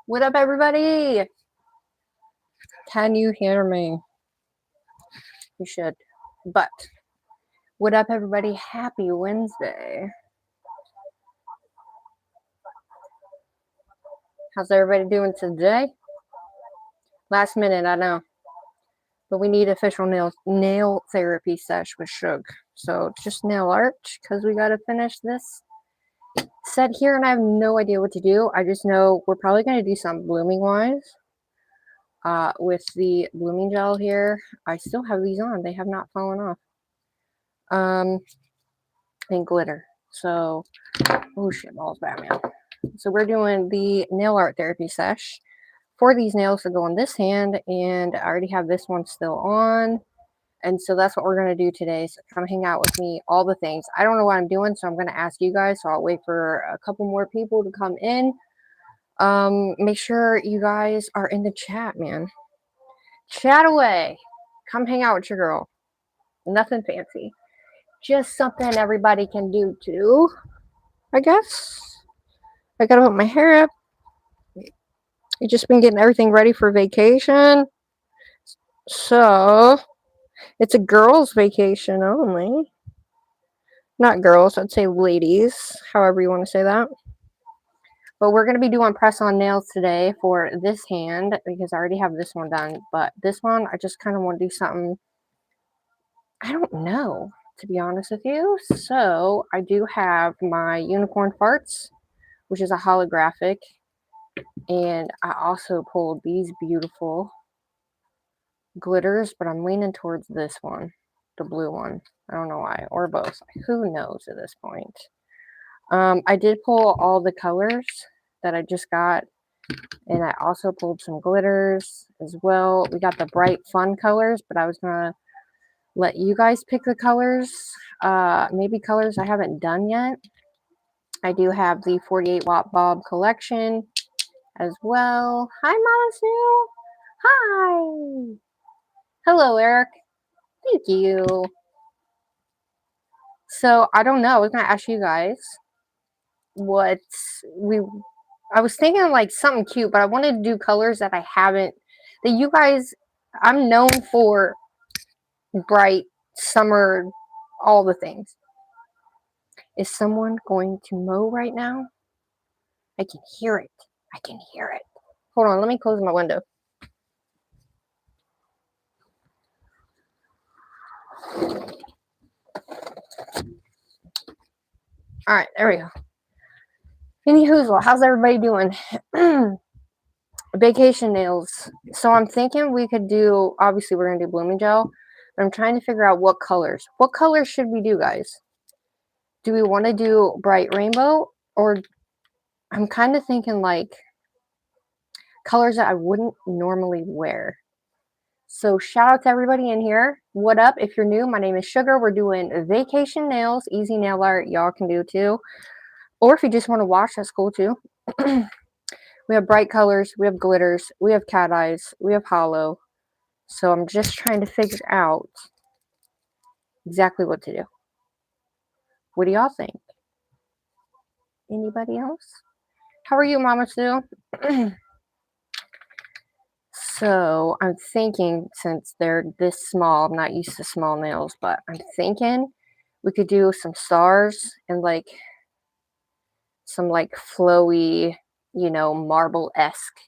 What up, everybody? Can you hear me? You should. But, what up, everybody? Happy Wednesday. How's everybody doing today? Last minute, I know. But we need official nail therapy sesh with Shug. So, just nail art, because we got to finish this set here, and I have no idea what to do. I just know we're probably going to do some blooming-wise. With the blooming gel here. I still have these on. They have not fallen off. And glitter. So, oh shit, balls, Batman. So we're doing the nail art therapy sesh for these nails to go on this hand, and I already have this one still on. And so that's what we're going to do today. So come hang out with me, all the things. I don't know what I'm doing, so I'm going to ask you guys. So I'll wait for a couple more people to come in. Make sure you guys are in the chat, man. Chat away. Come hang out with your girl. Nothing fancy. Just something everybody can do too, I guess. I gotta put my hair up. I've just been getting everything ready for vacation. So, it's a girls' vacation only. Not girls, I'd say ladies, however you want to say that. But we're going to be doing press-on nails today for this hand because I already have this one done. But this one, I just kind of want to do something, I don't know, to be honest with you. So, I do have my unicorn farts, which is a holographic. And I also pulled these beautiful glitters, but I'm leaning towards this one, the blue one. I don't know why, or both. Who knows at this point? I did pull all the colors that I just got, and I also pulled some glitters as well. We got the bright, fun colors, but I was gonna let you guys pick the colors. Maybe colors I haven't done yet. I do have the 48 watt bulb collection as well. Hi, Mama Sue. Hi. Hello, Eric. Thank you. So I don't know. I was gonna ask you guys what I was thinking like something cute, but I wanted to do colors that I haven't. That you guys, I'm known for bright summer, all the things. Is someone going to mow right now? I can hear it. I can hear it. Hold on. Let me close my window. All right, there we go. Anywho, how's everybody doing? Vacation nails. So I'm thinking we could do, obviously we're going to do blooming gel, but I'm trying to figure out what colors. What colors should we do, guys? Do we want to do bright rainbow, or I'm kind of thinking like colors that I wouldn't normally wear. So shout out to everybody in here. What up? If you're new, my name is Sugar. We're doing vacation nails, easy nail art. Y'all can do too. Or if you just want to watch, that's cool too. We have bright colors, we have glitters, we have cat eyes, we have hollow. So I'm just trying to figure out exactly what to do. What do y'all think? Anybody else? How are you, Mama Sue? So I'm thinking, since they're this small, I'm not used to small nails, but I'm thinking we could do some stars and like some like flowy, you know, marble-esque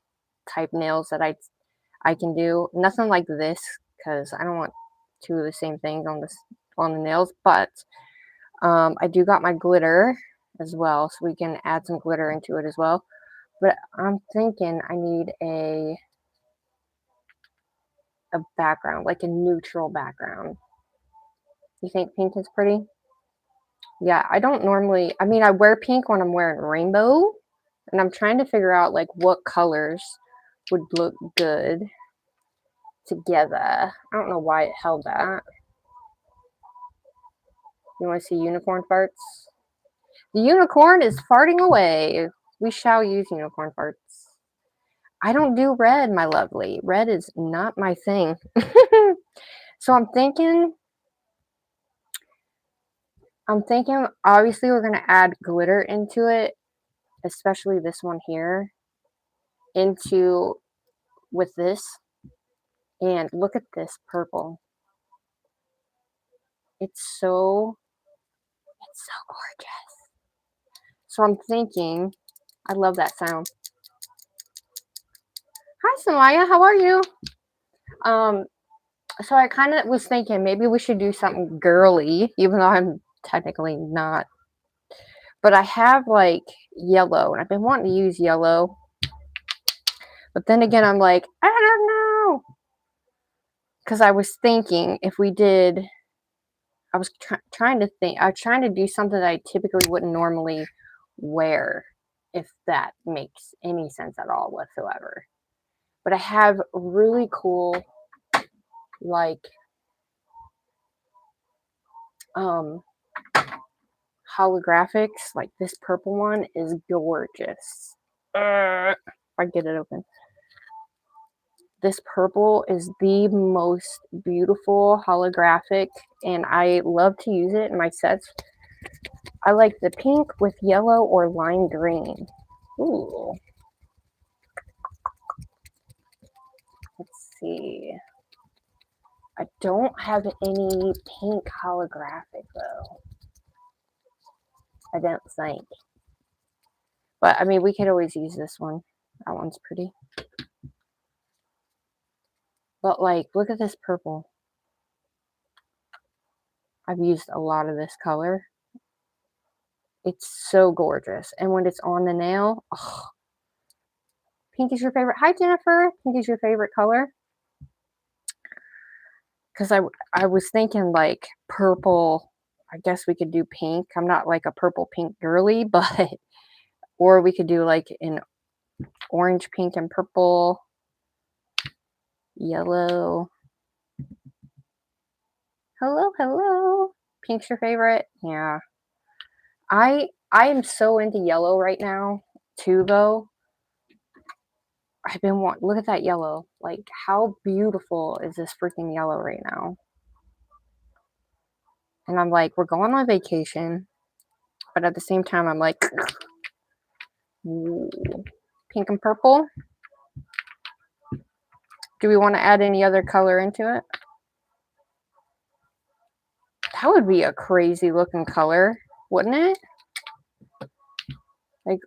type nails that I can do. Nothing like this, because I don't want two of the same things on the nails, but I do got my glitter as well, so we can add some glitter into it as well. But I'm thinking I need a background, like a neutral background. You think pink is pretty? Yeah, I don't normally, I mean, I wear pink when I'm wearing rainbow, and I'm trying to figure out like what colors would look good together. I don't know why it held that. You want to see unicorn farts? The unicorn is farting away. We shall use unicorn farts. I don't do red, my lovely. Red is not my thing. So I'm thinking, obviously we're going to add glitter into it, especially this one here. into with this. And look at this purple. It's so gorgeous. So I'm thinking, I love that sound. Hi, Samaya, how are you? So I kind of was thinking maybe we should do something girly, even though I'm technically not. But I have like yellow, and I've been wanting to use yellow. But then again, I'm like, I don't know. Because I was thinking if we did, I was trying to think, I was trying to do something that I typically wouldn't normally wear, if that makes any sense at all whatsoever. But I have really cool, like, holographics. Like this purple one is gorgeous. If I get it open. This purple is the most beautiful holographic, and I love to use it in my sets. I like the pink with yellow or lime green. Ooh. Let's see. I don't have any pink holographic though. I don't think. But I mean, we could always use this one. That one's pretty. But like, look at this purple. I've used a lot of this color. It's so gorgeous. And when it's on the nail, oh, pink is your favorite. Hi, Jennifer. Pink is your favorite color. Because I was thinking like purple. I guess we could do pink. I'm not like a purple pink girly, but or we could do like an orange, pink, and purple, yellow. Hello, hello. Pink's your favorite? Yeah. I am so into yellow right now too, though. I've been wanting. Look at that yellow. Like, how beautiful is this freaking yellow right now? And I'm like, we're going on vacation, but at the same time, I'm like, ooh, pink and purple. Do we want to add any other color into it? That would be a crazy looking color, wouldn't it? Like,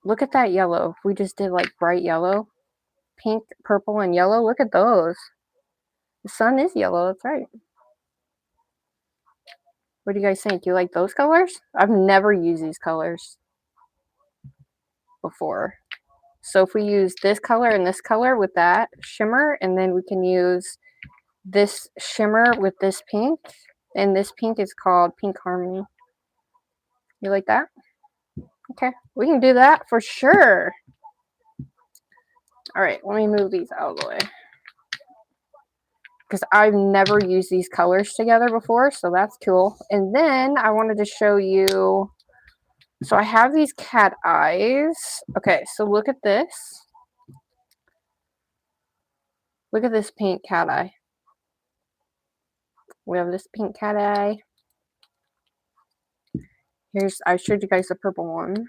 look at that yellow. If we just did like bright yellow, pink, purple, and yellow, look at those. The sun is yellow, that's right. What do you guys think? You like those colors? I've never used these colors before. So if we use this color and this color with that shimmer, and then we can use this shimmer with this pink, and this pink is called Pink Harmony. You like that? Okay, we can do that for sure. All right, let me move these out of the way. Because I've never used these colors together before, so that's cool. And then I wanted to show you, so I have these cat eyes. Okay, so look at this. Look at this pink cat eye. We have this pink cat eye. I showed you guys the purple one.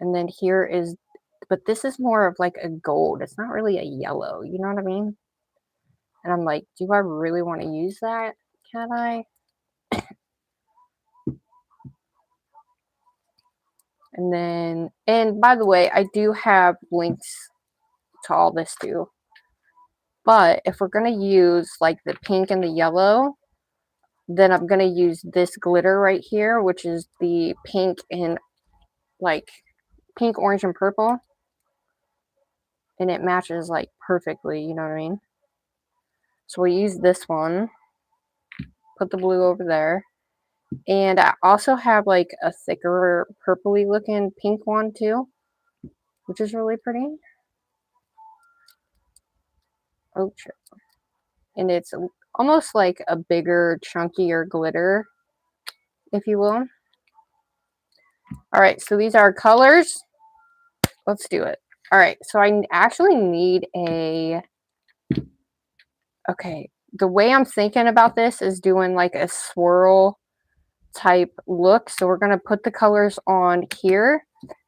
And then here is, but this is more of like a gold. It's not really a yellow, you know what I mean? And I'm like, do I really want to use that cat eye? And then, and by the way, I do have links to all this too. But if we're going to use like the pink and the yellow, then I'm going to use this glitter right here, which is the pink and like pink, orange, and purple. And it matches like perfectly, you know what I mean? So we'll use this one, put the blue over there. And I also have like a thicker purpley looking pink one too, which is really pretty. Oh, shit. And it's almost like a bigger, chunkier glitter, if you will. All right, so these are colors. Let's do it. All right, so I actually need a, okay, the way I'm thinking about this is doing like a swirl type look. So we're going to put the colors on here,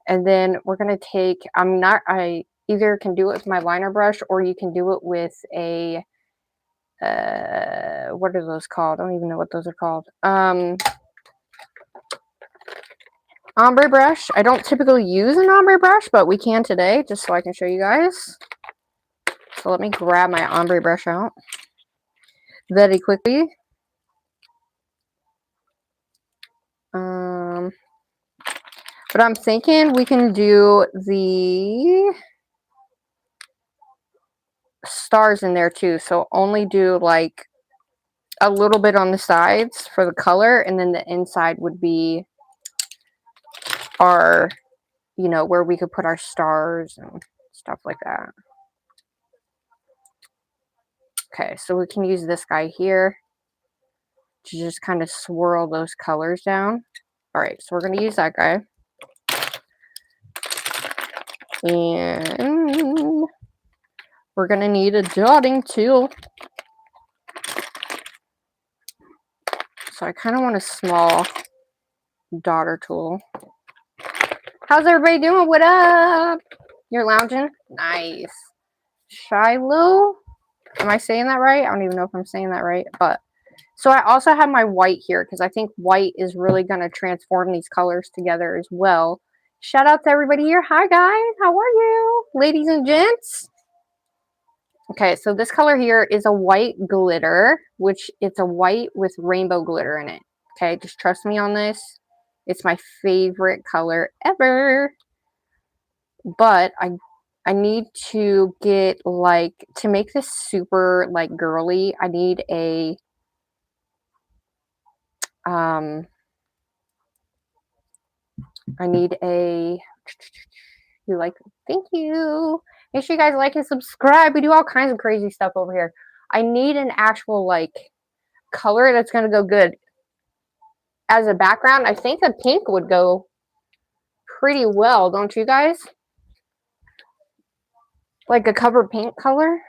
And then we're going to take, I either can do it with my liner brush, or you can do it with a, what are those called? I don't even know what those are called. Ombre brush. I don't typically use an ombre brush, but we can today, just so I can show you guys. So let me grab my ombre brush out very quickly. But I'm thinking we can do the stars in there too. So only do like a little bit on the sides for the color, and then the inside would be our, you know, where we could put our stars and stuff like that. Okay, so we can use this guy here to just kind of swirl those colors down. All right, so we're going to use that guy. And we're going to need a dotting tool. So I kind of want a small dotter tool. How's everybody doing? What up? You're lounging? Nice. Shiloh? Am I saying that right? I don't even know if I'm saying that right. But so I also have my white here because I think white is really going to transform these colors together as well. Shout out to everybody here. Hi, guys. How are you? Ladies and gents. Okay, so this color here is a white glitter, which it's a white with rainbow glitter in it. Okay, just trust me on this. It's my favorite color ever. But I need to get, like, to make this super, like, girly, I need a, you like, thank you. Make sure you guys like and subscribe. We do all kinds of crazy stuff over here. I need an actual, like, color that's going to go good. As a background, I think a pink would go pretty well, don't you guys? Like a cover pink color?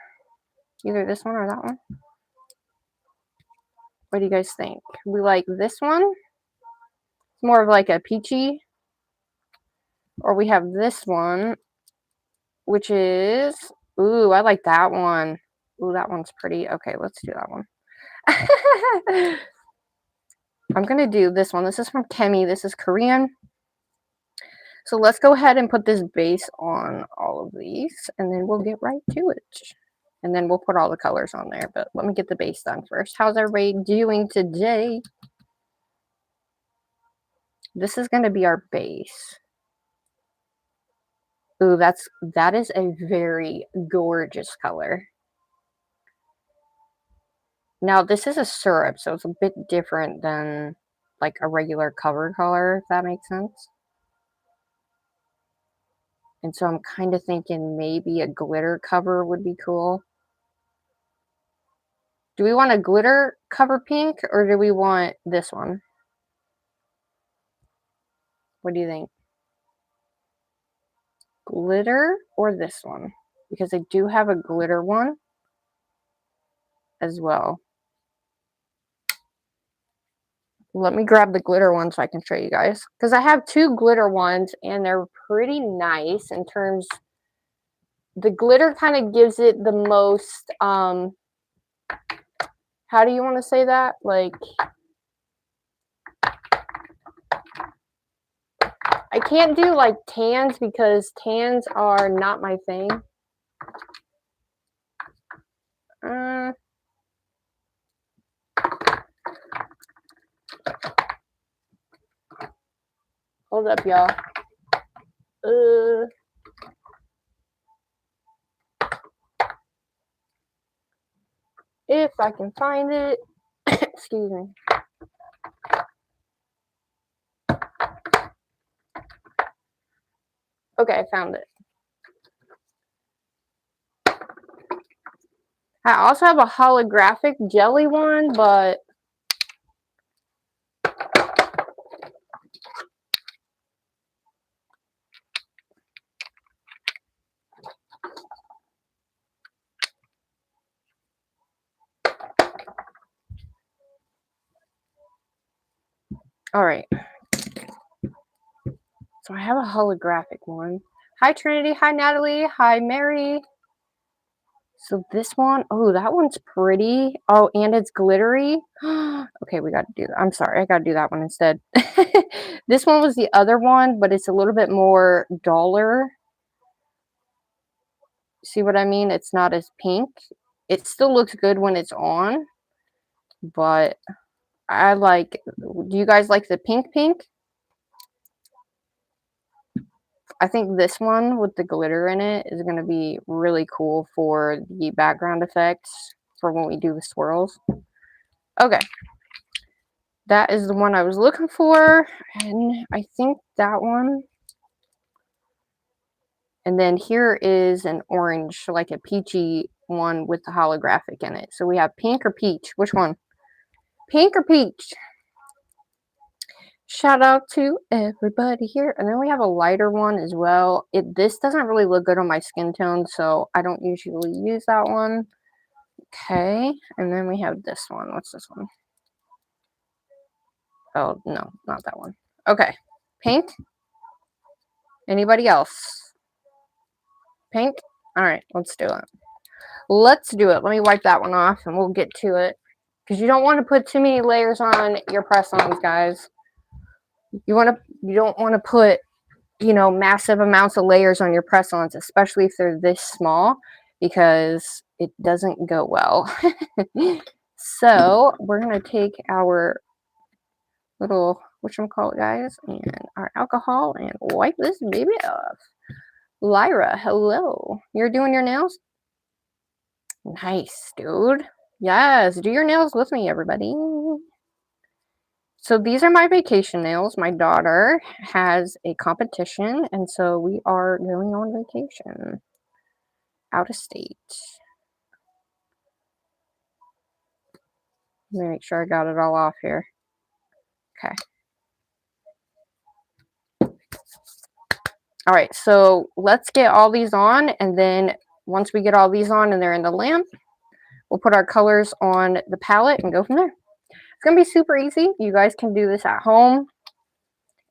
Either this one or that one. What do you guys think? We like this one? It's more of like a peachy. Or we have this one, which is, ooh, I like that one. Ooh, that one's pretty. Okay, let's do that one. I'm going to do this one. This is from Kemi. This is Korean. So let's go ahead and put this base on all of these, and then we'll get right to it. And then we'll put all the colors on there, but let me get the base done first. How's everybody doing today? This is going to be our base. Ooh, that is a very gorgeous color. Now, this is a syrup, so it's a bit different than like a regular cover color, if that makes sense. And so I'm kind of thinking maybe a glitter cover would be cool. Do we want a glitter cover pink, or do we want this one? What do you think? Glitter or this one? Because I do have a glitter one as well. Let me grab the glitter one so I can show you guys. Because I have two glitter ones, and they're pretty nice in terms... The glitter kind of gives it the most... how do you want to say that? Like... I can't do like tans because tans are not my thing. Hold up, y'all. If I can find it. Excuse me. Okay, I found it. I also have a holographic jelly one, but all right. So So I have a holographic one. Hi, Trinity. Hi, Natalie. Hi, Mary. So this one, oh, that one's pretty. Oh, and it's glittery. Okay, we got to do that. I'm sorry, I got to do that one instead. This one was the other one, but it's a little bit more duller. See what I mean? It's not as pink. It still looks good when it's on, but I like, do you guys like the pink? I think this one with the glitter in it is going to be really cool for the background effects for when we do the swirls. Okay. That is the one I was looking for, and I think that one. And then here is an orange, like a peachy one with the holographic in it. So we have pink or peach. Which one? Pink or peach? Shout out to everybody here. And then we have a lighter one as well. This doesn't really look good on my skin tone, so I don't usually use that one. Okay, and then we have this one. What's this one? Oh, no, not that one. Okay, pink. Anybody else? Pink? All right, let's do it. Let's do it. Let me wipe that one off and we'll get to it. Because you don't want to put too many layers on your press-ons, guys. You don't want to put, massive amounts of layers on your press-ons, especially if they're this small, because it doesn't go well. So we're going to take our little, whatchamacallit, guys, and our alcohol and wipe this baby off. Lyra, hello. You're doing your nails? Nice, dude. Yes, do your nails with me, everybody. So these are my vacation nails. My daughter has a competition, and so we are going on vacation out of state. Let me make sure I got it all off here. Okay. All right, so let's get all these on, and then once we get all these on and they're in the lamp, we'll put our colors on the palette and go from there. It's going to be super easy. You guys can do this at home.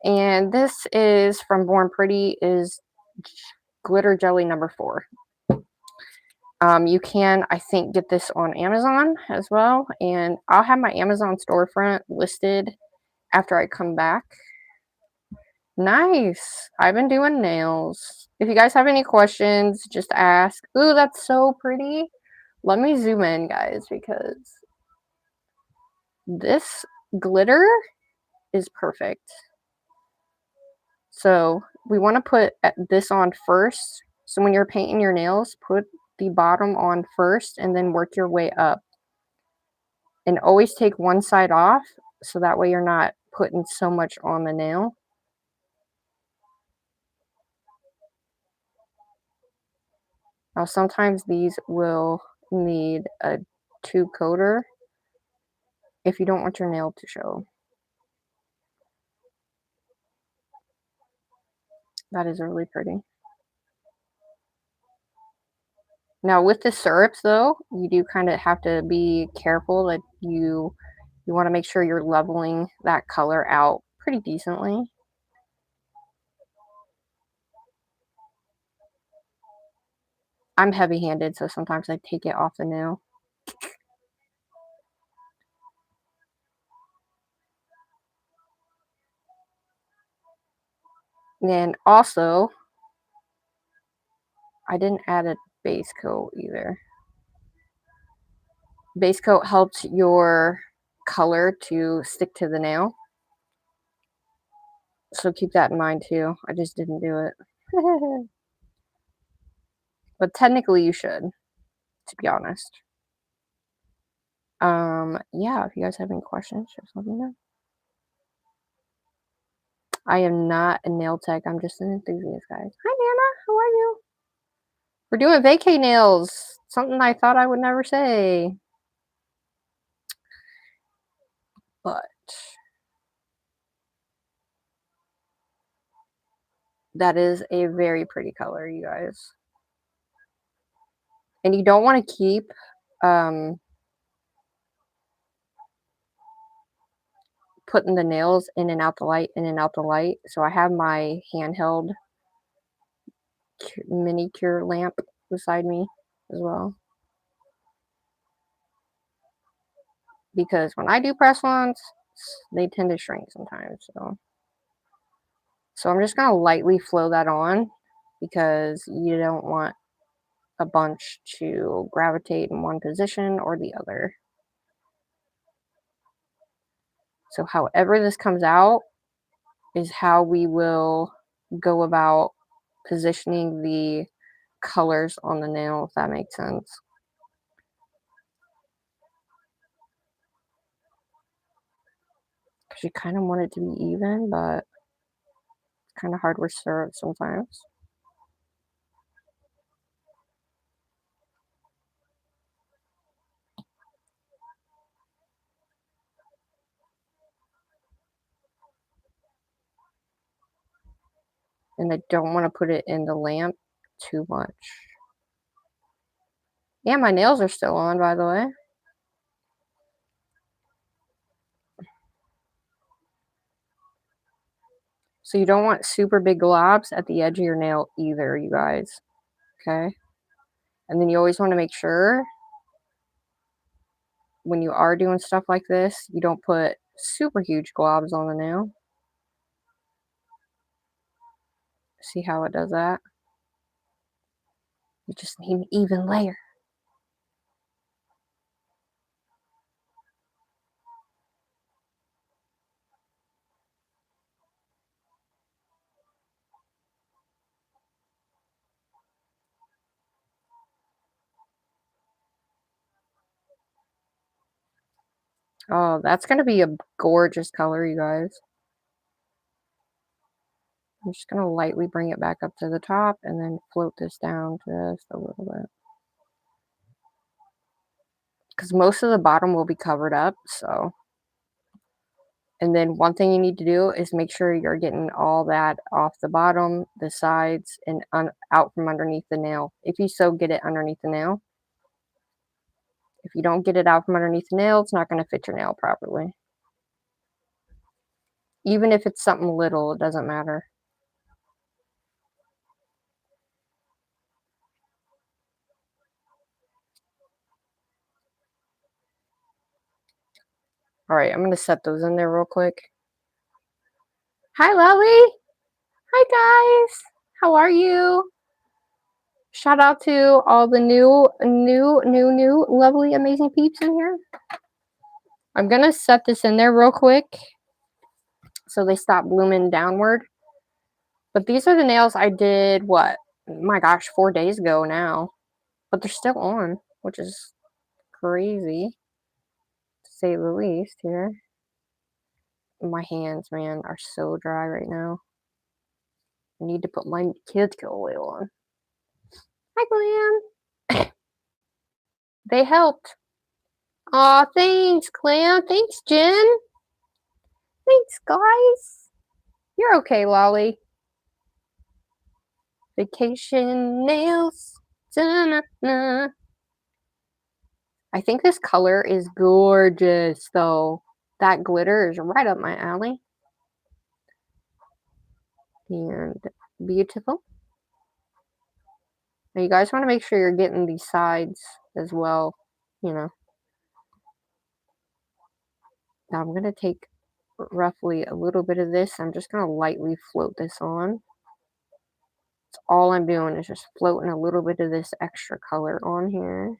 And this is from Born Pretty, is glitter jelly number 4. You can, I think, get this on Amazon as well. And I'll have my Amazon storefront listed after I come back. Nice. I've been doing nails. If you guys have any questions, just ask. Ooh, that's so pretty. Let me zoom in, guys, because this glitter is perfect. So we want to put this on first. So when you're painting your nails, put the bottom on first and then work your way up. And always take one side off so that way you're not putting so much on the nail. Now sometimes these will need a 2-coater if you don't want your nail to show. That is really pretty. Now with the syrups though, you do kind of have to be careful that you want to make sure you're leveling that color out pretty decently. I'm heavy-handed, so sometimes I take it off the nail. And also, I didn't add a base coat either. Base coat helps your color to stick to the nail. So keep that in mind too. I just didn't do it. But technically you should, to be honest. Yeah, if you guys have any questions, just let me know. I am not a nail tech. I'm just an enthusiast, guys. Hi, Nana. How are you? We're doing vacay nails. Something I thought I would never say. But that is a very pretty color, you guys. And you don't want to keep putting the nails in and out the light, in and out the light. So I have my handheld mini cure lamp beside me as well. Because when I do press-ons, they tend to shrink sometimes. So I'm just gonna lightly flow that on because you don't want a bunch to gravitate in one position or the other. So however this comes out is how we will go about positioning the colors on the nail, if that makes sense. Because you kind of want it to be even, but it's kind of hard with syrup sometimes. And I don't want to put it in the lamp too much. Yeah, my nails are still on, by the way. So you don't want super big globs at the edge of your nail either, you guys. Okay? And then you always want to make sure when you are doing stuff like this, you don't put super huge globs on the nail. See how it does that? You just need an even layer. Oh, that's going to be a gorgeous color, you guys. I'm just going to lightly bring it back up to the top and then float this down just a little bit. Because most of the bottom will be covered up, so. And then one thing you need to do is make sure you're getting all that off the bottom, the sides, and out from underneath the nail. If you so get it underneath the nail. If you don't get it out from underneath the nail, it's not going to fit your nail properly. Even if it's something little, it doesn't matter. All right, I'm going to set those in there real quick. Hi, Lolly. Hi, guys. How are you? Shout out to all the new, lovely, amazing peeps in here. I'm going to set this in there real quick so they stop blooming downward. But these are the nails I did, what? My gosh, 4 days ago now. But they're still on, which is crazy, to say the least here. My hands, man, are so dry right now. I need to put my kids' kill oil on. Hi, Glam. They helped. Aw, thanks, Glam. Thanks, Jen. Thanks, guys. You're okay, Lolly. Vacation nails. Da-na-na. I think this color is gorgeous, though. That glitter is right up my alley. And beautiful. Now, you guys want to make sure you're getting these sides as well, you know. Now, I'm going to take roughly a little bit of this. I'm just going to lightly float this on. That's all I'm doing is just floating a little bit of this extra color on here.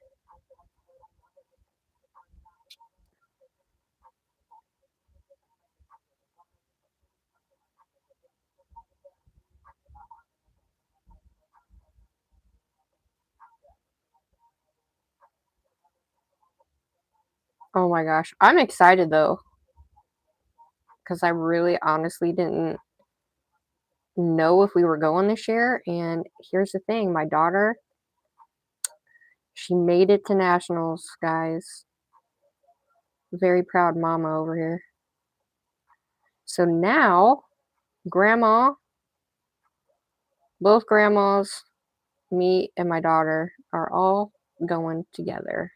Oh my gosh. I'm excited though. Because I really honestly didn't know if we were going this year. And here's the thing, my daughter, she made it to nationals, guys. Very proud mama over here. So now, grandma, both grandmas, me and my daughter are all going together,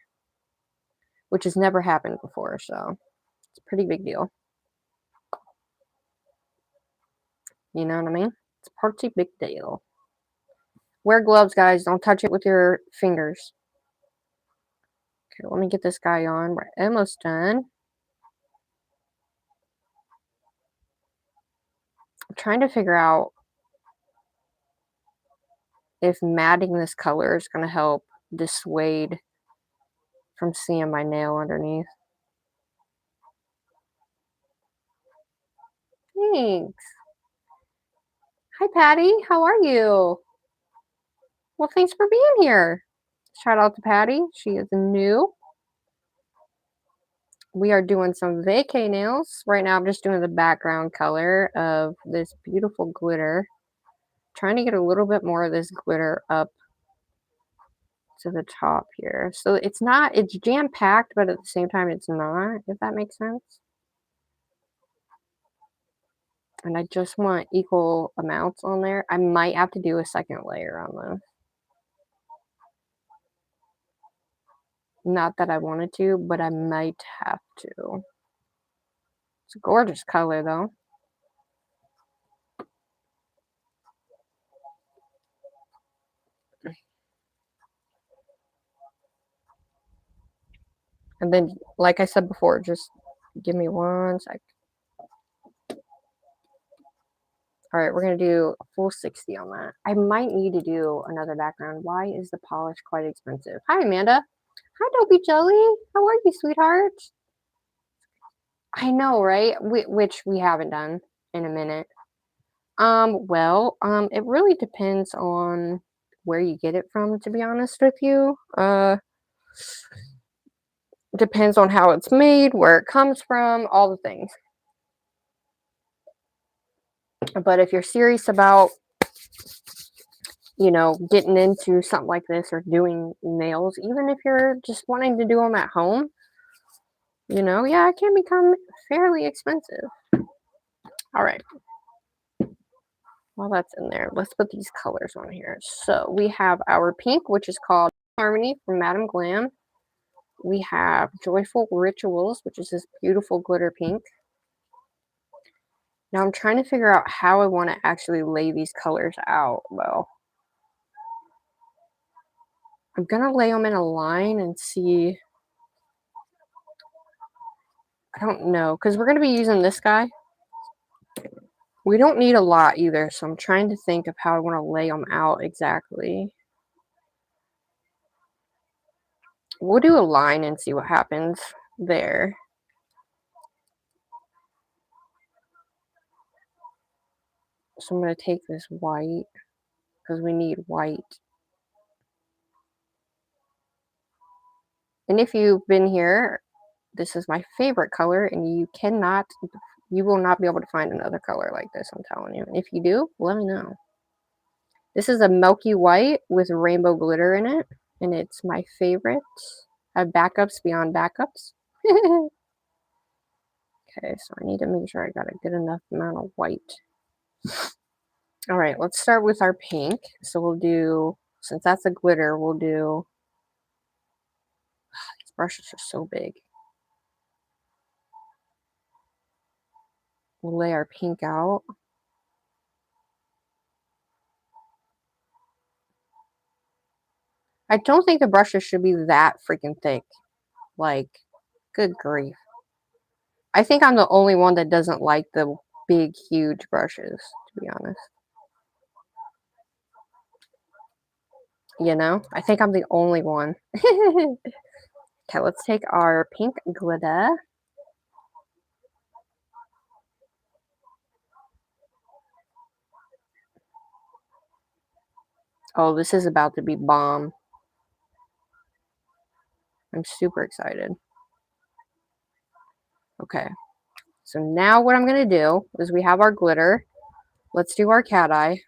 which has never happened before, so it's a pretty big deal. You know what I mean? It's a pretty big deal. Wear gloves, guys. Don't touch it with your fingers. Okay, let me get this guy on. We're almost done. I'm trying to figure out if matting this color is going to help dissuade from seeing my nail underneath. Thanks. Hi, Patty. How are you? Well, thanks for being here. Shout out to Patty. She is new. We are doing some vacay nails. Right now, I'm just doing the background color of this beautiful glitter. Trying to get a little bit more of this glitter up to the top here. So it's jam-packed, but at the same time, it's not, if that makes sense. And I just want equal amounts on there. I might have to do a second layer on this. Not that I wanted to, but I might have to. It's a gorgeous color, though. And then, like I said before, just give me 1 sec. All right, we're going to do a full 60 on that. I might need to do another background. Why is the polish quite expensive? Hi, Amanda. Hi, Dopey Jelly. How are you, sweetheart? I know, right? Which we haven't done in a minute. Well, it really depends on where you get it from, to be honest with you. Depends on how it's made, where it comes from, all the things. But if you're serious about, getting into something like this or doing nails, even if you're just wanting to do them at home, yeah, it can become fairly expensive. All right. While that's in there, let's put these colors on here. So we have our pink, which is called Harmony from Madame Glam. We have Joyful Rituals, which is this beautiful glitter pink. Now I'm trying to figure out how I want to actually lay these colors out. Well, I'm going to lay them in a line and see. I don't know, because we're going to be using this guy. We don't need a lot either, so I'm trying to think of how I want to lay them out exactly. We'll do a line and see what happens there. So I'm going to take this white, because we need white. And if you've been here, this is my favorite color, and you will not be able to find another color like this, I'm telling you. And if you do, let me know. This is a milky white with rainbow glitter in it, and it's my favorite. I have backups beyond backups. Okay, so I need to make sure I got a good enough amount of white. All right, let's start with our pink. So we'll do, since that's a glitter, we'll do, these brushes are so big. We'll lay our pink out. I don't think the brushes should be that freaking thick. Like, good grief. I think I'm the only one that doesn't like the big, huge brushes, to be honest. I think I'm the only one. Okay, let's take our pink glitter. Oh, this is about to be bomb. I'm super excited. Okay, so now what I'm going to do is we have our glitter. Let's do our cat eye.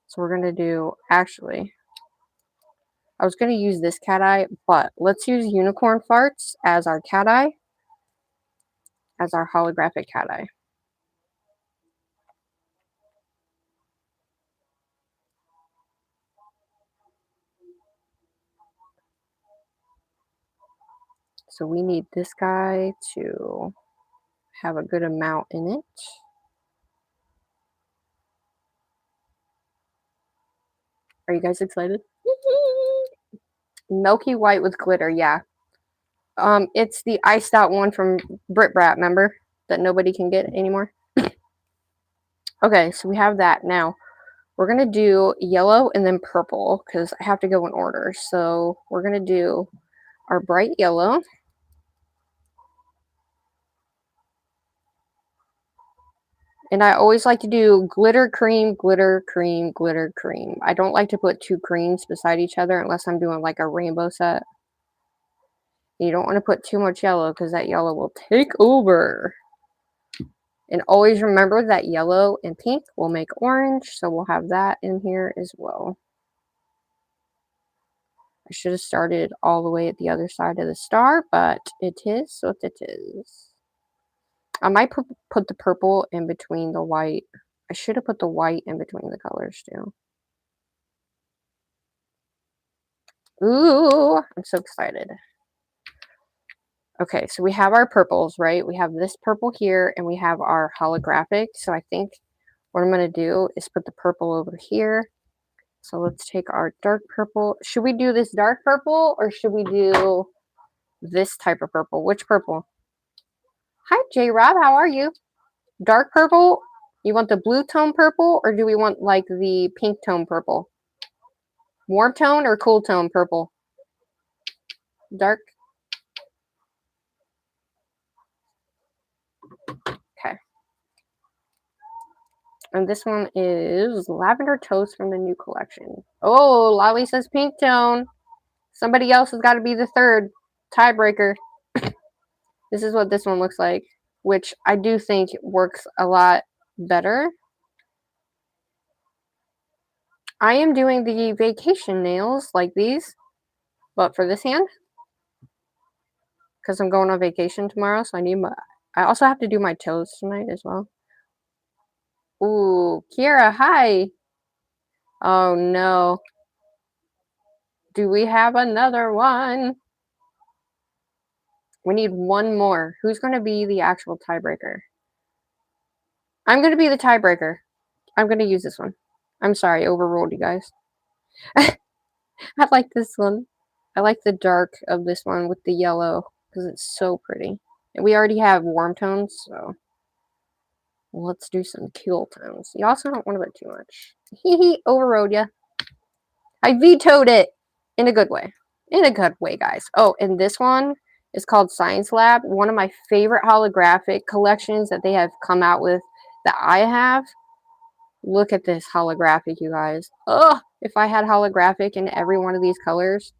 So we're going to do, actually, I was going to use this cat eye, but let's use Unicorn Farts as our cat eye, as our holographic cat eye. So we need this guy to have a good amount in it. Are you guys excited? Milky white with glitter, yeah. It's the iced out one from Brit Brat, remember? That nobody can get anymore. Okay, so we have that. Now, we're going to do yellow and then purple because I have to go in order. So we're going to do our bright yellow. And I always like to do glitter, cream, glitter, cream, glitter, cream. I don't like to put two creams beside each other unless I'm doing like a rainbow set. You don't want to put too much yellow because that yellow will take over. And always remember that yellow and pink will make orange, so we'll have that in here as well. I should have started all the way at the other side of the star, but it is what it is. I might put the purple in between the white. I should have put the white in between the colors too. Ooh, I'm so excited. Okay, so we have our purples, right? We have this purple here, and we have our holographic. So I think what I'm going to do is put the purple over here. So let's take our dark purple. Should we do this dark purple, or should we do this type of purple? Which purple? Hi, J-Rob. How are you? Dark purple? You want the blue tone purple, or do we want like the pink tone purple? Warm tone or cool tone purple? Dark? Okay. And this one is Lavender Toast from the new collection. Oh, Lolly says pink tone. Somebody else has got to be the third tiebreaker. This is what this one looks like, which I do think works a lot better. I am doing the vacation nails like these, but for this hand, because I'm going on vacation tomorrow, so I also have to do my toes tonight as well. Ooh, Kiera, hi. Oh no. Do we have another one? We need one more. Who's going to be the actual tiebreaker? I'm going to be the tiebreaker. I'm going to use this one. I'm sorry, overruled you guys. I like this one. I like the dark of this one with the yellow because it's so pretty. And we already have warm tones, so let's do some cool tones. You also don't want to put too much. Hee, overrode ya. I vetoed it in a good way. In a good way, guys. Oh, and this one is called Science Lab. One of my favorite holographic collections that they have come out with that I have. Look at this holographic, you guys. Oh, if I had holographic in every one of these colors,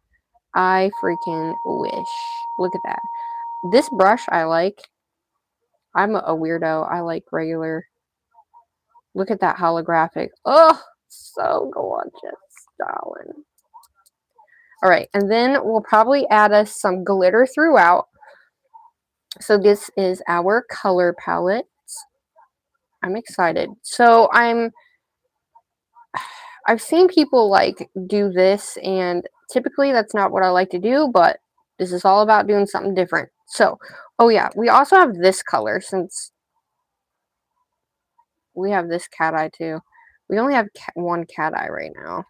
I freaking wish. Look at that. This brush I like. I'm a weirdo. I like regular. Look at that holographic. Oh, so gorgeous, darling. All right, and then we'll probably add us some glitter throughout. So this is our color palette. I'm excited. So I've seen people like do this, and typically that's not what I like to do, but this is all about doing something different. So, oh yeah, we also have this color since we have this cat eye too. We only have one cat eye right now,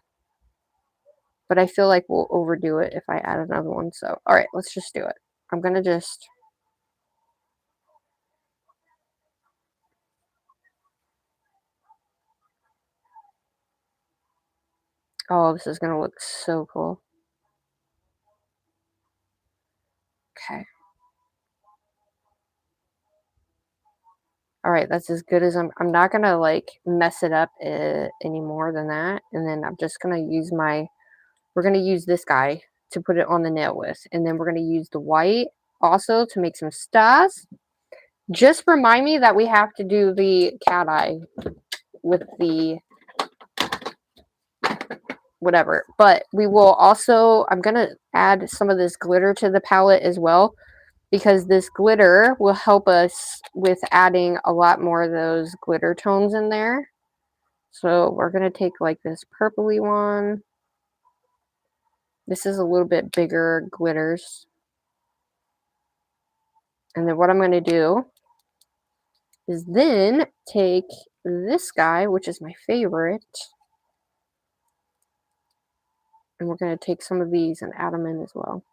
but I feel like we'll overdo it if I add another one. So, all right, let's just do it. I'm going to just... Oh, this is going to look so cool. Okay. All right, that's as good as I'm not going to like mess it up any more than that. And then I'm just going to use we're going to use this guy to put it on the nail with. And then we're going to use the white also to make some stars. Just remind me that we have to do the cat eye with the whatever. But we will also, I'm going to add some of this glitter to the palette as well, because this glitter will help us with adding a lot more of those glitter tones in there. So we're going to take like this purpley one. This is a little bit bigger glitters. And then what I'm going to do is then take this guy, which is my favorite. And we're going to take some of these and add them in as well.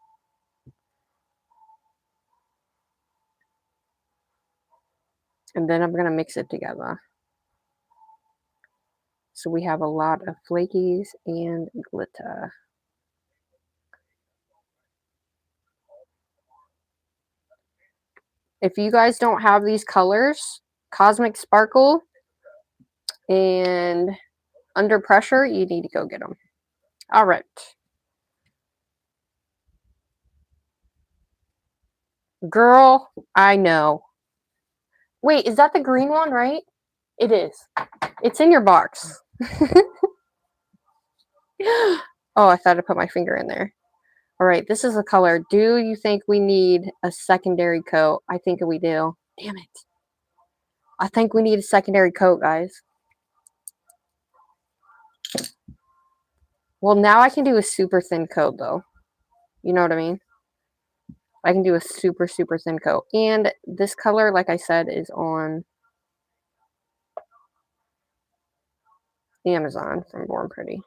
And then I'm going to mix it together. So we have a lot of flakies and glitter. If you guys don't have these colors, Cosmic Sparkle and Under Pressure, you need to go get them. All right. Girl, I know. Wait, is that the green one, right? It is. It's in your box. Oh, I thought I put my finger in there. All right, this is the color. Do you think we need a secondary coat? I think we do. Damn it. I think we need a secondary coat, guys. Well, now I can do a super thin coat, though. You know what I mean? I can do a super, super thin coat. And this color, like I said, is on Amazon from Born Pretty.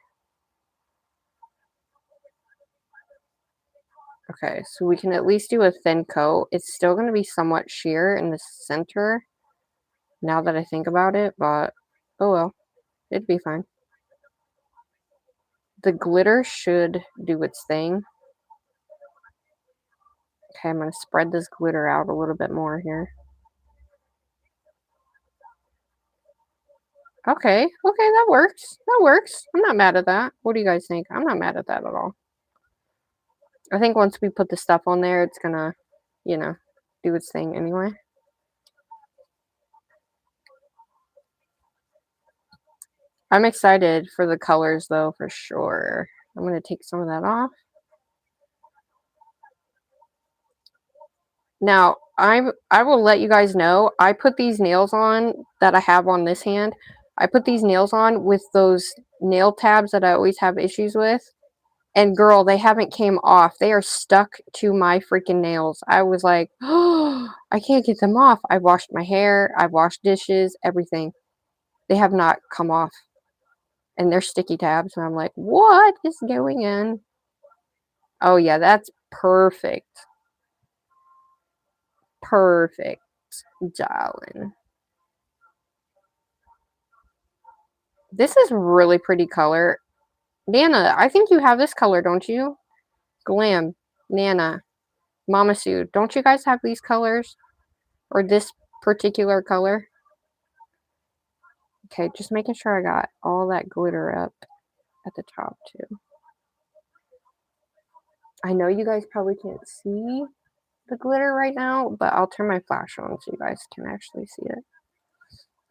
Okay, so we can at least do a thin coat. It's still going to be somewhat sheer in the center, now that I think about it, but oh well, it'd be fine. The glitter should do its thing. Okay, I'm going to spread this glitter out a little bit more here. Okay, that works. That works. I'm not mad at that. What do you guys think? I'm not mad at that at all. I think once we put the stuff on there, it's going to, you know, do its thing anyway. I'm excited for the colors, though, for sure. I'm going to take some of that off. Now, I will let you guys know, I put these nails on that I have on this hand. I put these nails on with those nail tabs that I always have issues with. And girl, they haven't came off. They are stuck to my freaking nails. I was like, oh, I can't get them off. I washed my hair. I washed dishes, everything. They have not come off. And they're sticky tabs. And I'm like, what is going on? Oh, yeah, that's perfect. Perfect, darling. This is really pretty color. Nana, I think you have this color, don't you? GLAM, Nana, Mama Sue. Don't you guys have these colors? Or this particular color? Okay, just making sure I got all that glitter up at the top, too. I know you guys probably can't see the glitter right now, but I'll turn my flash on so you guys can actually see it.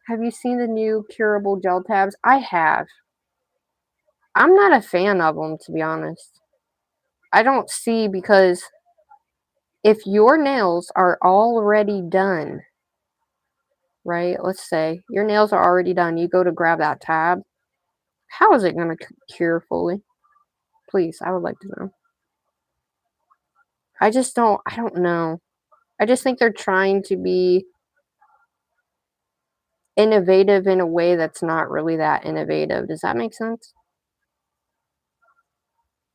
Have you seen the new curable gel tabs? I have. I'm not a fan of them, to be honest. I don't see, because if your nails are already done, right? Let's say your nails are already done. You go to grab that tab. How is it going to cure fully? Please, I would like to know. I don't know. I just think they're trying to be innovative in a way that's not really that innovative. Does that make sense?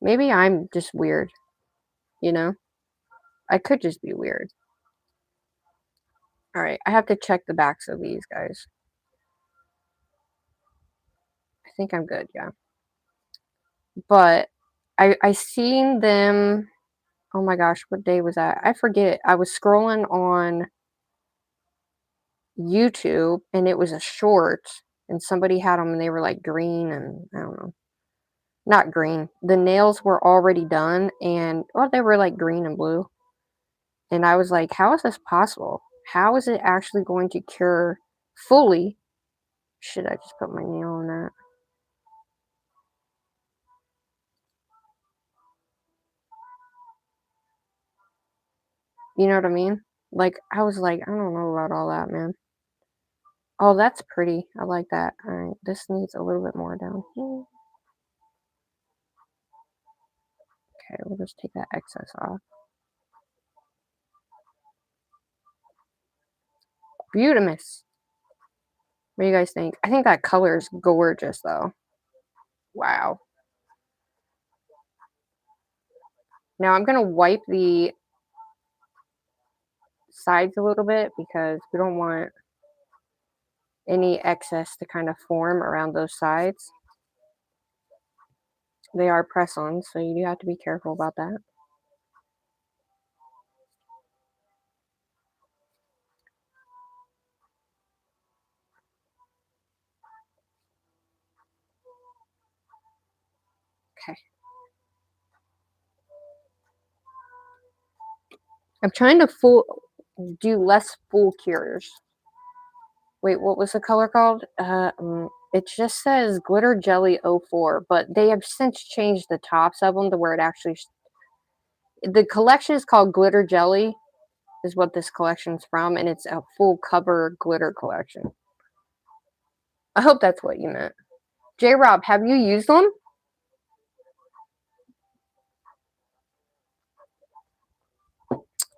Maybe I'm just weird, you know? I could just be weird. All right, I have to check the backs of these guys. I think I'm good, yeah. But I seen them. Oh my gosh, what day was that? I forget. I was scrolling on YouTube and it was a short and somebody had them and they were like green and I don't know. Not green. The nails were already done and well, they were like green and blue. And I was like, how is this possible? How is it actually going to cure fully? Should I just put my nail on that? You know what I mean? Like, I was like, I don't know about all that, man. Oh, that's pretty. I like that. All right, this needs a little bit more down here. Okay, we'll just take that excess off. Beautimous. What do you guys think? I think that color is gorgeous, though. Wow. Now I'm going to wipe the sides a little bit because we don't want any excess to kind of form around those sides. They are press-ons, so you do have to be careful about that. Okay. I'm trying to do less full cures. Wait, what was the color called? It just says Glitter Jelly 04, but they have since changed the tops of them to where it actually... The collection is called Glitter Jelly, is what this collection's from, and it's a full cover glitter collection. I hope that's what you meant. J-Rob, have you used them?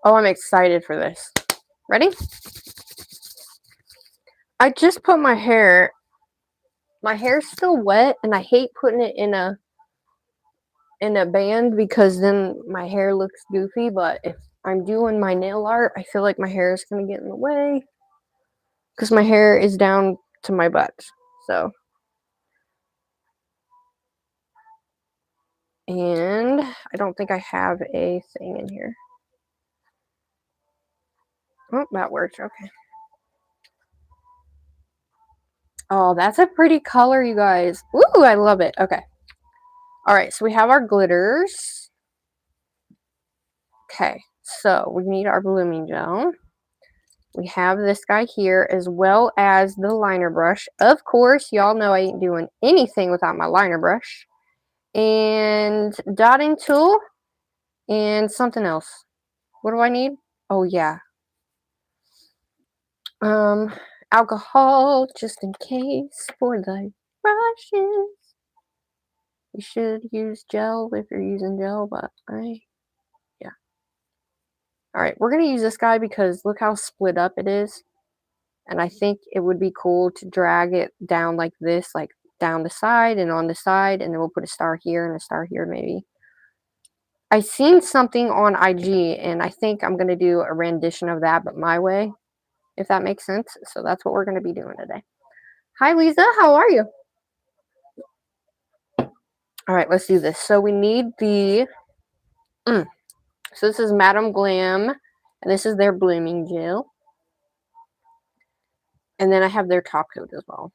Oh, I'm excited for this. Ready? I just put my hair's still wet, and I hate putting it in a band because then my hair looks goofy, but if I'm doing my nail art, I feel like my hair is going to get in the way because my hair is down to my butt. So, and I don't think I have a thing in here. Oh, that works. Okay. Oh, that's a pretty color, you guys. Ooh, I love it. Okay. All right, so we have our glitters. Okay, so we need our blooming gel. We have this guy here as well as the liner brush. Of course, y'all know I ain't doing anything without my liner brush. And dotting tool and something else. What do I need? Oh, yeah. Alcohol just in case for the brushes. You should use gel if you're using gel, but yeah. All right, we're going to use this guy because look how split up it is. And I think it would be cool to drag it down like this, like down the side and on the side, and then we'll put a star here and a star here maybe. I seen something on IG, and I think I'm going to do a rendition of that, but my way, if that makes sense. So that's what we're going to be doing today. Hi, Lisa. How are you? All right, let's do this. So we need the... So this is Madame Glam, and this is their blooming gel. And then I have their top coat as well.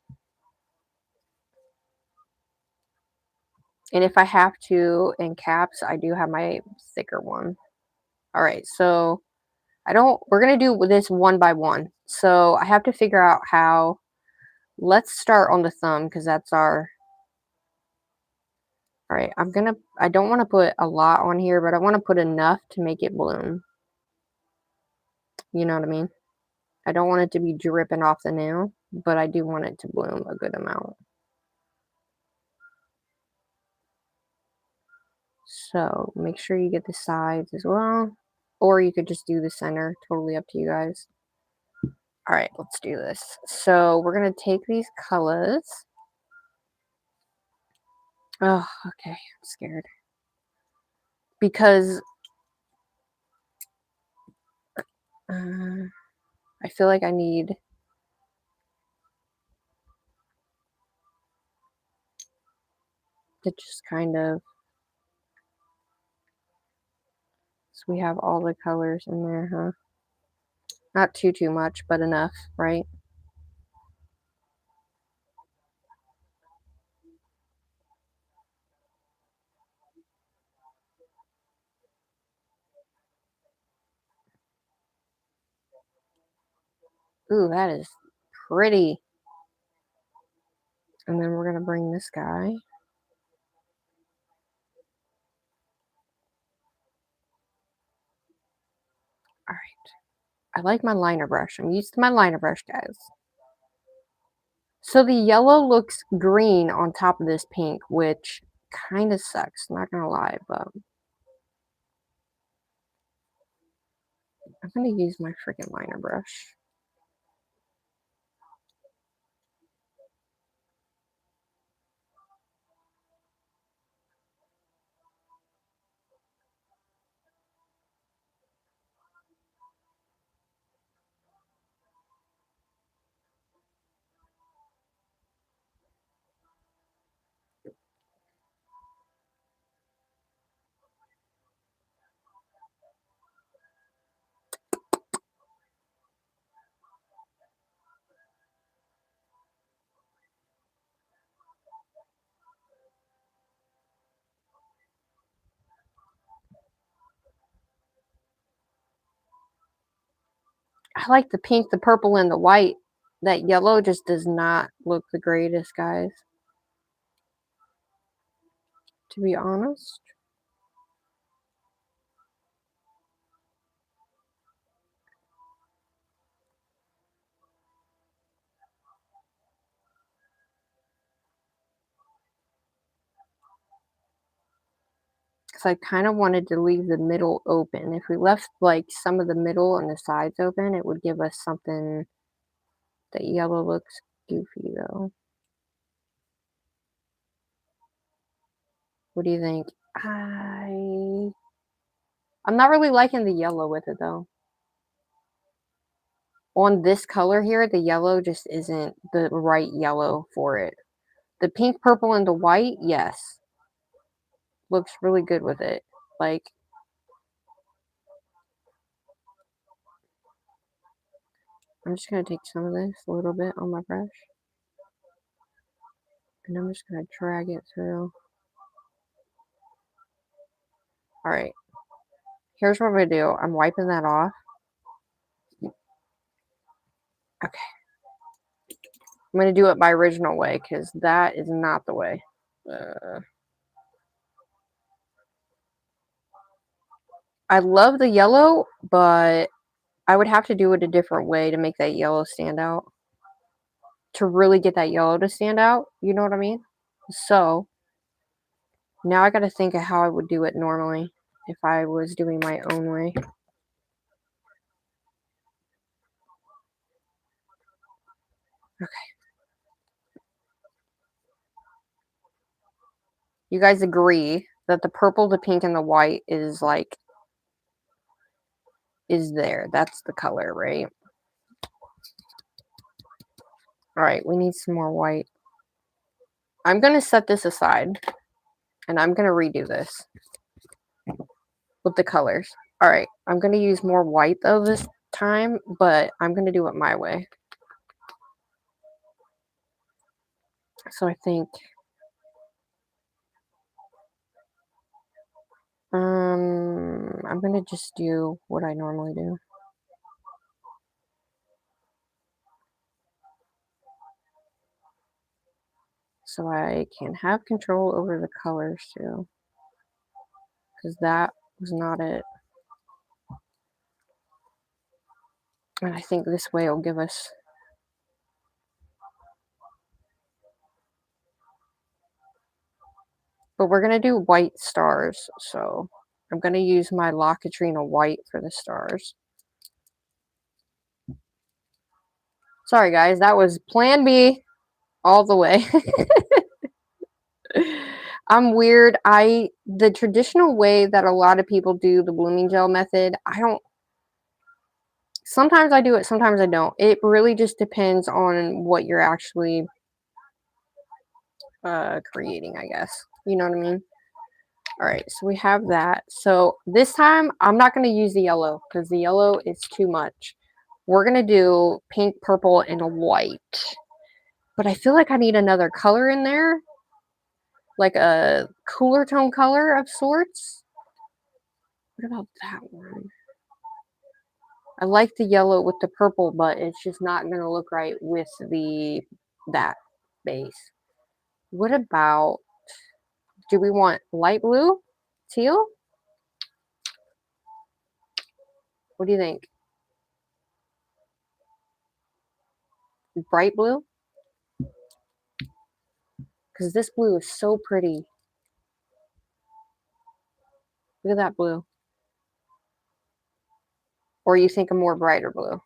And if I have to, in caps, I do have my thicker one. All right, so we're going to do this one by one. So I have to figure out how. Let's start on the thumb because that's our... All right, I don't want to put a lot on here, but I want to put enough to make it bloom. You know what I mean? I don't want it to be dripping off the nail, but I do want it to bloom a good amount. So make sure you get the sides as well, or you could just do the center. Totally up to you guys. All right, let's do this. So we're going to take these colors. Oh, okay. I'm scared. Because I feel like I need to just kind of... So we have all the colors in there, huh? Not too much, but enough, right? Ooh, that is pretty. And then we're going to bring this guy. All right. I like my liner brush. I'm used to my liner brush, guys. So the yellow looks green on top of this pink, which kind of sucks. Not going to lie, but I'm going to use my freaking liner brush. I like the pink, the purple, and the white. That yellow just does not look the greatest, guys. To be honest. Because I kind of wanted to leave the middle open. If we left like some of the middle and the sides open, it would give us something. That yellow looks goofy though. What do you think? I'm not really liking the yellow with it though. On this color here, the yellow just isn't the right yellow for it. The pink, purple, and the white, yes. Looks really good with it. Like, I'm just going to take some of this, a little bit on my brush. And I'm just going to drag it through. Alright. Here's what I'm going to do. I'm wiping that off. Okay. I'm going to do it my original way, because that is not the way. I love the yellow, but I would have to do it a different way to make that yellow stand out. To really get that yellow to stand out, you know what I mean? So, now I gotta think of how I would do it normally if I was doing my own way. Okay. You guys agree that the purple, the pink, and the white is like, is there. That's the color, right? Alright, we need some more white. I'm gonna set this aside, and I'm gonna redo this with the colors. Alright, I'm gonna use more white though this time, but I'm gonna do it my way. So I think I'm gonna just do what I normally do. So I can have control over the colors too. Because that was not it. And I think this way will give us. But we're gonna do white stars, so I'm gonna use my La Katrina white for the stars. Sorry guys, that was plan B all the way. I'm weird. The traditional way that a lot of people do the blooming gel method, I don't. Sometimes I do it, sometimes I don't. It really just depends on what you're actually creating, I guess. You know what I mean? All right, so we have that. So this time, I'm not going to use the yellow because the yellow is too much. We're going to do pink, purple, and white. But I feel like I need another color in there. Like a cooler tone color of sorts. What about that one? I like the yellow with the purple, but it's just not going to look right with that base. What about, do we want light blue? Teal? What do you think? Bright blue? Because this blue is so pretty. Look at that blue. Or you think a more brighter blue?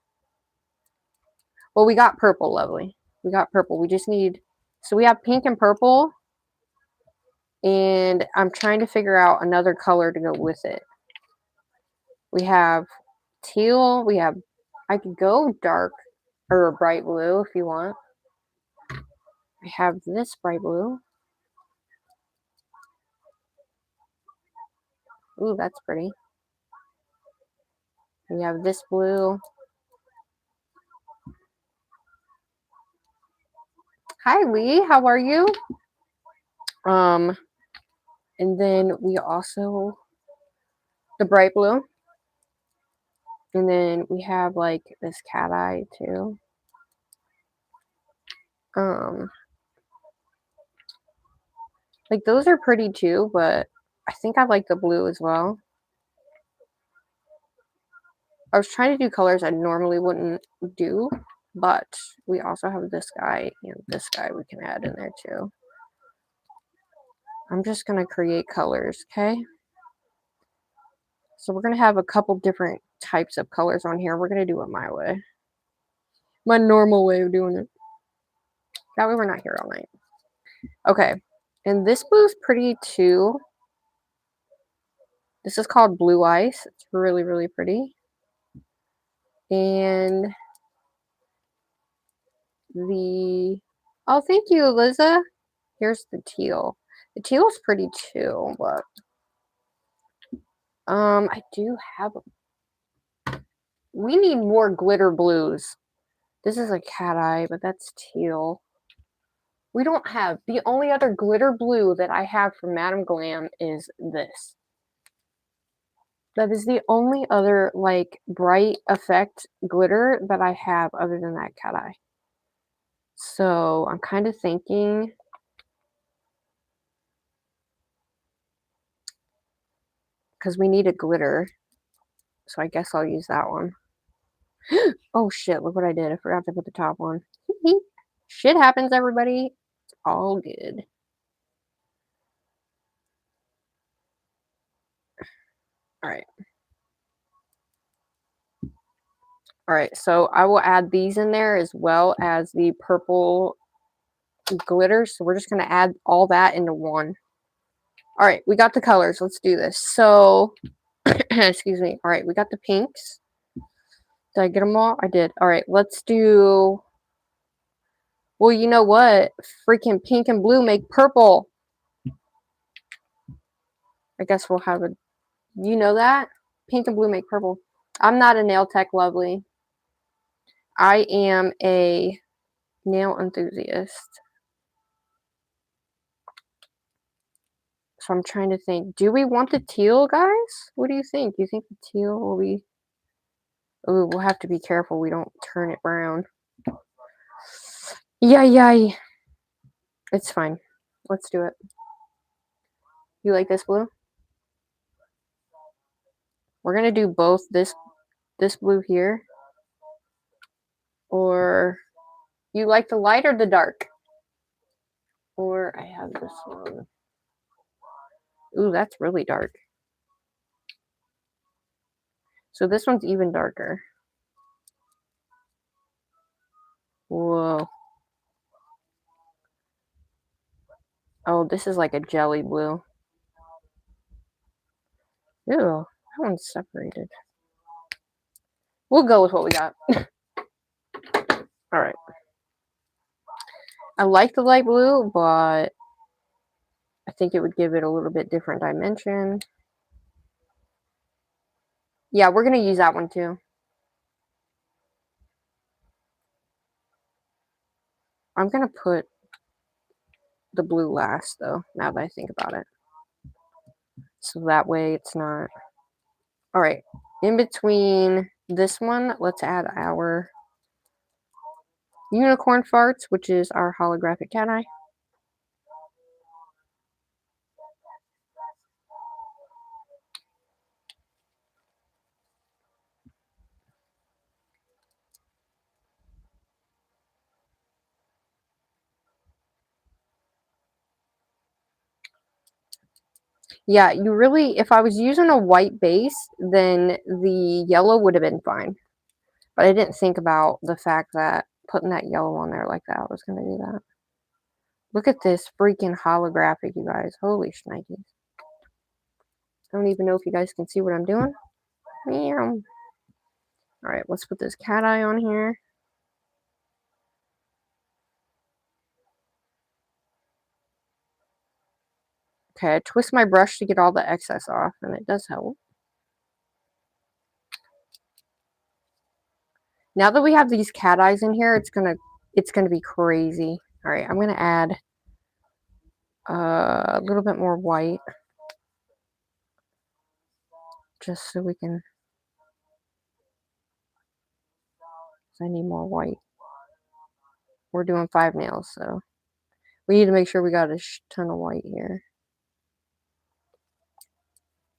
Well, we got purple, lovely. We got purple. We just need, so we have pink and purple. And I'm trying to figure out another color to go with it. We have teal. We have, I could go dark or bright blue if you want. I have this bright blue. Ooh, that's pretty. We have this blue. Hi, Lee. How are you? And then we also, the bright blue. And then we have like this cat eye too. Like those are pretty too, but I think I like the blue as well. I was trying to do colors I normally wouldn't do, but we also have this guy and this guy we can add in there too. I'm just gonna create colors, okay? So we're gonna have a couple different types of colors on here. We're gonna do it my way. My normal way of doing it. That way we're not here all night. Okay. And this blue's pretty too. This is called Blue Ice. It's really, really pretty. And oh, thank you, Eliza. Here's the teal. The teal's pretty too, but I do have we need more glitter blues. This is a cat eye, but that's teal. We don't have the only other glitter blue that I have from Madame Glam is this. That is the only other like bright effect glitter that I have other than that cat eye. So I'm kind of thinking because we need a glitter. So I guess I'll use that one. Oh shit, look what I did. I forgot to put the top on. Shit happens, everybody. It's all good. Alright. Alright, so I will add these in there as well as the purple glitter. So we're just going to add all that into one. Alright, we got the colors. Let's do this. So, excuse me. Alright, we got the pinks. Did I get them all? I did. Alright, let's do... Well, you know what? Freaking pink and blue make purple. I guess we'll have a... You know that? Pink and blue make purple. I'm not a nail tech, lovely. I am a nail enthusiast. So I'm trying to think. Do we want the teal, guys? What do you think? Do you think the teal will be... Ooh, we'll have to be careful we don't turn it brown. Yay. It's fine. Let's do it. You like this blue? We're going to do both this blue here. Or you like the light or the dark? Or I have this one. Ooh, that's really dark. So this one's even darker. Whoa. Oh, this is like a jelly blue. Ew, that one's separated. We'll go with what we got. Alright. I like the light blue, but I think it would give it a little bit different dimension. Yeah, we're going to use that one too. I'm going to put the blue last, though, now that I think about it. So that way it's not... Alright, in between this one, let's add our unicorn farts, which is our holographic cat eye. Yeah, you really, if I was using a white base, then the yellow would have been fine. But I didn't think about the fact that putting that yellow on there like that was going to do that. Look at this freaking holographic, you guys. Holy shnikes. I don't even know if you guys can see what I'm doing. Meow. Alright, let's put this cat eye on here. Okay, I twist my brush to get all the excess off, and it does help. Now that we have these cat eyes in here, it's gonna be crazy. Alright, I'm gonna add a little bit more white. Just so we can... I need more white. We're doing 5 nails, so we need to make sure we got a ton of white here.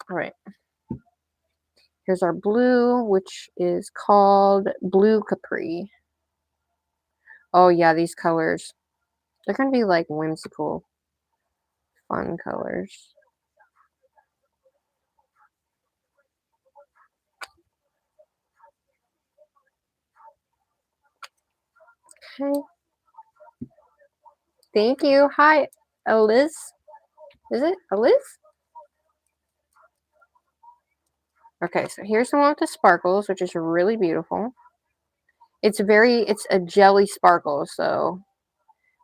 All right. Here's our blue, which is called Blue Capri. Oh yeah, these colors. They're going to be like whimsical, fun colors. Okay. Thank you. Hi, Eliz. Is it Eliz? Okay, so here's the one with the sparkles, which is really beautiful. It's a jelly sparkle, so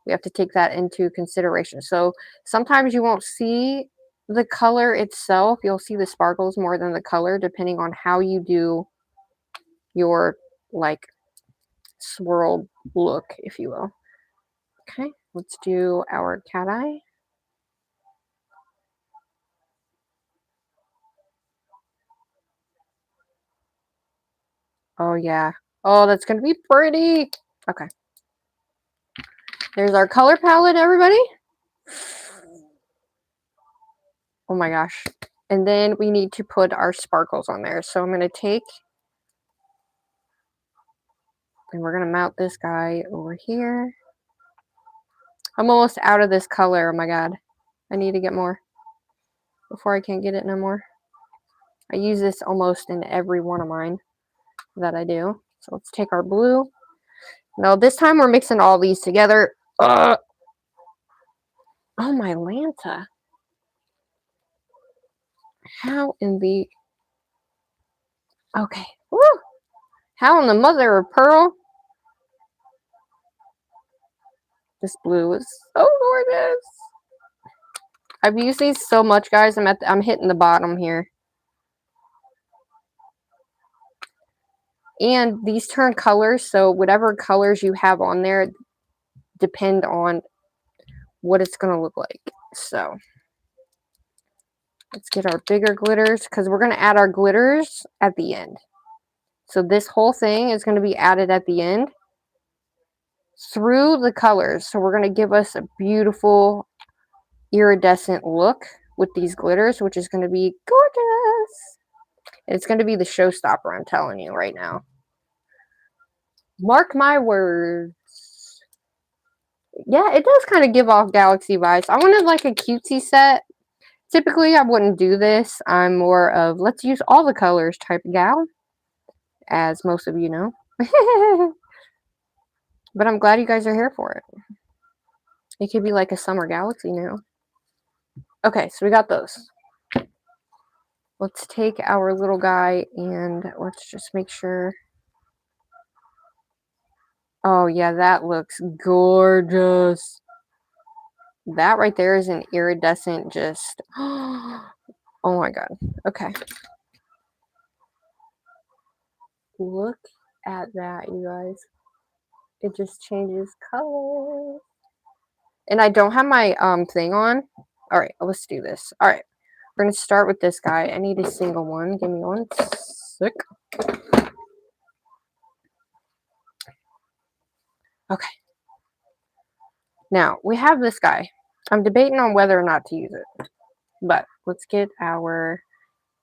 we have to take that into consideration. So sometimes you won't see the color itself. You'll see the sparkles more than the color, depending on how you do your, like, swirl look, if you will. Okay, let's do our cat eye. Oh yeah. Oh, that's gonna be pretty. Okay. There's our color palette, everybody. Oh my gosh. And then we need to put our sparkles on there. So I'm gonna take, and we're gonna mount this guy over here. I'm almost out of this color. Oh my god. I need to get more before I can't get it no more. I use this almost in every one of mine that I do. So let's take our blue. Now this time we're mixing all these together. Oh my Lanta. How in the... Okay. Woo! How in the mother of pearl? This blue is so gorgeous. I've used these so much, guys. I'm hitting the bottom here. And these turn colors, so whatever colors you have on there depend on what it's going to look like. So let's get our bigger glitters, because we're going to add our glitters at the end. So this whole thing is going to be added at the end through the colors. So we're going to give us a beautiful iridescent look with these glitters, which is going to be gorgeous. It's going to be the showstopper, I'm telling you right now. Mark my words. Yeah, it does kind of give off galaxy vibes. I wanted like a cutesy set. Typically, I wouldn't do this. I'm more of let's use all the colors type of gal, as most of you know. But I'm glad you guys are here for it. It could be like a summer galaxy now. Okay, so we got those. Let's take our little guy and let's just make sure. Oh yeah, that looks gorgeous. That right there is an iridescent just... Oh my god. Okay. Look at that, you guys. It just changes color. And I don't have my thing on. All right, let's do this. All right. We're going to start with this guy. I need a single one. Give me one sec. Okay. Now, we have this guy. I'm debating on whether or not to use it. But let's get our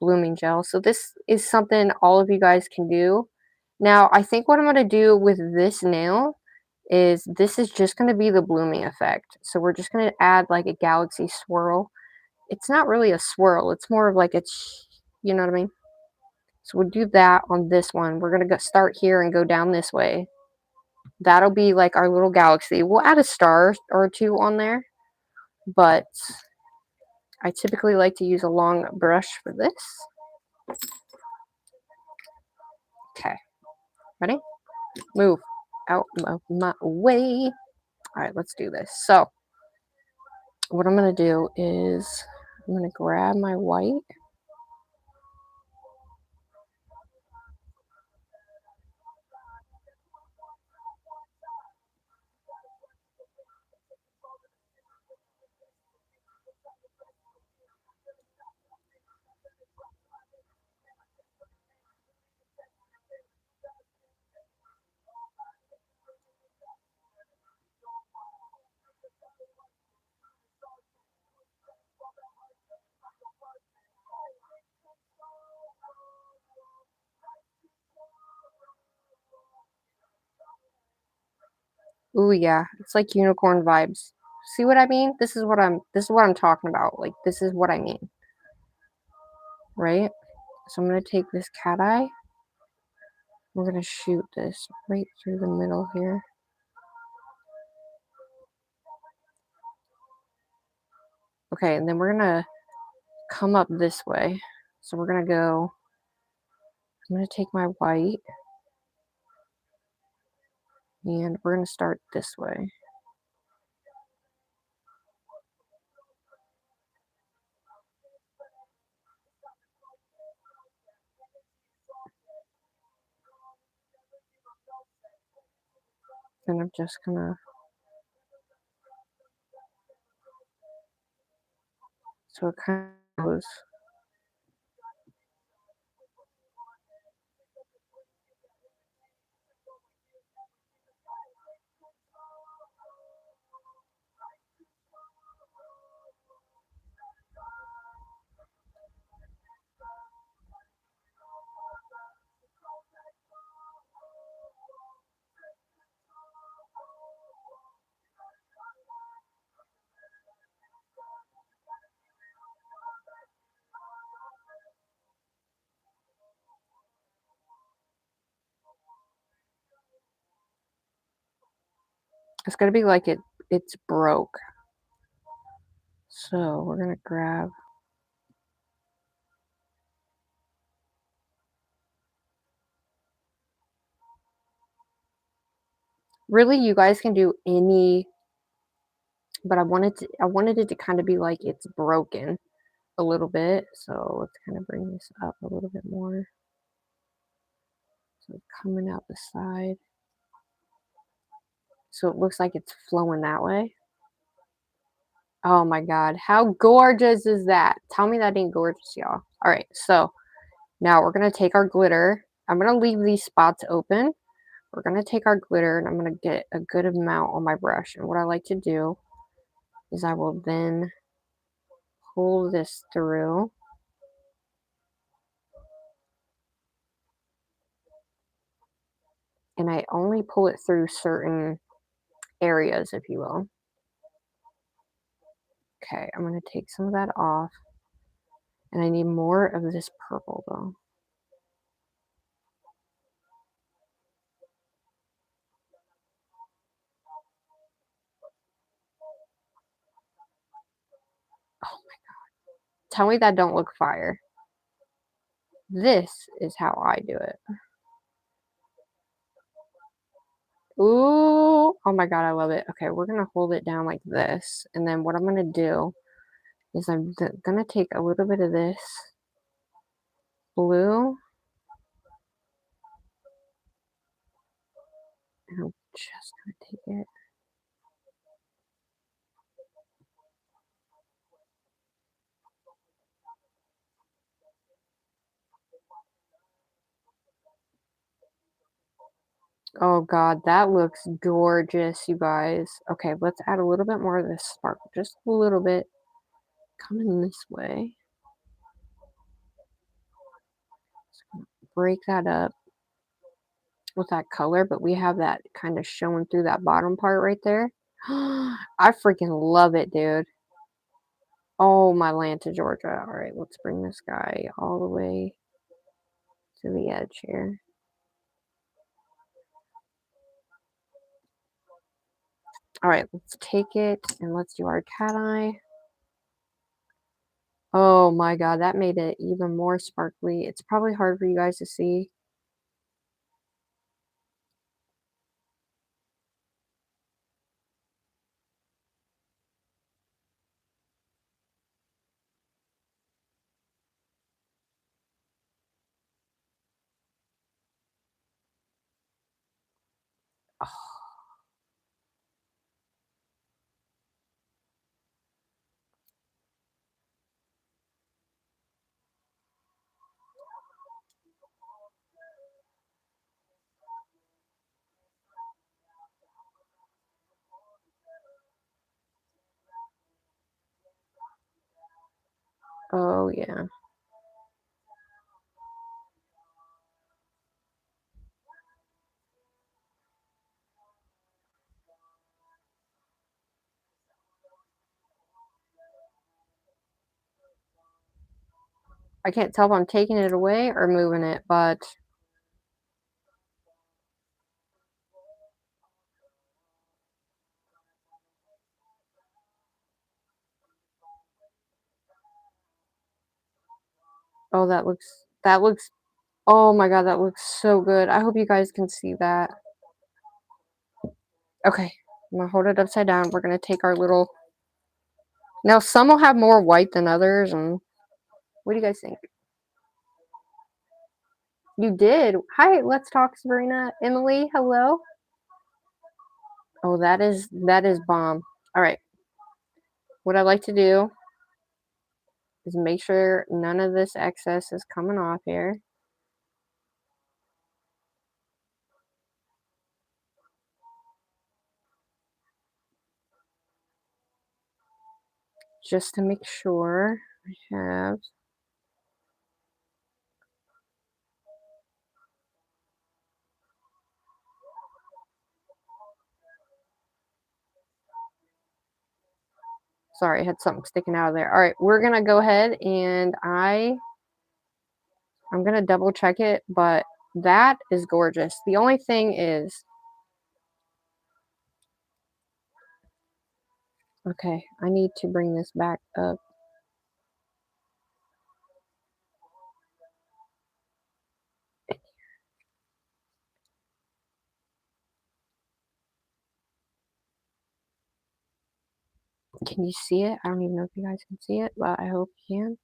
blooming gel. So this is something all of you guys can do. Now, I think what I'm going to do with this nail is this is just going to be the blooming effect. So we're just going to add like a galaxy swirl. It's not really a swirl. It's more of like you know what I mean? So we'll do that on this one. We're going to start here and go down this way. That'll be like our little galaxy. We'll add a star or two on there. But I typically like to use a long brush for this. Okay. Ready? Move out of my way. All right, let's do this. So what I'm going to do is I'm going to grab my white. Ooh, yeah. It's like unicorn vibes. See what I mean? This is what I'm talking about. Like, this is what I mean, right? So I'm gonna take this cat eye. We're gonna shoot this right through the middle here. Okay, and then we're gonna come up this way. So we're gonna go, I'm gonna take my white and we're gonna start this way. And I'm just gonna, so it kind of goes. It's gonna be like it's broke. So we're gonna grab, really you guys can do any, but I wanted it to kind of be like it's broken a little bit. So let's kind of bring this up a little bit more. So it's coming out the side. So it looks like it's flowing that way. Oh my god, how gorgeous is that? Tell me that ain't gorgeous, y'all. All right, so now we're gonna take our glitter. I'm gonna leave these spots open. We're gonna take our glitter and I'm gonna get a good amount on my brush. And what I like to do is I will then pull this through. And I only pull it through certain areas, if you will. Okay, I'm gonna take some of that off. And I need more of this purple though. Oh, tell me that don't look fire. This is how I do it. Ooh, oh my god, I love it. Okay, we're gonna hold it down like this. And then what I'm gonna do is I'm gonna take a little bit of this blue and I'm just gonna take it. Oh god, that looks gorgeous, you guys. Okay, let's add a little bit more of this sparkle, just a little bit. Coming this way. Break that up with that color, but we have that kind of showing through that bottom part right there. I freaking love it, dude. Oh, my Lanta, Georgia. All right, let's bring this guy all the way to the edge here. All right, let's take it and let's do our cat eye. Oh my god, that made it even more sparkly. It's probably hard for you guys to see. Oh yeah. I can't tell if I'm taking it away or moving it, but oh, that looks, oh my god, that looks so good. I hope you guys can see that. Okay, I'm gonna hold it upside down. We're gonna take our little, now some will have more white than others, and what do you guys think? You did. Hi, let's talk, Sabrina. Emily, hello. Oh, that is bomb. All right. What I like to do is make sure none of this excess is coming off here. Just to make sure I have. Sorry, I had something sticking out of there. All right, we're gonna go ahead and I'm gonna double check it, but that is gorgeous. The only thing is, okay, I need to bring this back up. Can you see it? I don't even know if you guys can see it, but I hope you can.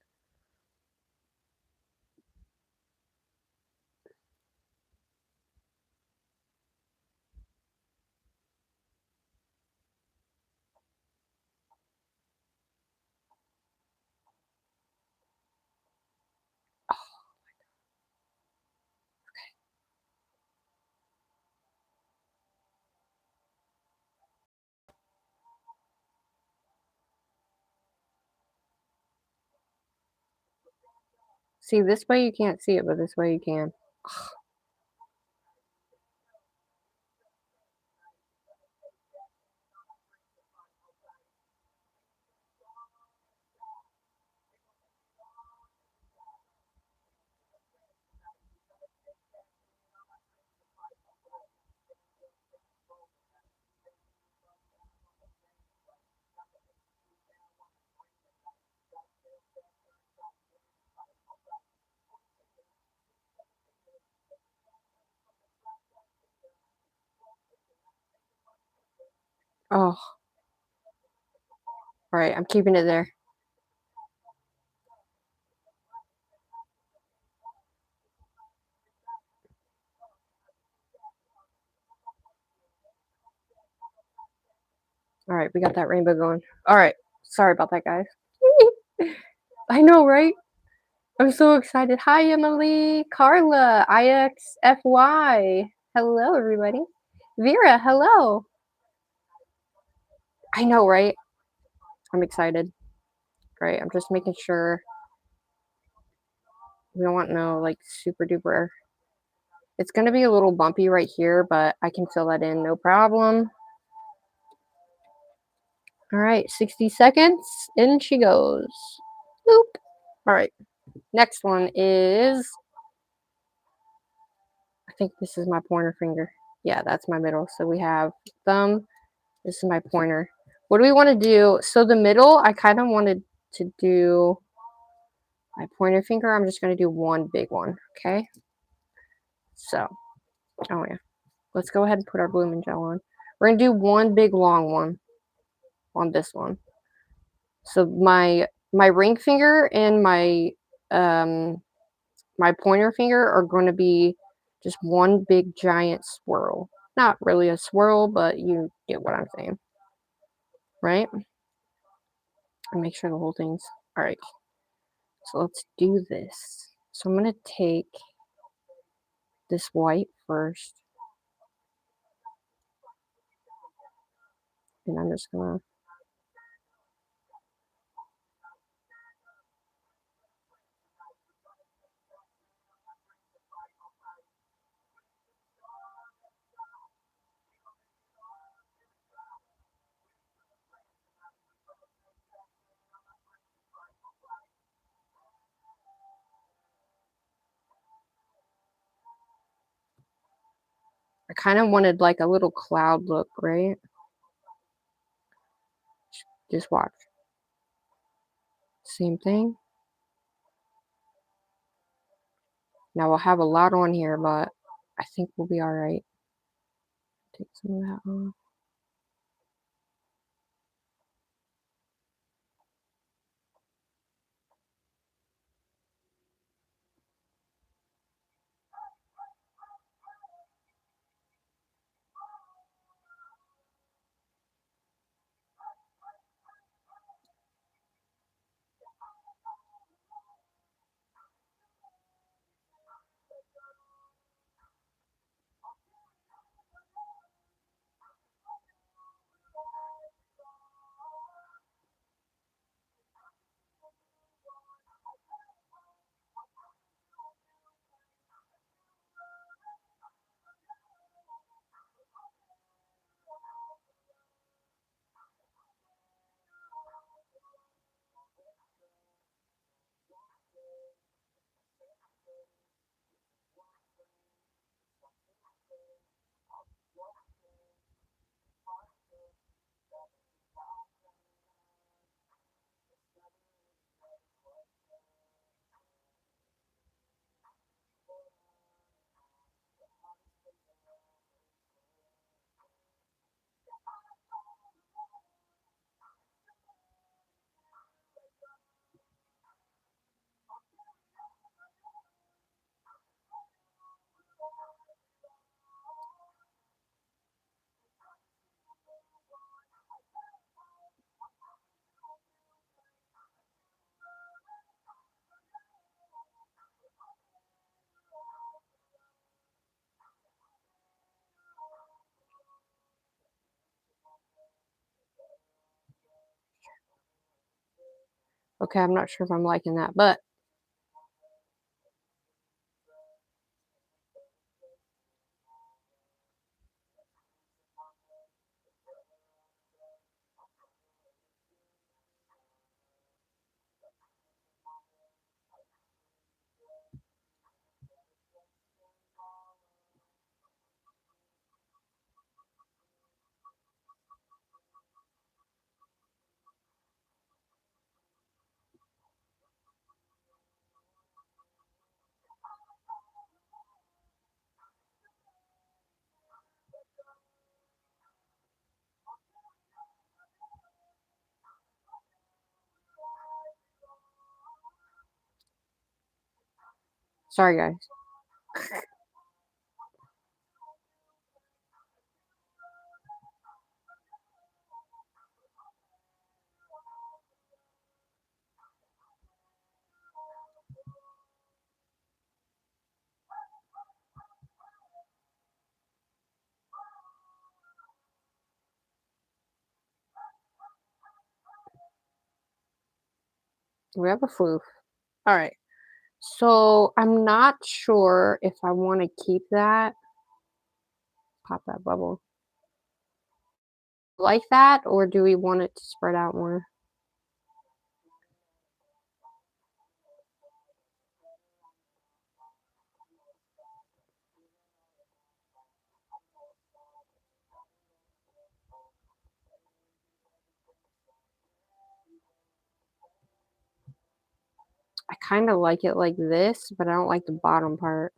See, this way you can't see it, but this way you can. Oh, all right, I'm keeping it there. All right, we got that rainbow going. All right, sorry about that, guys. I know, right? I'm so excited. Hi, Emily, Carla, IXFY. Hello, everybody. Vera, hello. I know, right? I'm excited. Great. I'm just making sure we don't want no like super duper. It's going to be a little bumpy right here, but I can fill that in, no problem. All right, 60 seconds. In she goes. Boop. All right. Next one is, I think this is my pointer finger. Yeah, that's my middle. So we have thumb. This is my pointer. What do we want to do? So the middle, I kind of wanted to do my pointer finger. I'm just going to do one big one. Okay. So, oh yeah. Let's go ahead and put our blooming gel on. We're going to do one big long one on this one. So my ring finger and my pointer finger are going to be just one big giant swirl. Not really a swirl, but you get what I'm saying. Right? And make sure the whole thing's all right. So let's do this. So I'm going to take this white first. And I'm just going to, kind of wanted like a little cloud look, right? Just watch. Same thing. Now we'll have a lot on here, but I think we'll be all right. Take some of that off. Okay, I'm not sure if I'm liking that, but sorry guys. We have a floof. All right. So I'm not sure if I want to keep that. Pop that bubble. Like that, or do we want it to spread out more? I kind of like it like this, but I don't like the bottom part.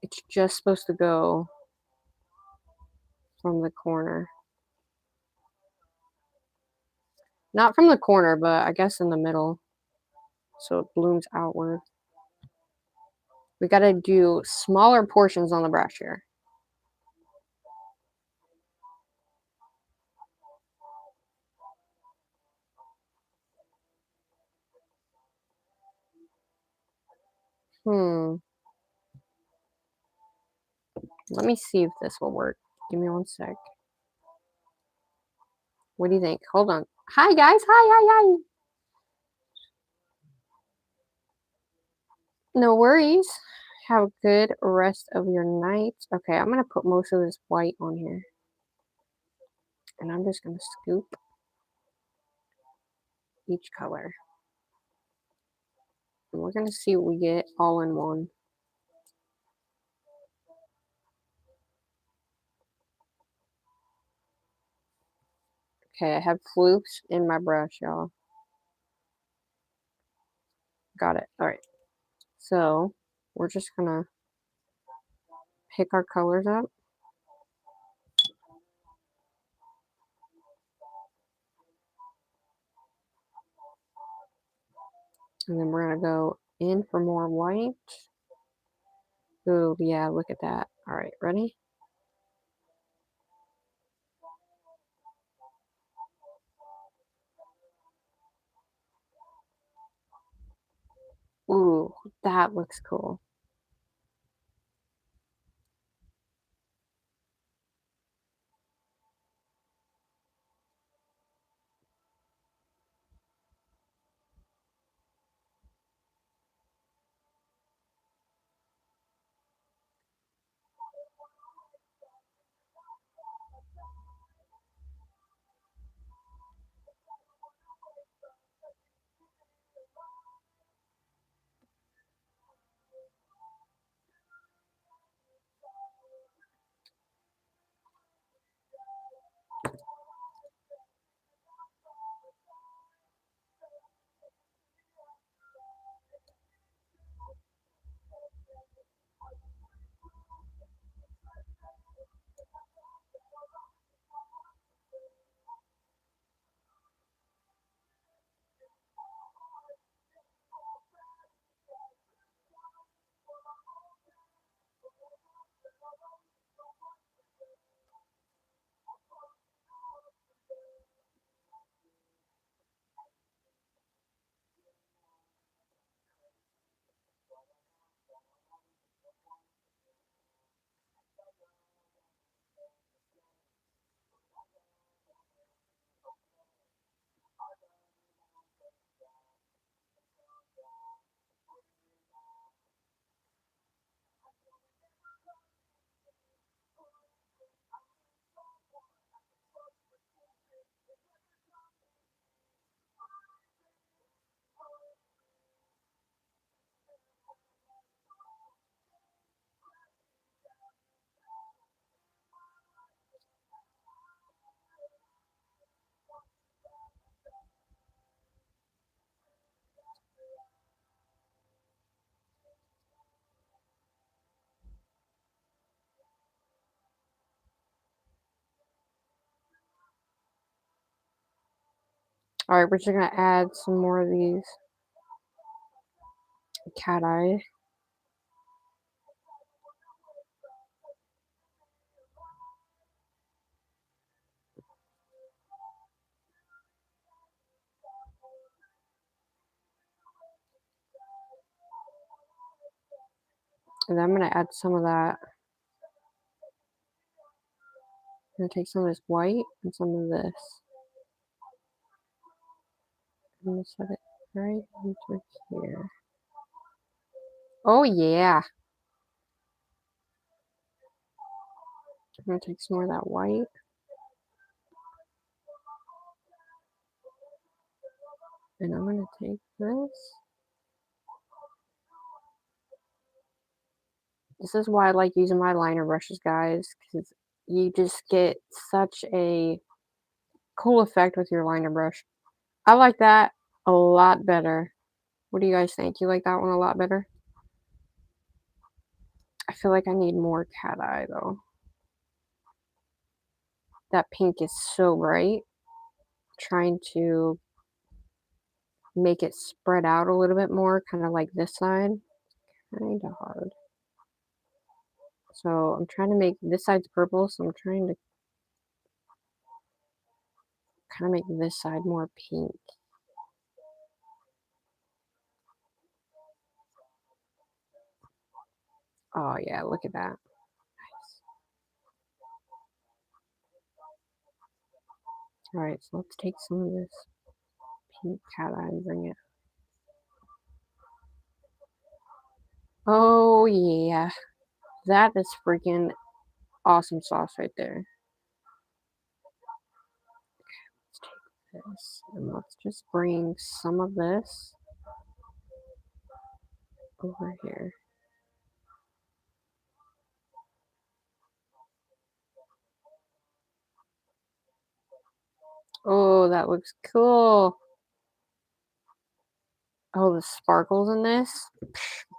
It's just supposed to go from the corner. Not from the corner, but I guess in the middle. So it blooms outward. We got to do smaller portions on the brush here. Let me see if this will work. Give me one sec. What do you think? Hold on. Hi, guys. Hi. No worries. Have a good rest of your night. Okay, I'm gonna put most of this white on here. And I'm just gonna scoop each color. And we're gonna see what we get all in one. Okay, I have flukes in my brush, y'all. Got it. All right. So we're just gonna pick our colors up. And then we're gonna go in for more white. Ooh, yeah, look at that. All right, ready? Ooh, that looks cool. All right, we're just gonna add some more of these cat eye. And then I'm gonna add some of that. I'm gonna take some of this white and some of this. I'm gonna set it right into here. Oh yeah. I'm gonna take some more of that white. And I'm gonna take this. This is why I like using my liner brushes, guys, because you just get such a cool effect with your liner brush. I like that a lot better. What do you guys think? You like that one a lot better? I feel like I need more cat eye though. That pink is so bright. Trying to make it spread out a little bit more, kind of like this side. Kind of hard. So I'm trying to make this side's purple, so I'm trying to kind of make this side more pink. Oh yeah, look at that. Nice. All right, so let's take some of this pink cat eye and bring it. Oh, yeah. That is freaking awesome sauce right there. Let's take this and let's just bring some of this over here. Oh, that looks cool. Oh, the sparkles in this?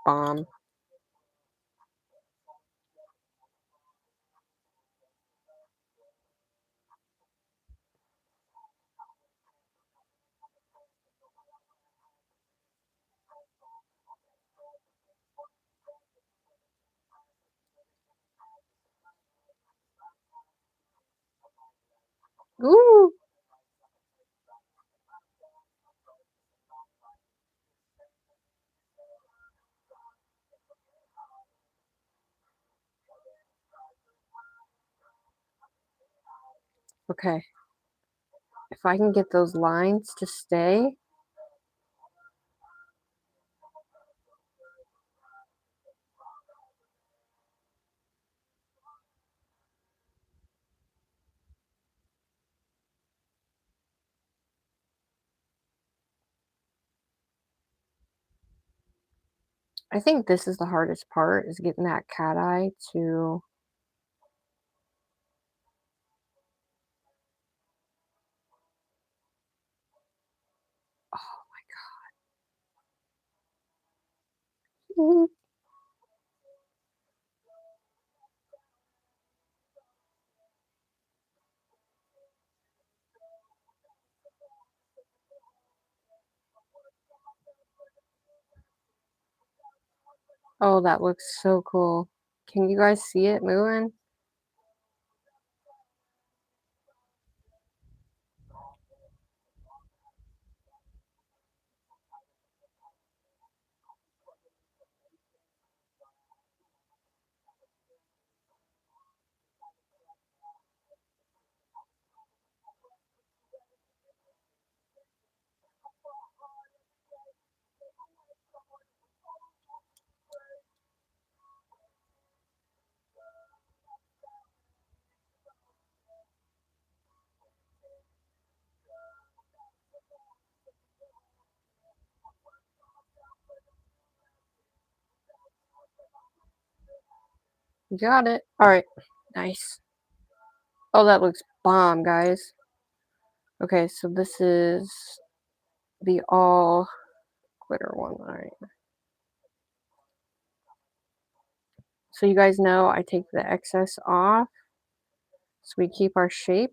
Bomb. Ooh. Okay. If I can get those lines to stay. I think this is the hardest part, is getting that cat eye to. Oh, oh, that looks so cool. Can you guys see it moving? Got it. All right. Nice. Oh, that looks bomb, guys. Okay, so this is the all glitter one. All right. So you guys know I take the excess off so we keep our shape.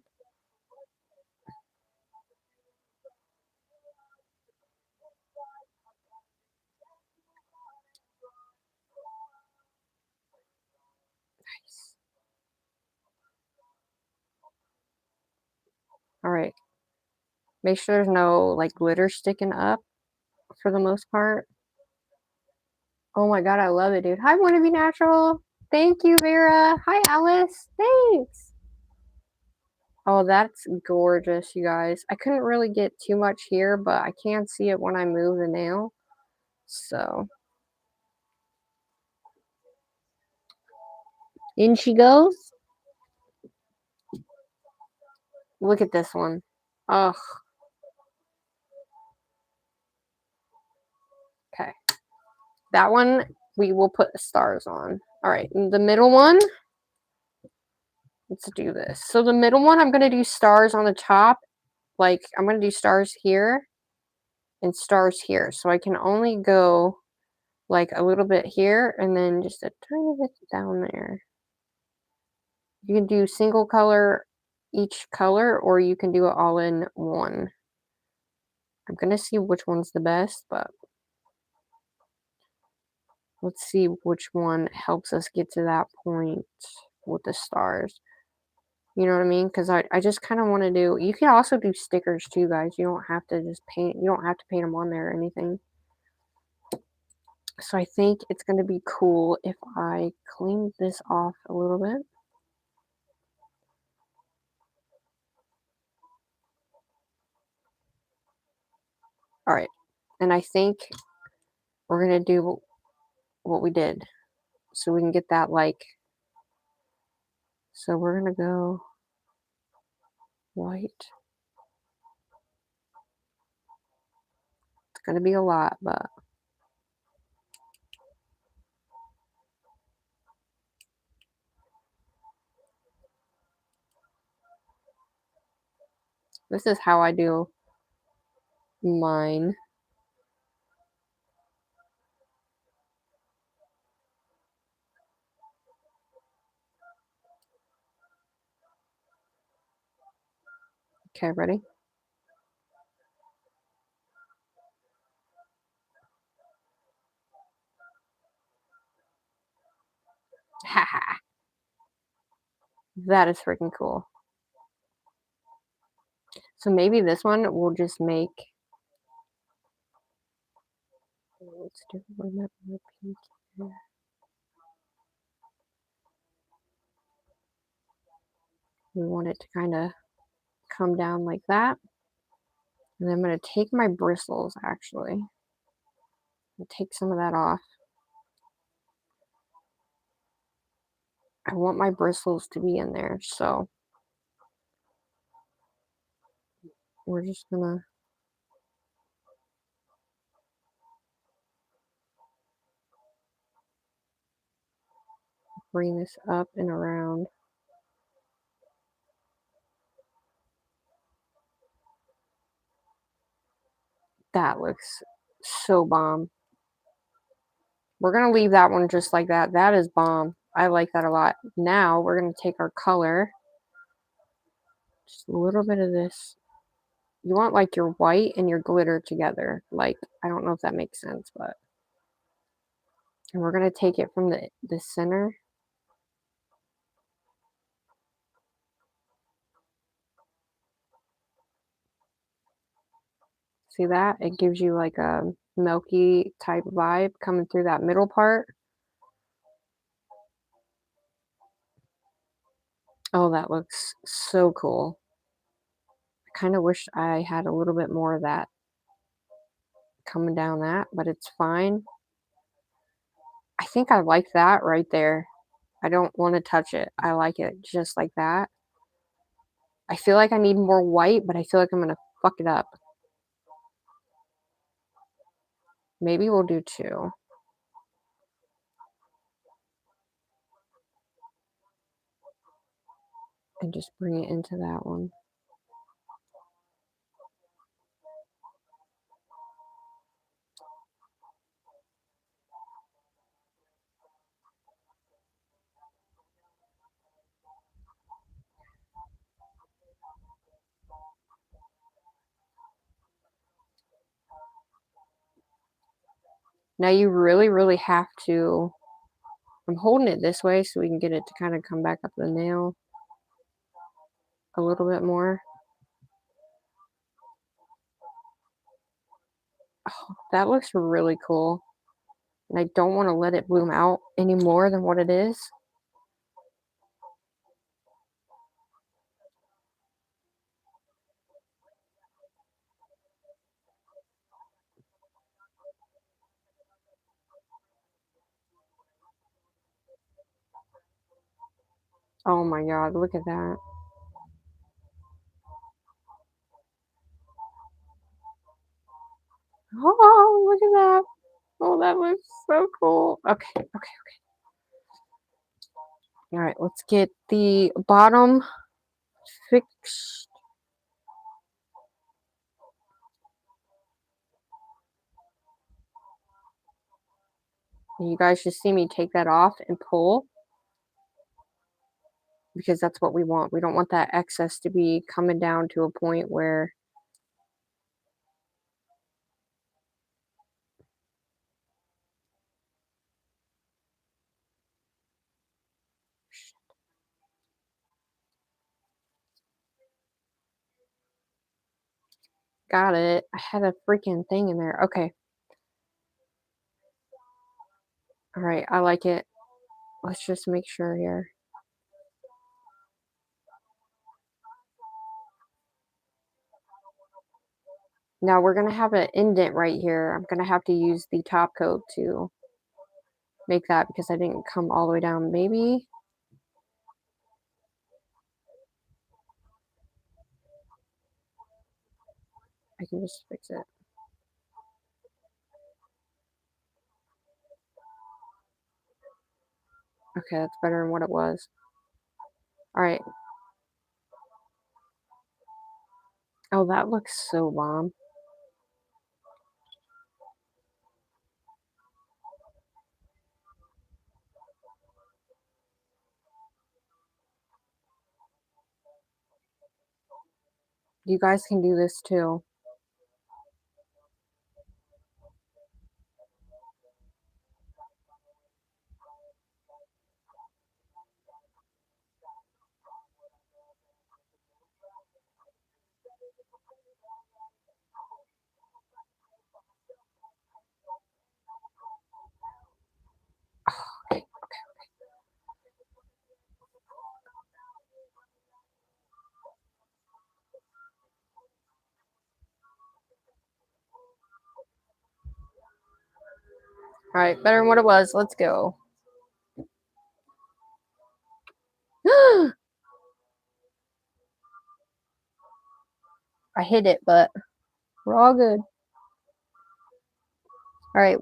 Nice. All right. Make sure there's no like glitter sticking up for the most part. Oh my god, I love it, dude. Hi, Wanna Be Natural. Thank you, Vera. Hi, Alice. Thanks. Oh, that's gorgeous, you guys. I couldn't really get too much here, but I can see it when I move the nail. So, in she goes. Look at this one. Ugh. Okay. That one we will put the stars on. All right. The middle one. Let's do this. So the middle one, I'm going to do stars on the top. Like, I'm going to do stars here and stars here. So I can only go like a little bit here and then just a tiny bit down there. You can do single color each color, or you can do it all in one. I'm going to see which one's the best, but let's see which one helps us get to that point with the stars. You know what I mean? Because I just kind of want to do, you can also do stickers too, guys. You don't have to just paint, you don't have to paint them on there or anything. So I think it's going to be cool if I clean this off a little bit. All right. And I think we're going to do what we did. So we can get that like, so we're gonna go white. It's gonna be a lot, but this is how I do mine. Okay, ready? Haha. That is freaking cool. So maybe this one will just make, let's do a little bit more pink here. We want it to kind of come down like that. And then I'm going to take my bristles actually and take some of that off. I want my bristles to be in there, so we're just gonna bring this up and around. That looks so bomb. We're gonna leave that one just like that. That is bomb. I like that a lot. Now we're gonna take our color, just a little bit of this. You want like your white and your glitter together. Like, I don't know if that makes sense, but. And we're gonna take it from the center. See that? It gives you like a milky type vibe coming through that middle part. Oh, that looks so cool. I kind of wish I had a little bit more of that coming down that, but it's fine. I think I like that right there. I don't want to touch it. I like it just like that. I feel like I need more white, but I feel like I'm going to fuck it up. Maybe we'll do two. And just bring it into that one. Now you really, really have to, I'm holding it this way so we can get it to kind of come back up the nail a little bit more. Oh, that looks really cool. And I don't want to let it bloom out any more than what it is. Oh my god, look at that. Oh, look at that. Oh, that looks so cool. Okay, okay, okay. All right, let's get the bottom fixed. You guys just see me take that off and pull because that's what we want. We don't want that excess to be coming down to a point where got it. I had a freaking thing in there. Okay. All right, I like it. Let's just make sure here. Now we're gonna have an indent right here. I'm gonna have to use the top coat to make that because I didn't come all the way down. Maybe I can just fix it. Okay, that's better than what it was. All right. Oh, that looks so bomb. You guys can do this too. All right, better than what it was. Let's go. I hit it, but we're all good. All right,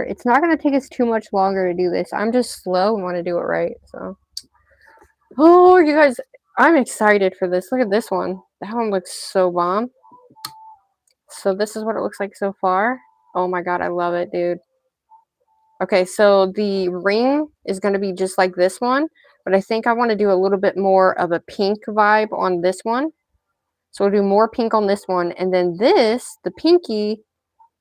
it's not going to take us too much longer to do this. I'm just slow and want to do it right, so. Oh, you guys, I'm excited for this. Look at this one. That one looks so bomb. So this is what it looks like so far. Oh my god, I love it, dude. Okay, so the ring is going to be just like this one, but I think I want to do a little bit more of a pink vibe on this one. So we'll do more pink on this one, and then this, the pinky,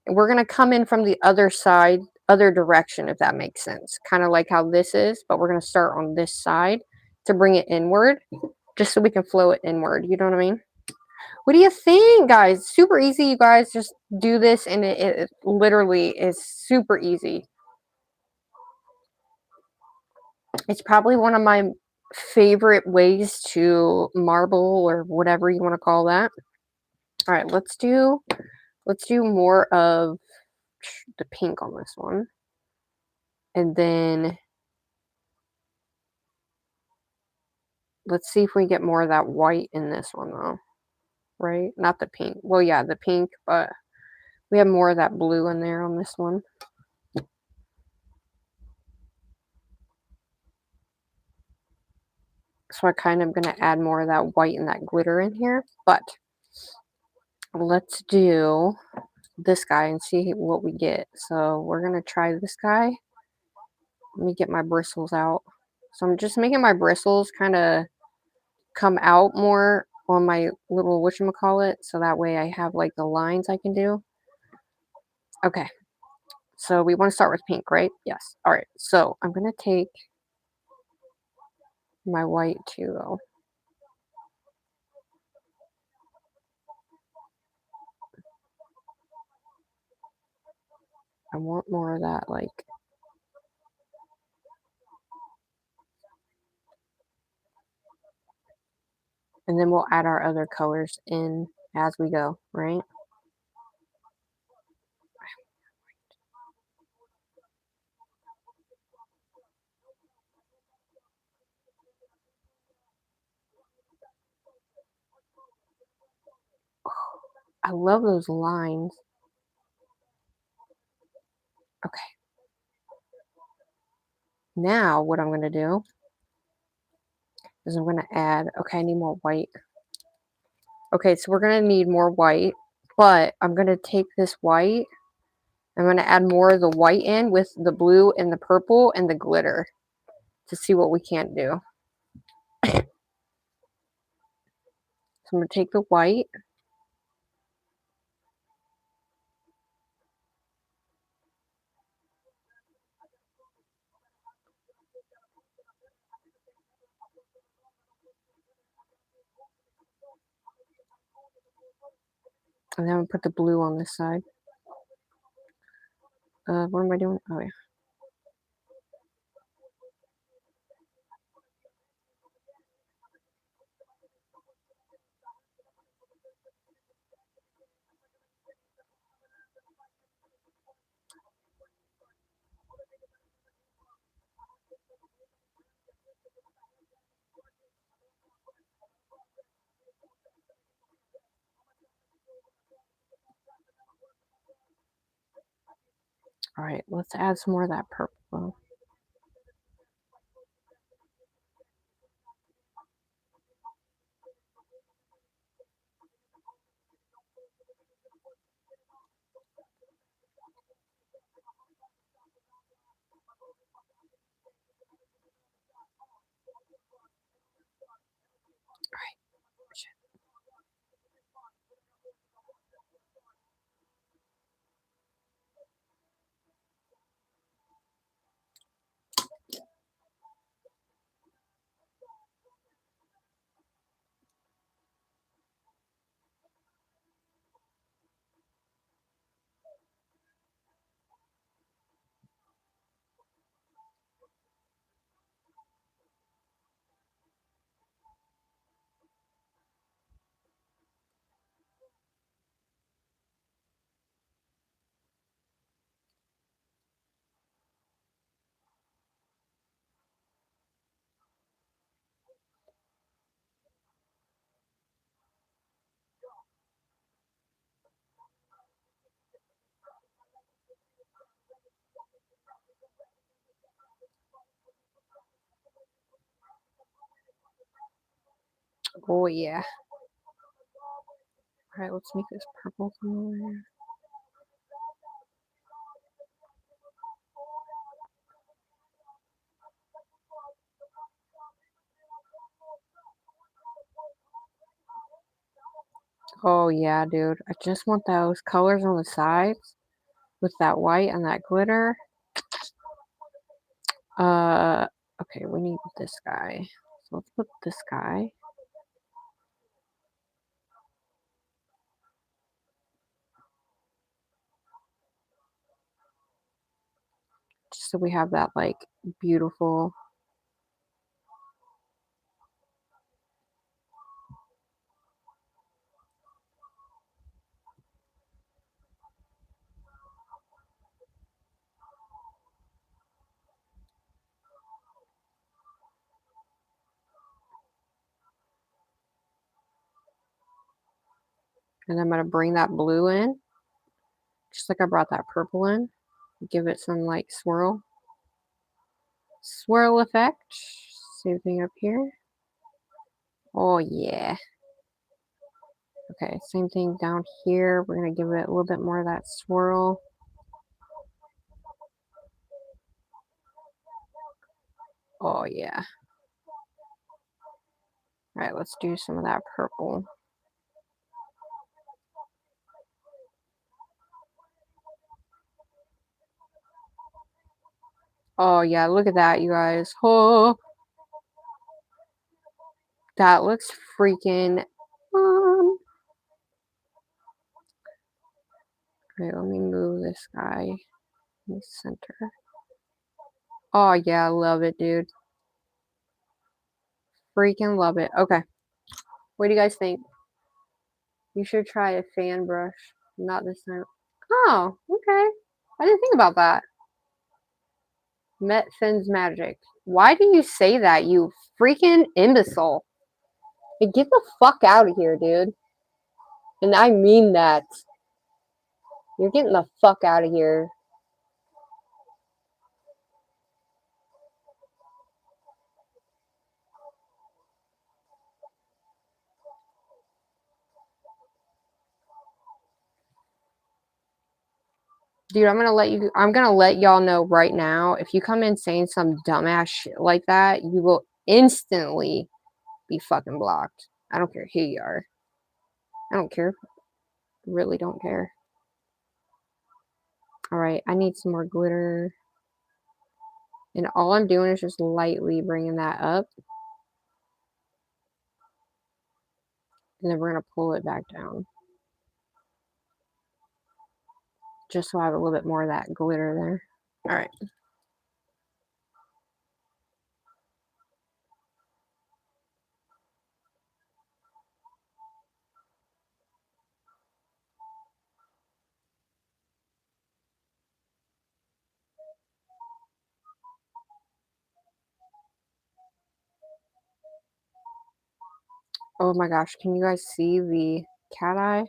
we're going to come in from the other side, other direction, if that makes sense. Kind of like how this is, but we're going to start on this side to bring it inward, just so we can flow it inward. You know what I mean? What do you think, guys? Super easy. You guys just do this, and it literally is super easy. It's probably one of my favorite ways to marble or whatever you want to call that. All right, let's do more of the pink on this one. And then let's see if we get more of that white in this one though. Right? Not the pink. Well, yeah, the pink, but we have more of that blue in there on this one. So I kind of going to add more of that white and that glitter in here. But let's do this guy and see what we get. So we're going to try this guy. Let me get my bristles out. So I'm just making my bristles kind of come out more on my little whatchamacallit. So that way I have like the lines I can do. Okay. So we want to start with pink, right? Yes. All right. So I'm going to take my white too, though. I want more of that, like. And then we'll add our other colors in as we go, right? I love those lines. Okay. Now what I'm going to do is I'm going to add, okay, I need more white. Okay, so we're going to need more white, but I'm going to take this white. I'm going to add more of the white in with the blue and the purple and the glitter to see what we can't do. So I'm going to take the white. And then I'm going to put the blue on this side. What am I doing? Oh, yeah. All right, let's add some more of that purple. Oh yeah. All right, let's make this purple color. Oh yeah, dude. I just want those colors on the sides with that white and that glitter. Okay, we need this guy. So let's put this guy. Just so we have that like beautiful. And I'm gonna bring that blue in. Just like I brought that purple in. Give it some like swirl effect. Same thing up here. Oh yeah. Okay, same thing down here. We're gonna give it a little bit more of that swirl. Oh yeah. All right, let's do some of that purple. Oh yeah, look at that, you guys. Oh, that looks freaking fun. Okay, let me move this guy in the center. Oh yeah, I love it, dude. Freaking love it. Okay, what do you guys think? You should try a fan brush. Not this time. Oh, okay. I didn't think about that. Met Finn's magic. Why do you say that, you freaking imbecile? Hey, get the fuck out of here, dude. And I mean that. You're getting the fuck out of here. Dude, I'm gonna let y'all know right now, if you come in saying some dumbass shit like that, you will instantly be fucking blocked. I don't care who you are. I don't care. Really don't care. Alright, I need some more glitter. And all I'm doing is just lightly bringing that up. And then we're gonna pull it back down. Just so I have a little bit more of that glitter there. Alright. Oh my gosh, can you guys see the cat eye?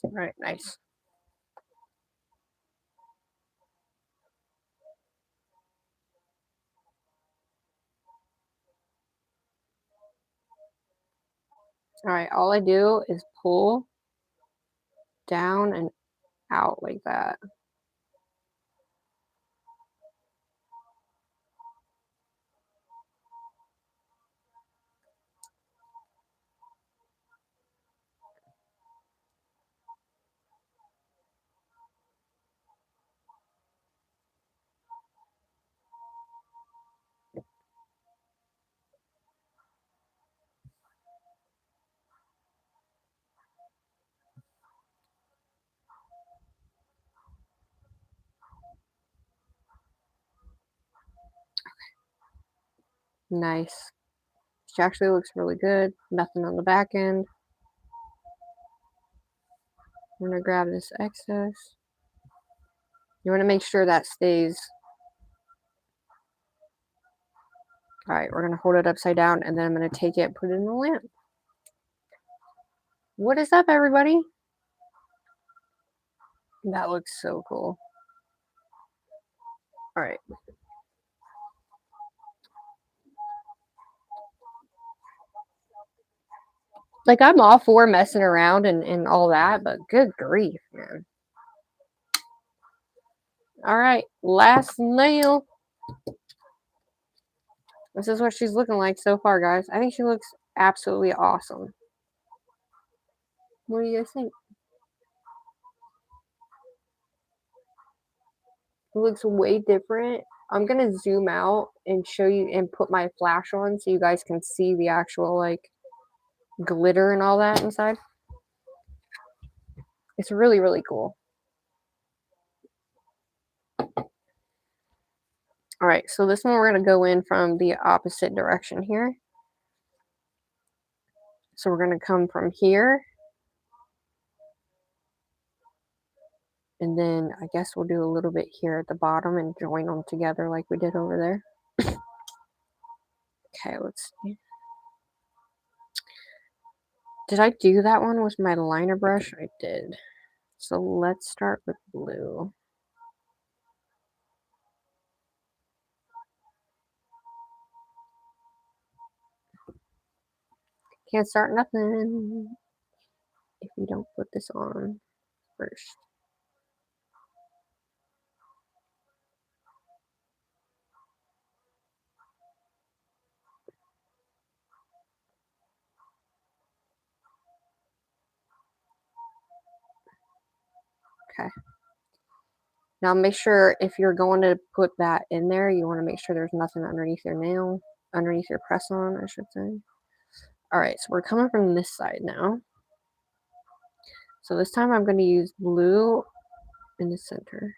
All right, nice. All right, all I do is pull down and out like that. Nice. She actually looks really good. Nothing on the back end. I'm gonna grab this excess. You want to make sure that stays. All right, we're gonna hold it upside down, and then I'm gonna take it and put it in the lamp. What is up, everybody? That looks so cool. All right. Like, I'm all for messing around and all that, but good grief, man. All right, last nail. This is what she's looking like so far, guys. I think she looks absolutely awesome. What do you guys think? It looks way different. I'm gonna zoom out and show you and put my flash on so you guys can see the actual like glitter and all that inside. It's really, really cool. All right, so this one we're gonna go in from the opposite direction here. So we're gonna come from here. And then I guess we'll do a little bit here at the bottom and join them together like we did over there. Okay, let's see. Did I do that one with my liner brush? I did. So let's start with blue. Can't start nothing if you don't put this on first. Okay. Now make sure if you're going to put that in there, you want to make sure there's nothing underneath your nail, underneath your press on, I should say. All right, so we're coming from this side now. So this time I'm going to use blue in the center.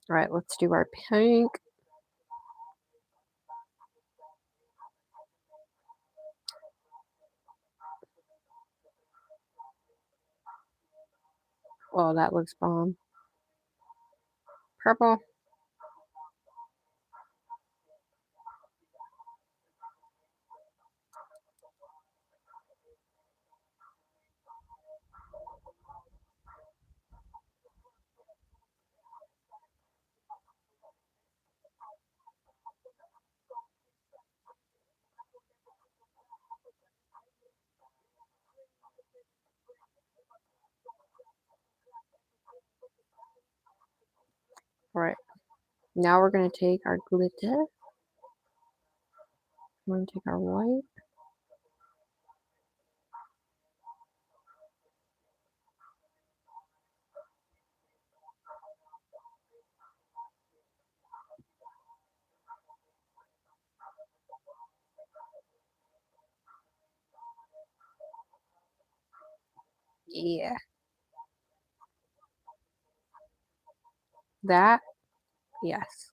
All right, let's do our pink. Oh, that looks bomb. Purple. All right. Now we're going to take our glitter. We're going to take our white. Yeah. That, yes.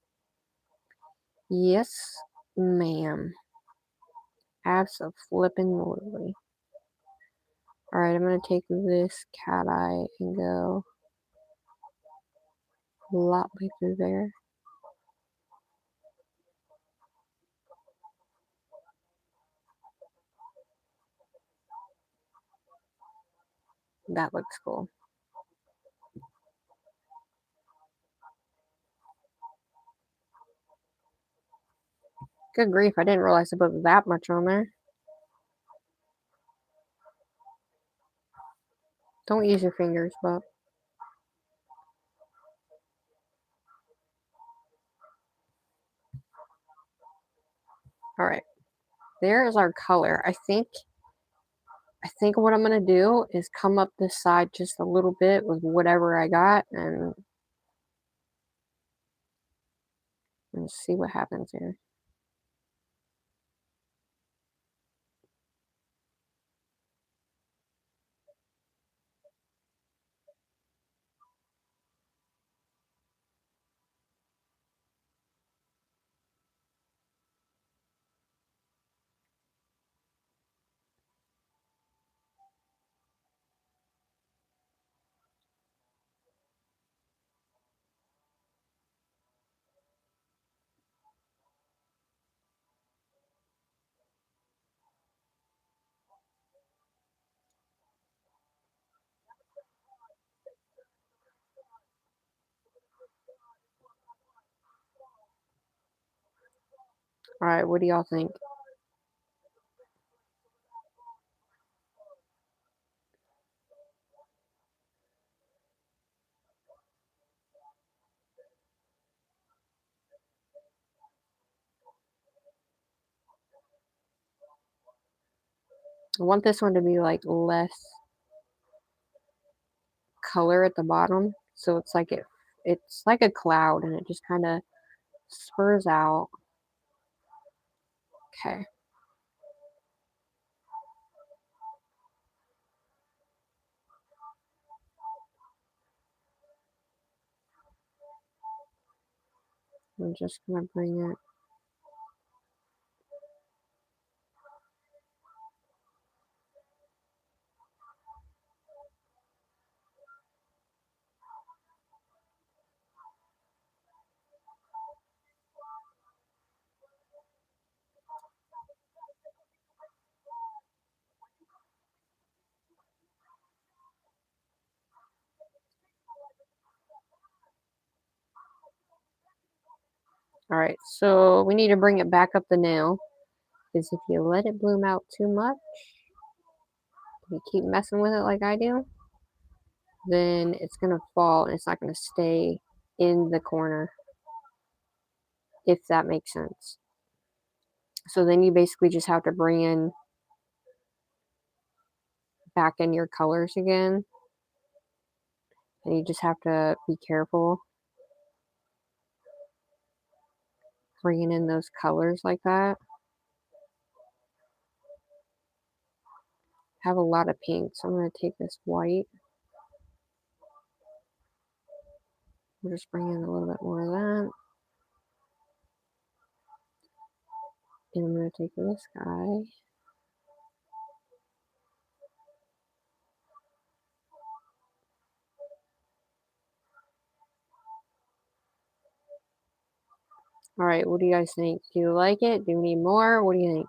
Yes, ma'am. Abso-flippin'-lutely. Alright, I'm gonna take this cat eye and go a lot way through there. That looks cool. Good grief, I didn't realize I put that much on there. Don't use your fingers, but... Alright. There is our color. I think what I'm gonna do is come up this side just a little bit with whatever I got and see what happens here. Alright, what do y'all think? I want this one to be like less color at the bottom, so it's like it's like a cloud and it just kind of spurs out. Okay. I'm just gonna bring it. Alright, so we need to bring it back up the nail, because if you let it bloom out too much, you keep messing with it like I do, then it's gonna fall and it's not gonna stay in the corner, if that makes sense. So then you basically just have to bring in back in your colors again, and you just have to be careful bringing in those colors like that. I have a lot of pink, so I'm going to take this white. We'll just bring in a little bit more of that. And I'm going to take this guy. Alright, what do you guys think? Do you like it? Do we need more? What do you think?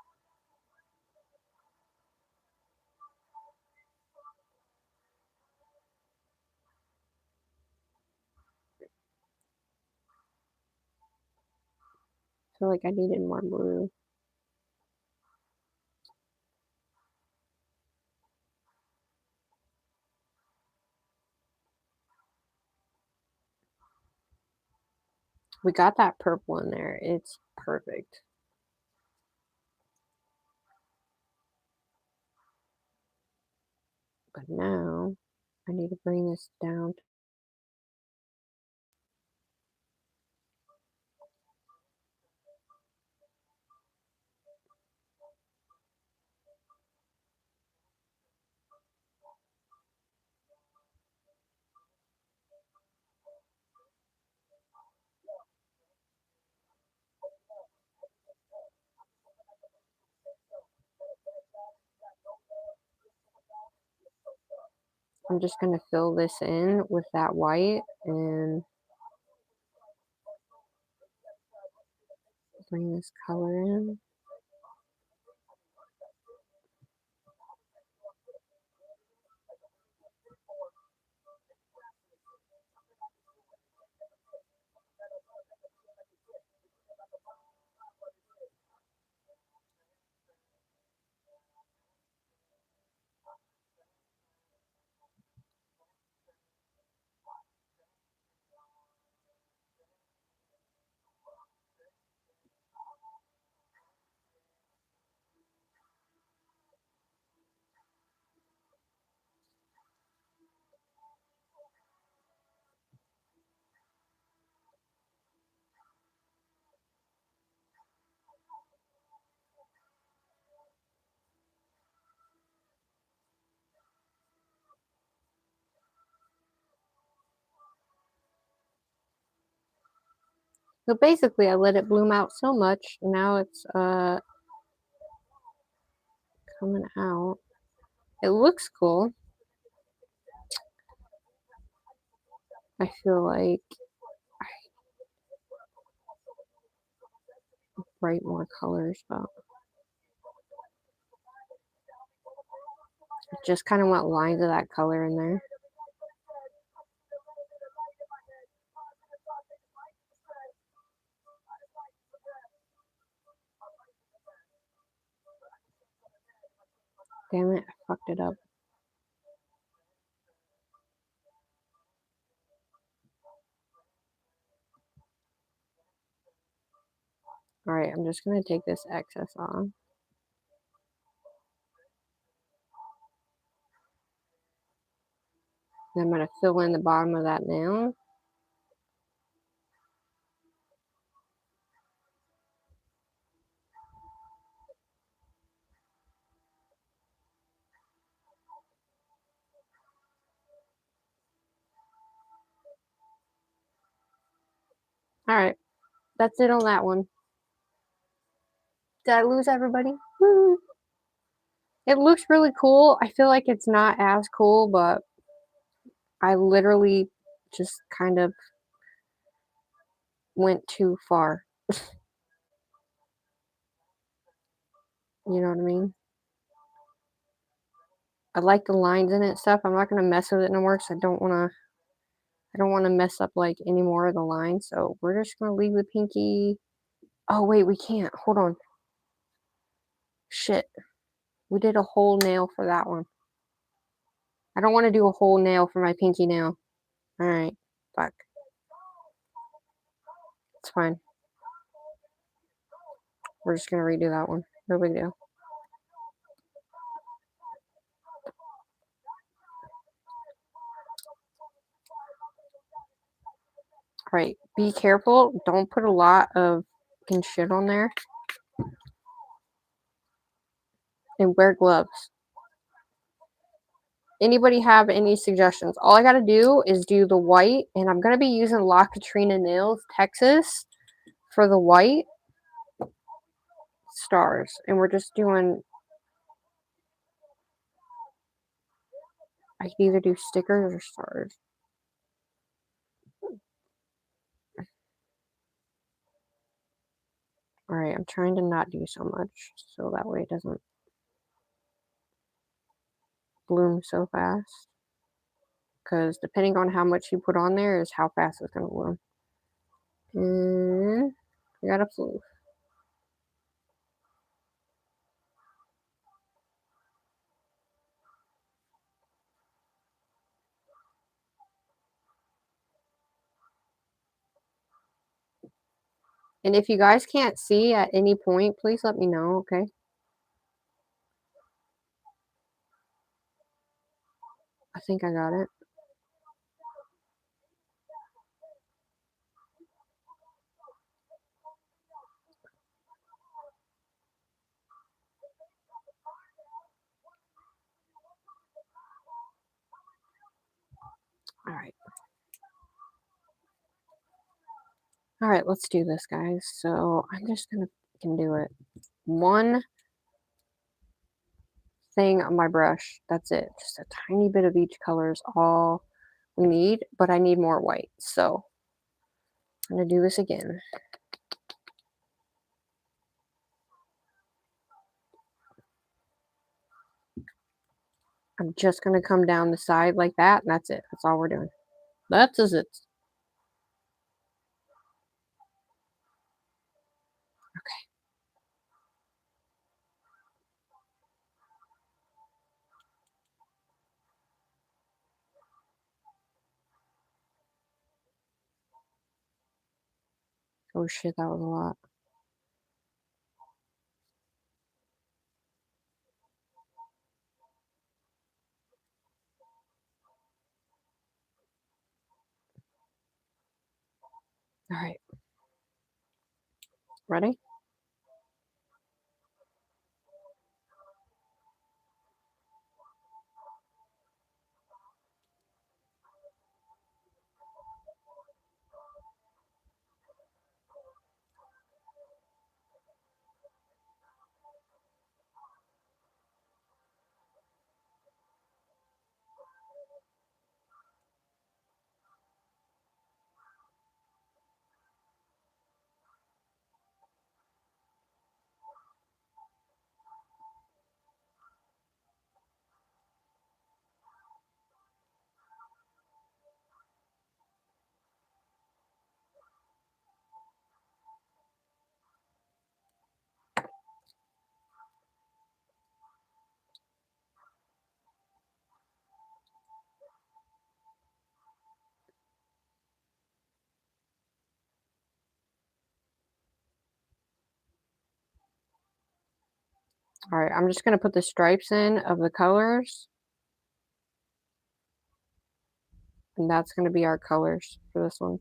I feel like I needed more blue. We got that purple in there. It's perfect. But now, I need to bring this down. I'm just going to fill this in with that white and bring this color in. So basically I let it bloom out so much, now it's coming out. It looks cool. I feel like bright more colors, but I just kind of want lines of that color in there. Damn it, I fucked it up. Alright, I'm just going to take this excess off. Then I'm going to fill in the bottom of that nail. Alright, that's it on that one. Did I lose everybody? Woo. It looks really cool. I feel like it's not as cool, but I literally just kind of went too far. You know what I mean? I like the lines in it stuff. I'm not gonna mess with it no more because I don't wanna mess up like any more of the lines. So we're just gonna leave the pinky. Oh wait, we can't. Hold on. Shit. We did a whole nail for that one. I don't want to do a whole nail for my pinky nail. Alright. Fuck. It's fine. We're just gonna redo that one. No big deal. Alright, be careful. Don't put a lot of fucking shit on there. And wear gloves. Anybody have any suggestions? All I gotta do is do the white, and I'm gonna be using La Katrina Nails, Texas, for the white stars. And we're just doing, I can either do stickers or stars. Alright, I'm trying to not do so much, so that way it doesn't bloom so fast. Because depending on how much you put on there is how fast it's gonna bloom. And I got a floof. And if you guys can't see at any point, please let me know, okay? I think I got it. Alright. Alright, let's do this, guys. So I'm just gonna do it. 1, thing on my brush. That's it. Just a tiny bit of each color is all we need, but I need more white. So I'm going to do this again. I'm just going to come down the side like that, and that's it. That's all we're doing. That's it. Okay. Oh shit, that was a lot. All right. Ready? All right, I'm just going to put the stripes in of the colors. And that's going to be our colors for this one. Okay.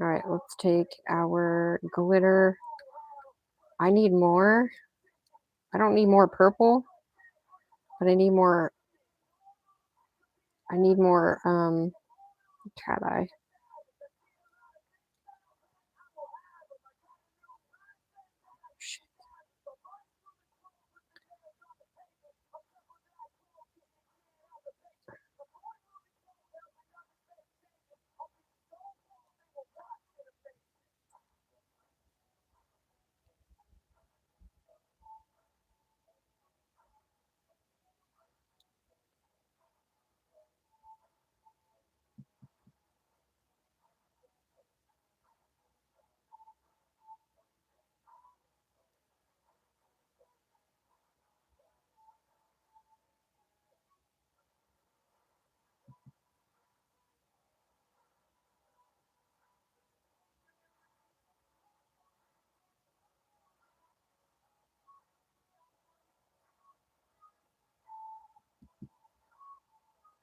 All right, let's take our glitter. I need more. I don't need more purple, but I need more cat eye.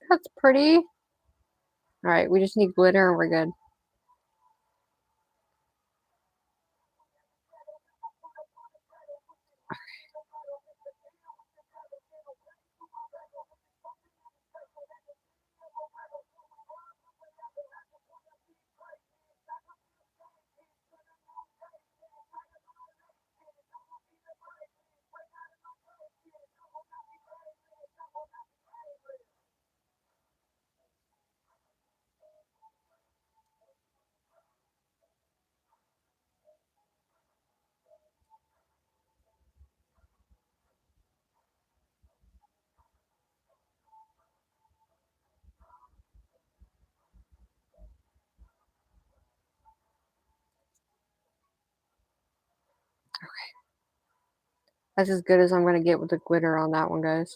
That's pretty. All right, we just need glitter and we're good. That's as good as I'm going to get with the glitter on that one, guys.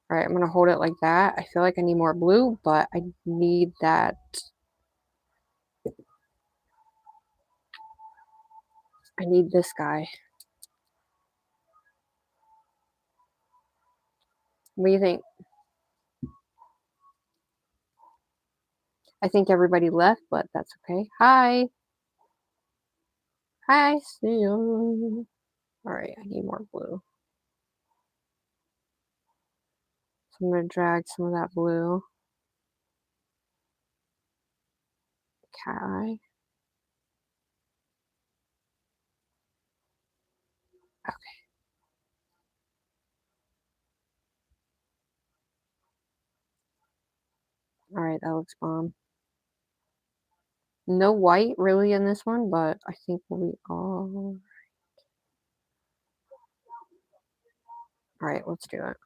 All right, I'm going to hold it like that. I feel like I need more blue, but I need that. I need this guy. What do you think? I think everybody left, but that's okay. Hi. I see you. Alright, I need more blue. So I'm going to drag some of that blue. Cat eye. Okay. Alright, that looks bomb. No white really in this one, but I think we'll be all... Alright, let's do it.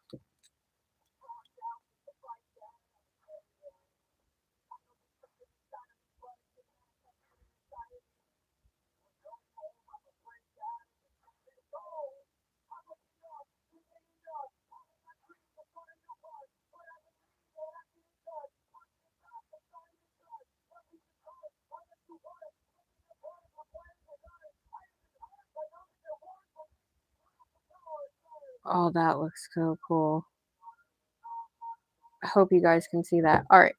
Oh, that looks so cool. I hope you guys can see that. Alright.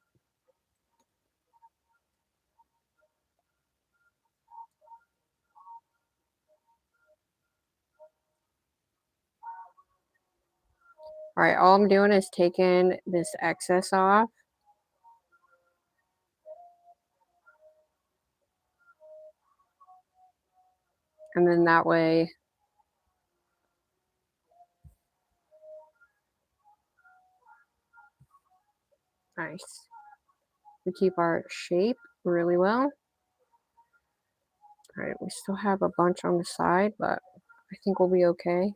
Alright, all I'm doing is taking this excess off. And then that way... Nice. We keep our shape really well. Alright, we still have a bunch on the side, but I think we'll be okay.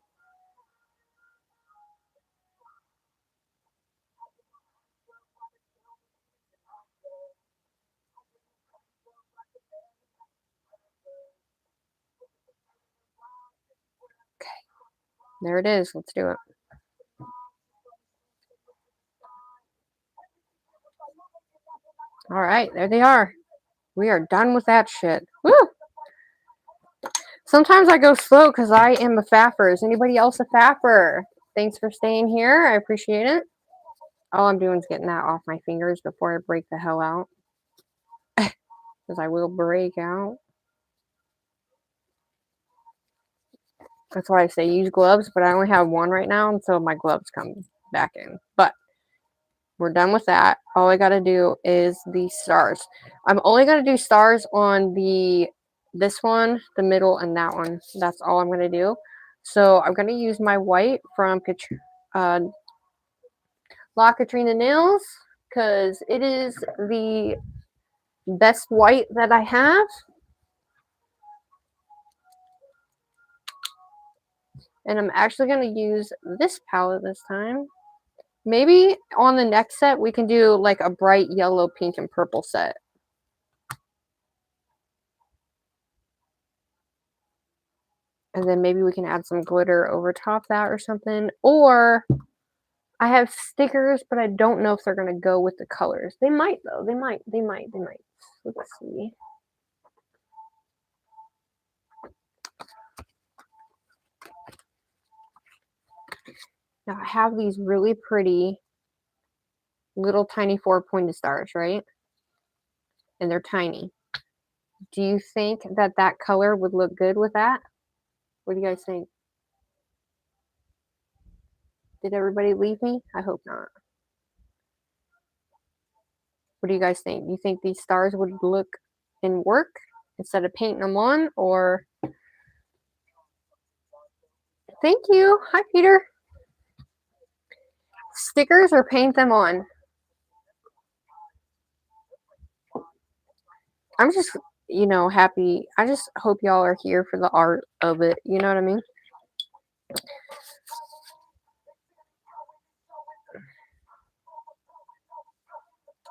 Okay. There it is. Let's do it. Alright, there they are. We are done with that shit. Woo! Sometimes I go slow because I am a faffer. Is anybody else a faffer? Thanks for staying here. I appreciate it. All I'm doing is getting that off my fingers before I break the hell out. Because I will break out. That's why I say use gloves, but I only have one right now until my gloves come back in. But we're done with that. All I got to do is the stars. I'm only going to do stars on this one, the middle, and that one. That's all I'm going to do. So I'm going to use my white from La Katrina Nails because it is the best white that I have. And I'm actually going to use this palette this time. Maybe on the next set, we can do like a bright yellow, pink, and purple set. And then maybe we can add some glitter over top that or something. Or I have stickers, but I don't know if they're going to go with the colors. They might, though. They might. Let's see. Now, I have these really pretty little tiny 4-pointed stars, right? And they're tiny. Do you think that that color would look good with that? What do you guys think? Did everybody leave me? I hope not. What do you guys think? Do you think these stars would look and work instead of painting them on? Or thank you. Hi, Peter. Stickers or paint them on? I'm just, happy. I just hope y'all are here for the art of it. You know what I mean?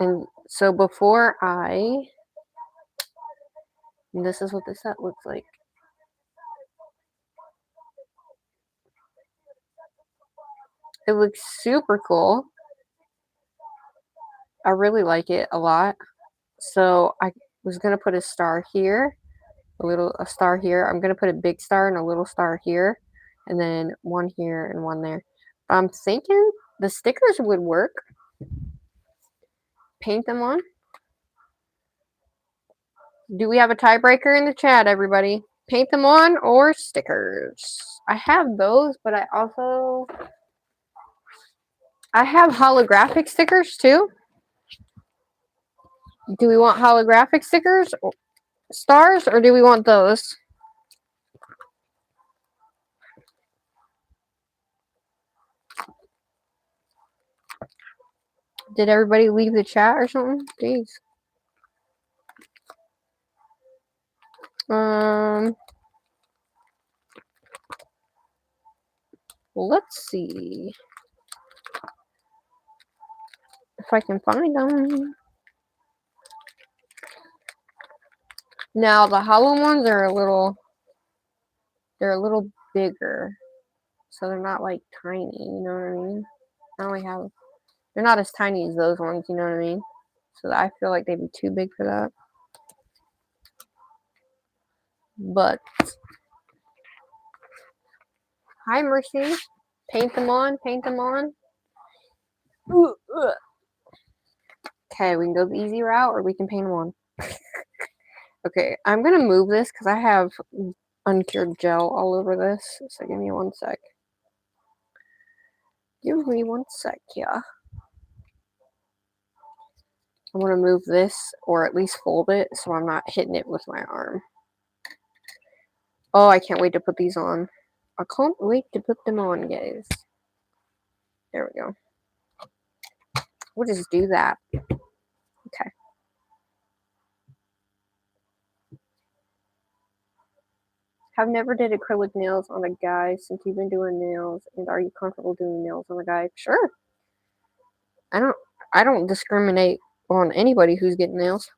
And so before this is what the set looks like. It looks super cool. I really like it a lot. So I was going to put a star here, a star here. I'm going to put a big star and a little star here, and then one here and one there. I'm thinking the stickers would work. Paint them on. Do we have a tiebreaker in the chat, everybody? paint them on or stickers. I have those, but I have holographic stickers too. Do we want holographic stickers, or stars, or do we want those? Did everybody leave the chat or something? Jeez. Let's see if I can find them. Now the hollow ones are a little bigger, so they're not like tiny. You know what I mean? I only have. They're not as tiny as those ones. You know what I mean? So I feel like they'd be too big for that. But hi, Mercy. Paint them on. Paint them on. Okay, we can go the easy route, or we can paint them on. Okay, I'm gonna move this because I have uncured gel all over this. So give me 1 sec. Give me 1 sec, yeah. I'm gonna move this, or at least fold it, so I'm not hitting it with my arm. Oh, I can't wait to put these on. I can't wait to put them on, guys. There we go. We'll just do that. Okay. Have never did acrylic nails on a guy since you've been doing nails, and are you comfortable doing nails on a guy? Sure. I don't discriminate on anybody who's getting nails.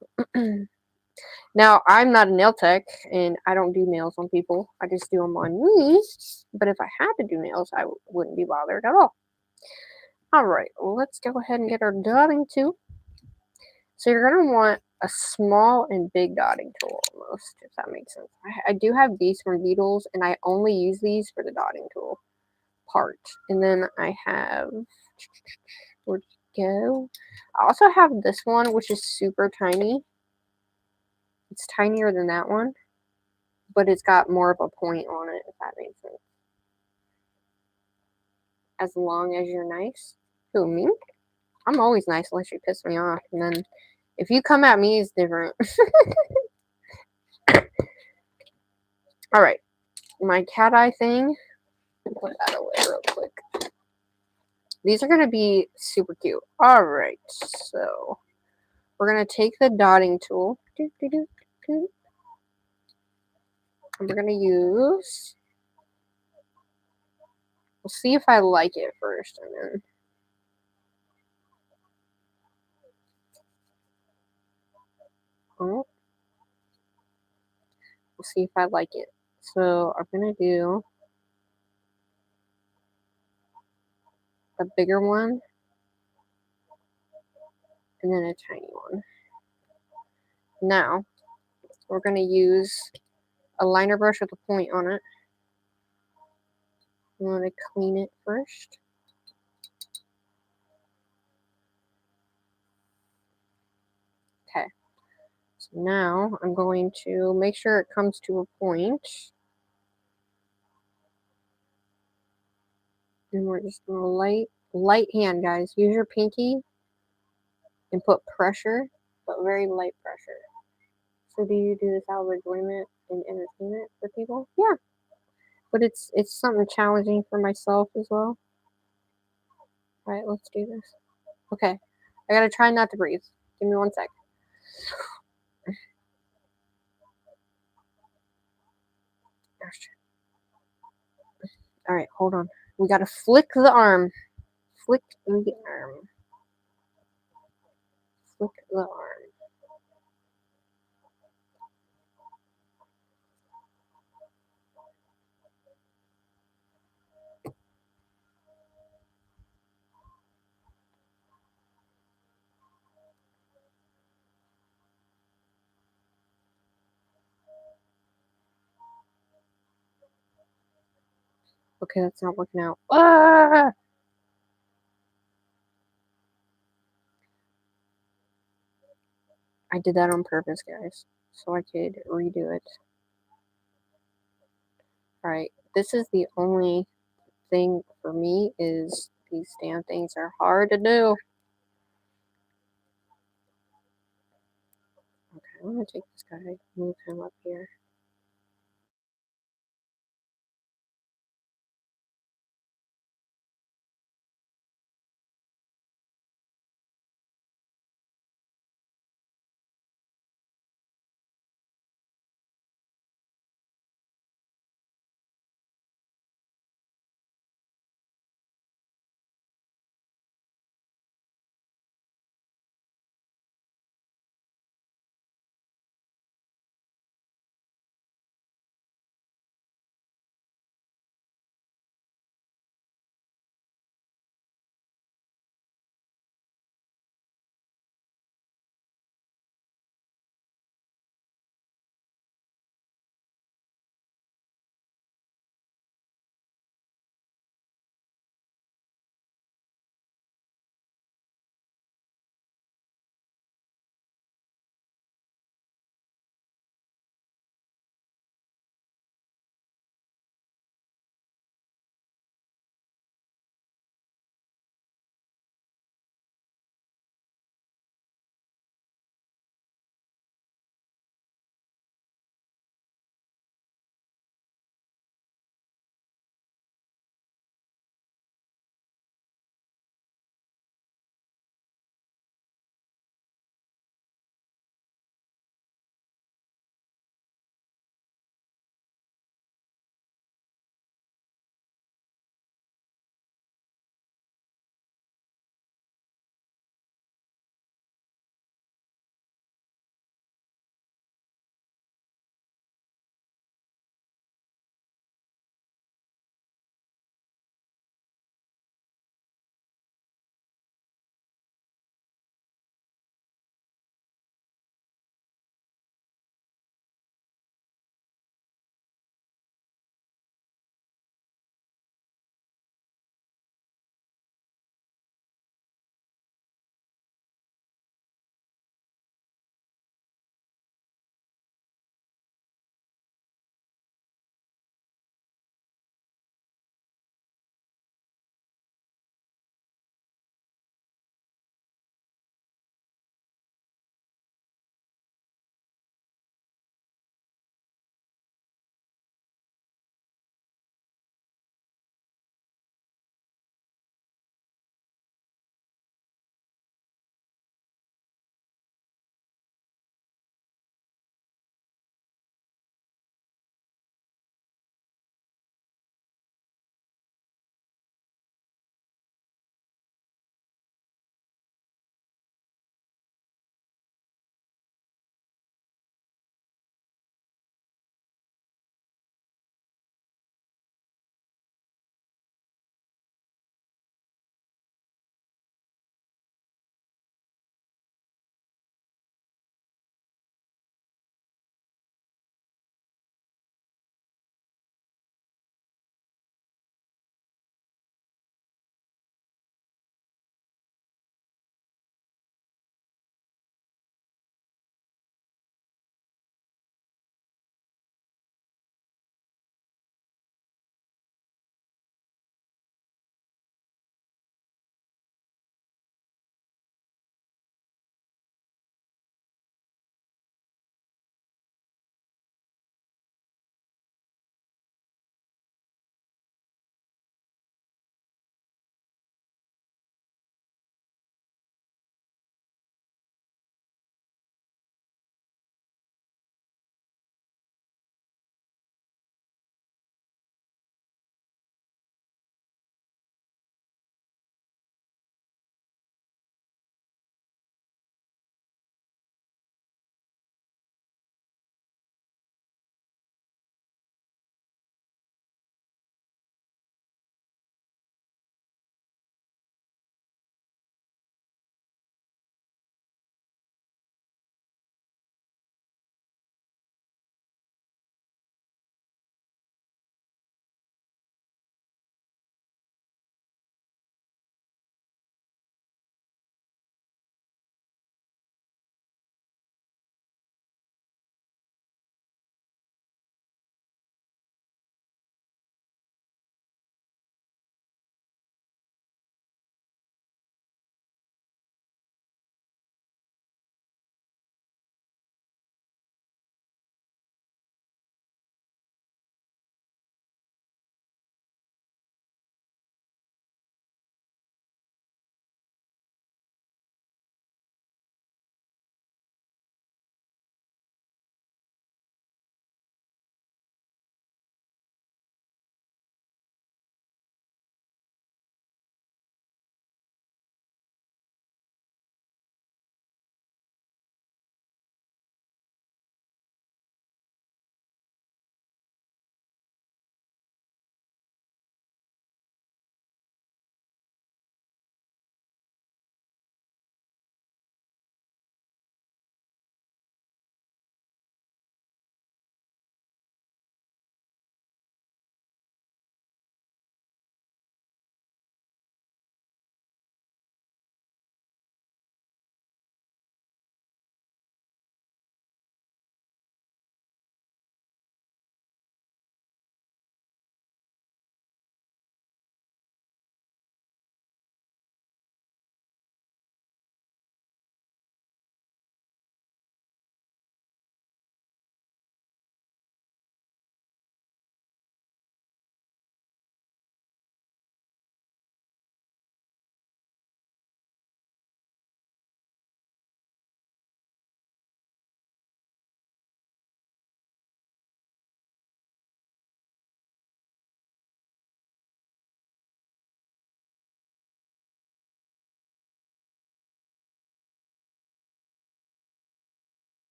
Now, I'm not a nail tech, and I don't do nails on people. I just do them on me. But if I had to do nails, I wouldn't be bothered at all. All right, well, let's go ahead and get our dotting tool. So you're going to want a small and big dotting tool almost, if that makes sense. I do have these from Beetles, and I only use these for the dotting tool part. And then I have, where'd it go? I also have this one, which is super tiny. It's tinier than that one, but it's got more of a point on it, if that makes sense. As long as you're nice. Who, me? I'm always nice unless you piss me off. And then if you come at me, it's different. Alright. My cat eye thing. Put that away real quick. These are going to be super cute. Alright. So we're going to take the dotting tool. And we're going to use. We'll see if I like it first. And then. Oh. We'll see if I like it. So I'm going to do a bigger one and then a tiny one. Now, we're going to use a liner brush with a point on it. I'm going to clean it first. Okay. So now I'm going to make sure it comes to a point. And we're just going to light hand, guys. Use your pinky and put pressure, but very light pressure. So do you do this out of enjoyment and entertainment for people? Yeah. But it's something challenging for myself as well. All right, let's do this. Okay. I gotta try not to breathe. Give me 1 sec. All right, hold on. We gotta flick the arm. Flick the arm. Flick the arm. Okay, that's not working out. Ah! I did that on purpose, guys, so I could redo it. Right. This is the only thing for me is these damn things are hard to do. Okay, I'm gonna take this guy, move him up here.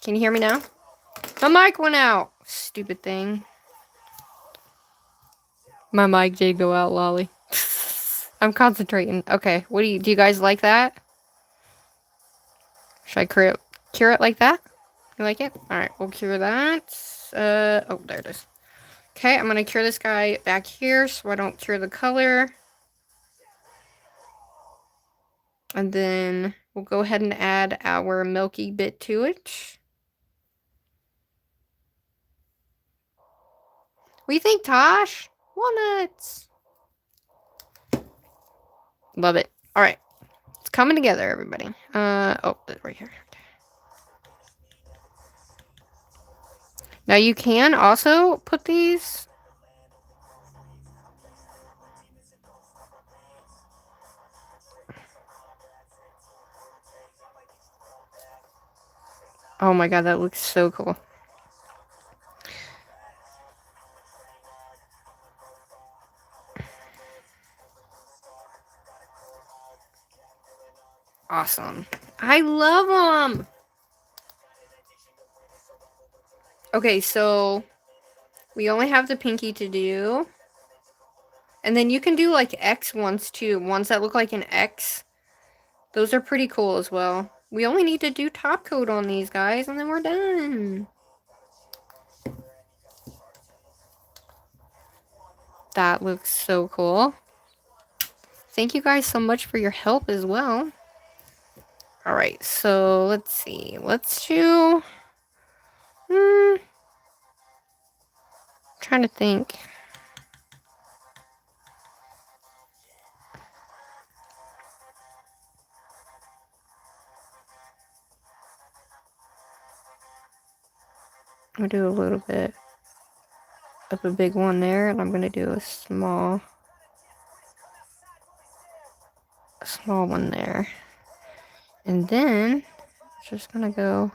Can you hear me now? My mic went out. Stupid thing. My mic did go out, lolly. I'm concentrating. Okay, what do you guys like that? Should I cure it like that? You like it? Alright, we'll cure that. Oh, there it is. Okay, I'm gonna cure this guy back here so I don't cure the color. And then we'll go ahead and add our milky bit to it. What do you think, Tosh? Walnuts. Love it. Alright. It's coming together, everybody. Oh, right here. Now you can also put these. Oh my god, that looks so cool. Awesome. I love them. Okay, so we only have the pinky to do. And then you can do like X ones too. Ones that look like an X. Those are pretty cool as well. We only need to do top coat on these guys and then we're done. That looks so cool. Thank you guys so much for your help as well. Alright, so let's see. Let's do... trying to think. I'm gonna do a little bit of a big one there, and I'm gonna do a small one there. And then just gonna go.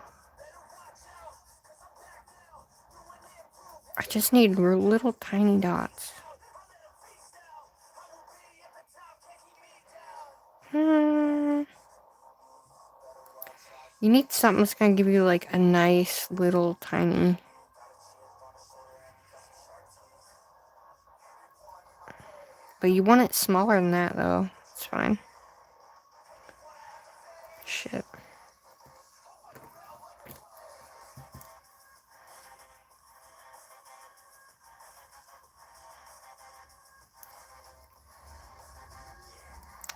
I just need little tiny dots. You need something that's gonna give you like a nice little tiny. But you want it smaller than that though. It's fine. Shit.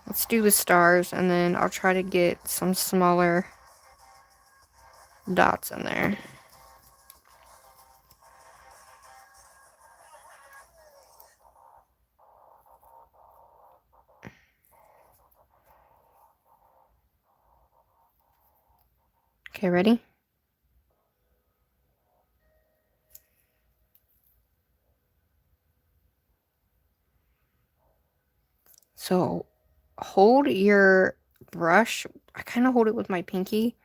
Let's do the stars and then I'll try to get some smaller dots in there. Okay, ready? So hold your brush. I kind of hold it with my pinky.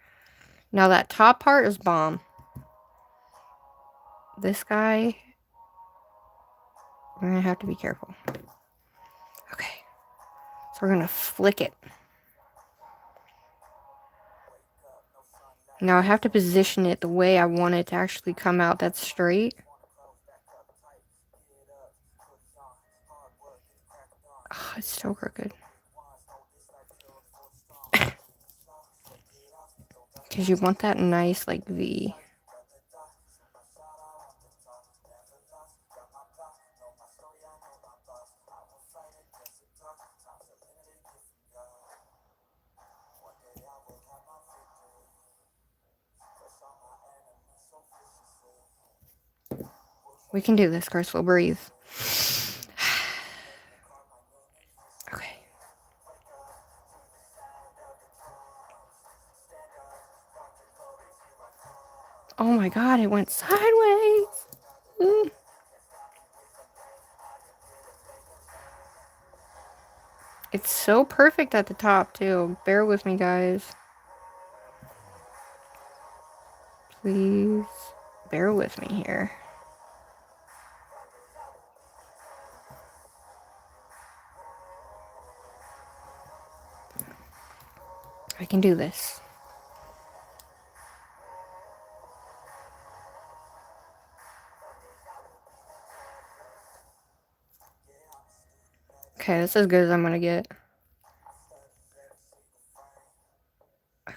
Now that top part is bomb. This guy, we're gonna have to be careful. Okay, so we're gonna flick it. Now I have to position it the way I want it to actually come out that's straight. Oh, it's so crooked. Because you want that nice like V. We can do this, Chris. We'll breathe. Okay. Oh my god, it went sideways. It's so perfect at the top, too. Bear with me, guys. Please bear with me here. I can do this. Okay, that's as good as I'm gonna get. Okay.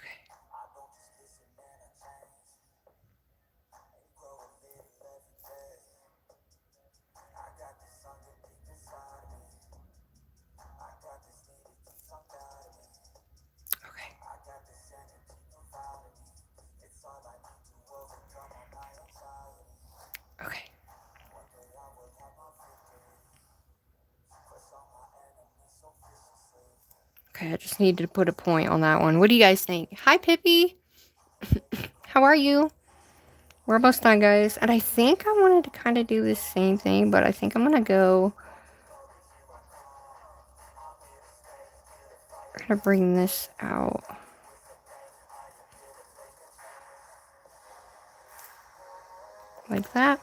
Okay. Okay. Okay, I just need to put a point on that one. What do you guys think? Hi, Pippi. How are you? We're almost done, guys. And I think I wanted to kind of do the same thing, but I think I'm going to go... I'm going to bring this out. Like that.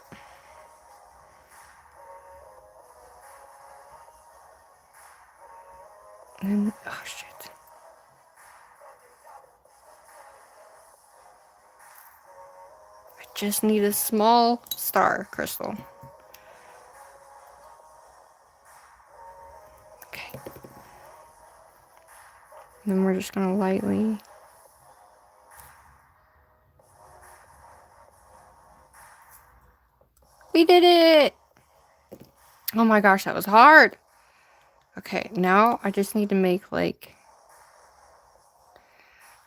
And, oh, shit. I just need a small star crystal. Okay. And then we're just going to lightly... We did it! Oh my gosh, that was hard. Okay, now I just need to make like...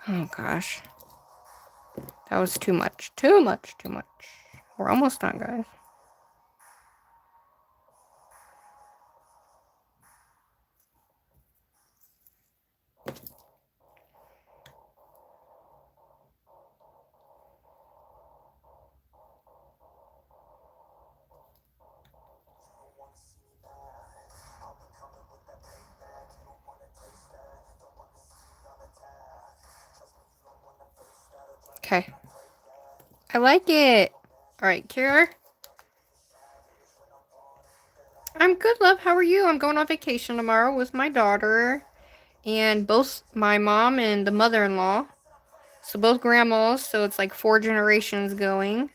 Oh gosh. That was too much. Too much, too much. We're almost done, guys. Okay. I like it. Alright, Kira. I'm good, love. How are you? I'm going on vacation tomorrow with my daughter. And both my mom and the mother-in-law. So both grandmas. So it's like 4 generations going.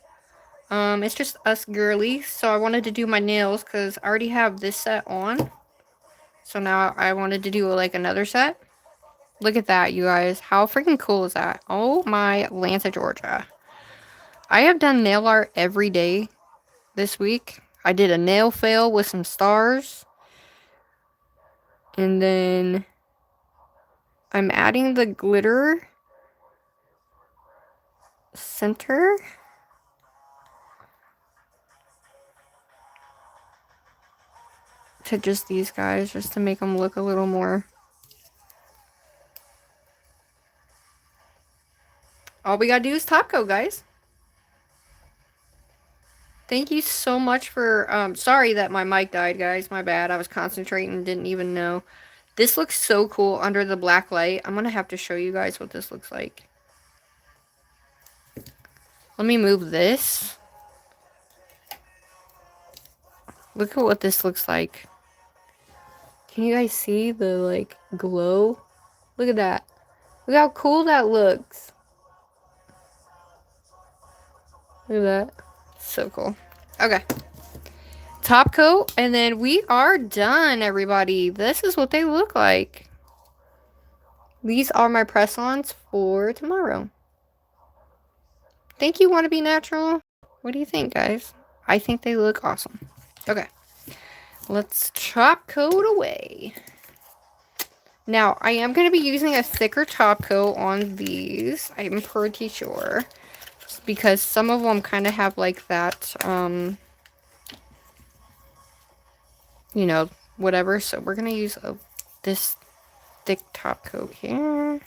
It's just us girlies. So I wanted to do my nails because I already have this set on. So now I wanted to do like another set. Look at that, you guys. How freaking cool is that? Oh my Atlanta, Georgia. I have done nail art every day this week. I did a nail fail with some stars. And then I'm adding the glitter center. To just these guys, just to make them look a little more. All we gotta do is top coat, guys. Thank you so much for, sorry that my mic died, guys. My bad. I was concentrating, didn't even know. This looks so cool under the black light. I'm gonna have to show you guys what this looks like. Let me move this. Look at what this looks like. Can you guys see the, like, glow? Look at that. Look how cool that looks. Look at that. So cool. Okay. Top coat, and then we are done, everybody. This is what they look like. These are my press-ons for tomorrow. Think you want to be natural? What do you think, guys? I think they look awesome. Okay. Let's top coat away. Now, I am going to be using a thicker top coat on these. I'm pretty sure. Because some of them kind of have like that, you know, whatever. So we're going to use this thick top coat here.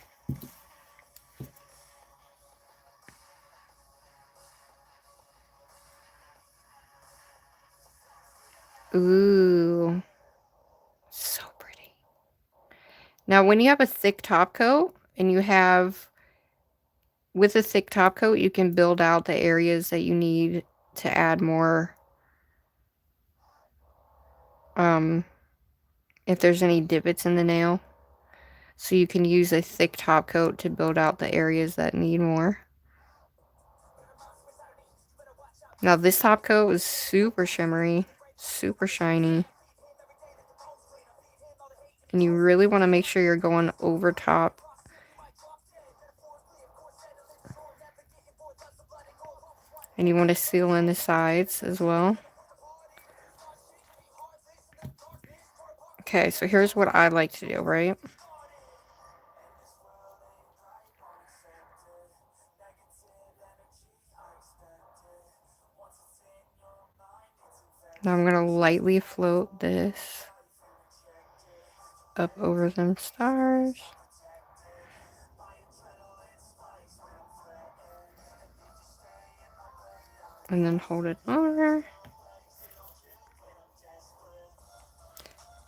Ooh. So pretty. Now, when you have a thick top coat and you have, with a thick top coat, you can build out the areas that you need to add more, if there's any divots in the nail. So you can use a thick top coat to build out the areas that need more. Now, this top coat is super shimmery, super shiny. And you really want to make sure you're going over top. And you want to seal in the sides as well. Okay, so here's what I like to do, right? Now I'm going to lightly float this up over them stars. And then hold it over.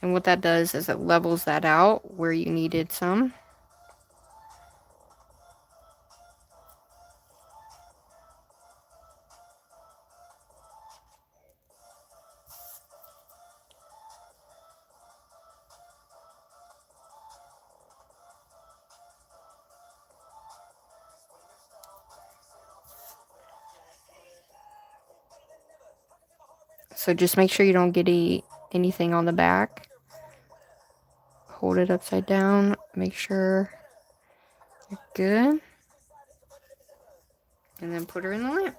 And what that does is it levels that out where you needed some. So just make sure you don't get anything on the back. Hold it upside down. Make sure you're good. And then put her in the lamp.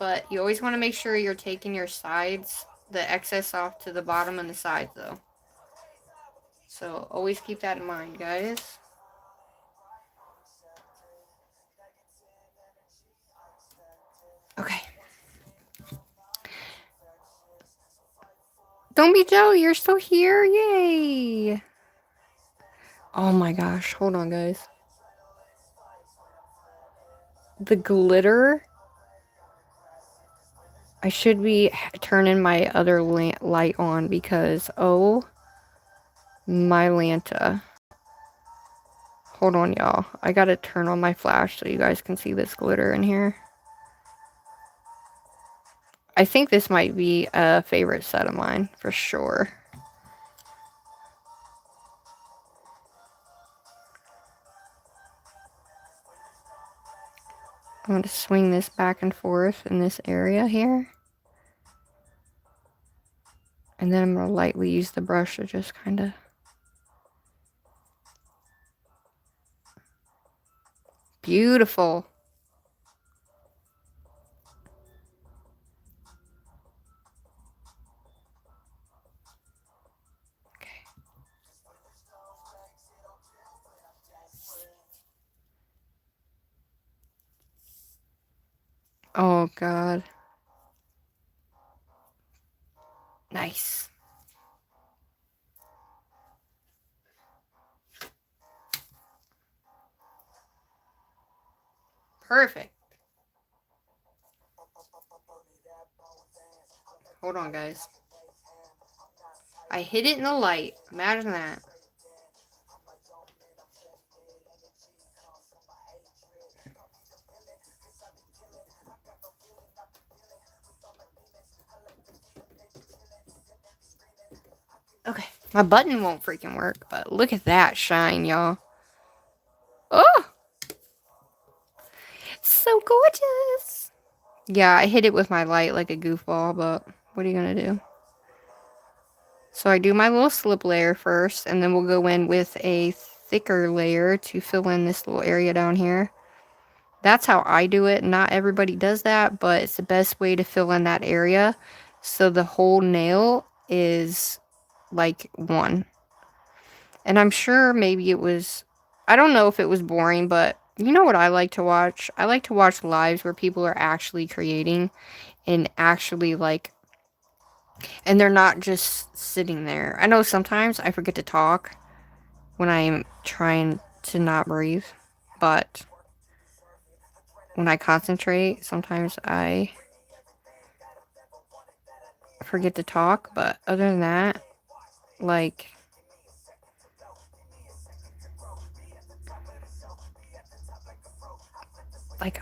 But you always want to make sure you're taking your sides, the excess off to the bottom and the sides though. So always keep that in mind, guys. Okay. Don't be jelly, you're still here. Yay. Oh my gosh. Hold on, guys. The glitter. I should be turning my other light on because, oh my Lanta. Hold on, y'all. I gotta turn on my flash so you guys can see this glitter in here. I think this might be a favorite set of mine, for sure. I'm going to swing this back and forth in this area here. And then I'm going to lightly use the brush to just kind of... Beautiful. Okay. Oh, God. Nice. Perfect. Hold on, guys. I hid it in the light. Imagine that. Okay. My button won't freaking work, but look at that shine, y'all. Oh! So gorgeous! Yeah, I hit it with my light like a goofball, but what are you gonna do? So I do my little slip layer first, and then we'll go in with a thicker layer to fill in this little area down here. That's how I do it. Not everybody does that, but it's the best way to fill in that area so the whole nail is like one. And I'm sure maybe it was, I don't know if it was boring, but you know what I like to watch? I like to watch lives where people are actually creating and actually like, and they're not just sitting there. I know sometimes I forget to talk when I'm trying to not breathe, but when I concentrate, sometimes I forget to talk, but other than that, like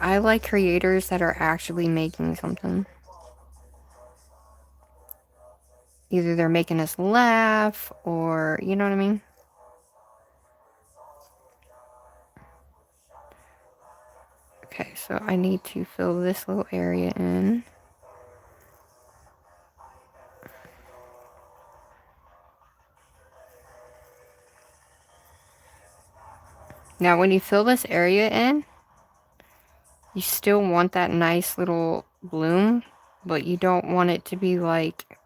I like creators that are actually making something. Either they're making us laugh or, you know what I mean? Okay, so I need to fill this little area in. Now when you fill this area in, you still want that nice little bloom, but you don't want it to be like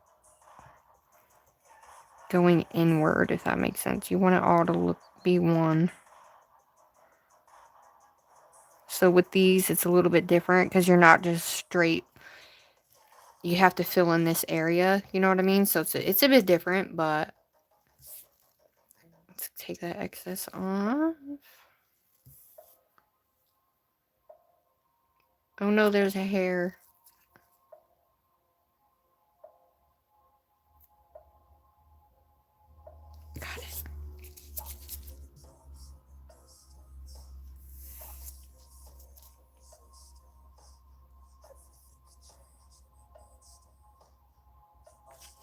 going inward, if that makes sense. You want it all to be one. So with these, it's a little bit different because you're not just straight. You have to fill in this area, you know what I mean? So it's a bit different, but let's take that excess off. Oh no, there's a hair. Got it.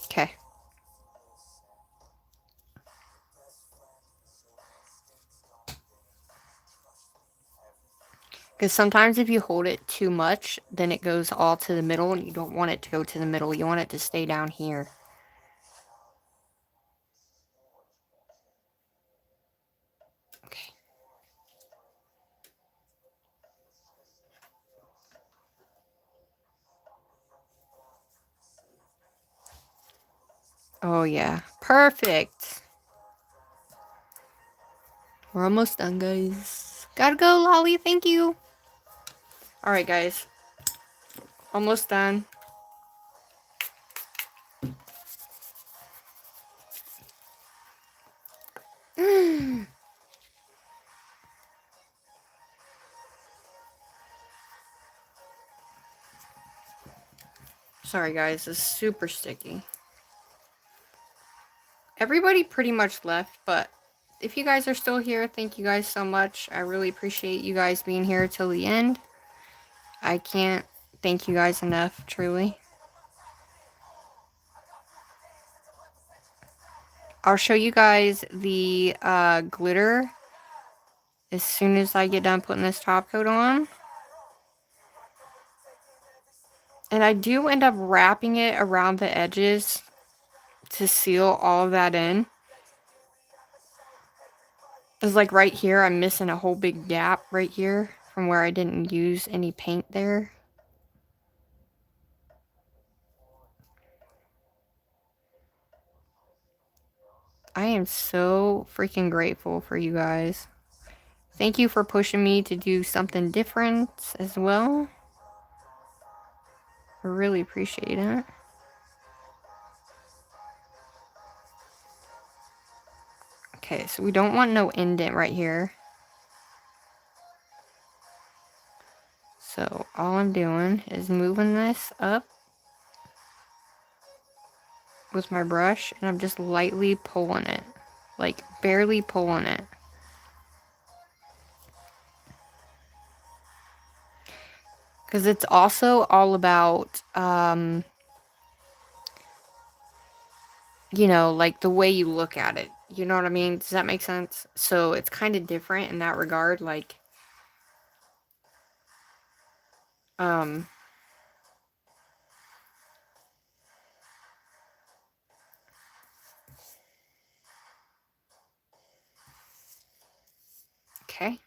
Okay. Because sometimes if you hold it too much, then it goes all to the middle, and you don't want it to go to the middle. You want it to stay down here. Okay. Oh yeah. Perfect. We're almost done, guys. Gotta go, Lolly. Thank you. Alright, guys. Almost done. Sorry, guys. It's super sticky. Everybody pretty much left, but if you guys are still here, thank you guys so much. I really appreciate you guys being here till the end. I can't thank you guys enough, truly. I'll show you guys the glitter as soon as I get done putting this top coat on. And I do end up wrapping it around the edges to seal all of that in. It's like right here, I'm missing a whole big gap right here from where I didn't use any paint there. I am so freaking grateful for you guys. Thank you for pushing me to do something different as well. I really appreciate it. Okay, so we don't want no indent right here. So all I'm doing is moving this up with my brush, and I'm just lightly pulling it. Like barely pulling it. Because it's also all about, you know, like the way you look at it. You know what I mean? Does that make sense? So it's kind of different in that regard. Like, okay.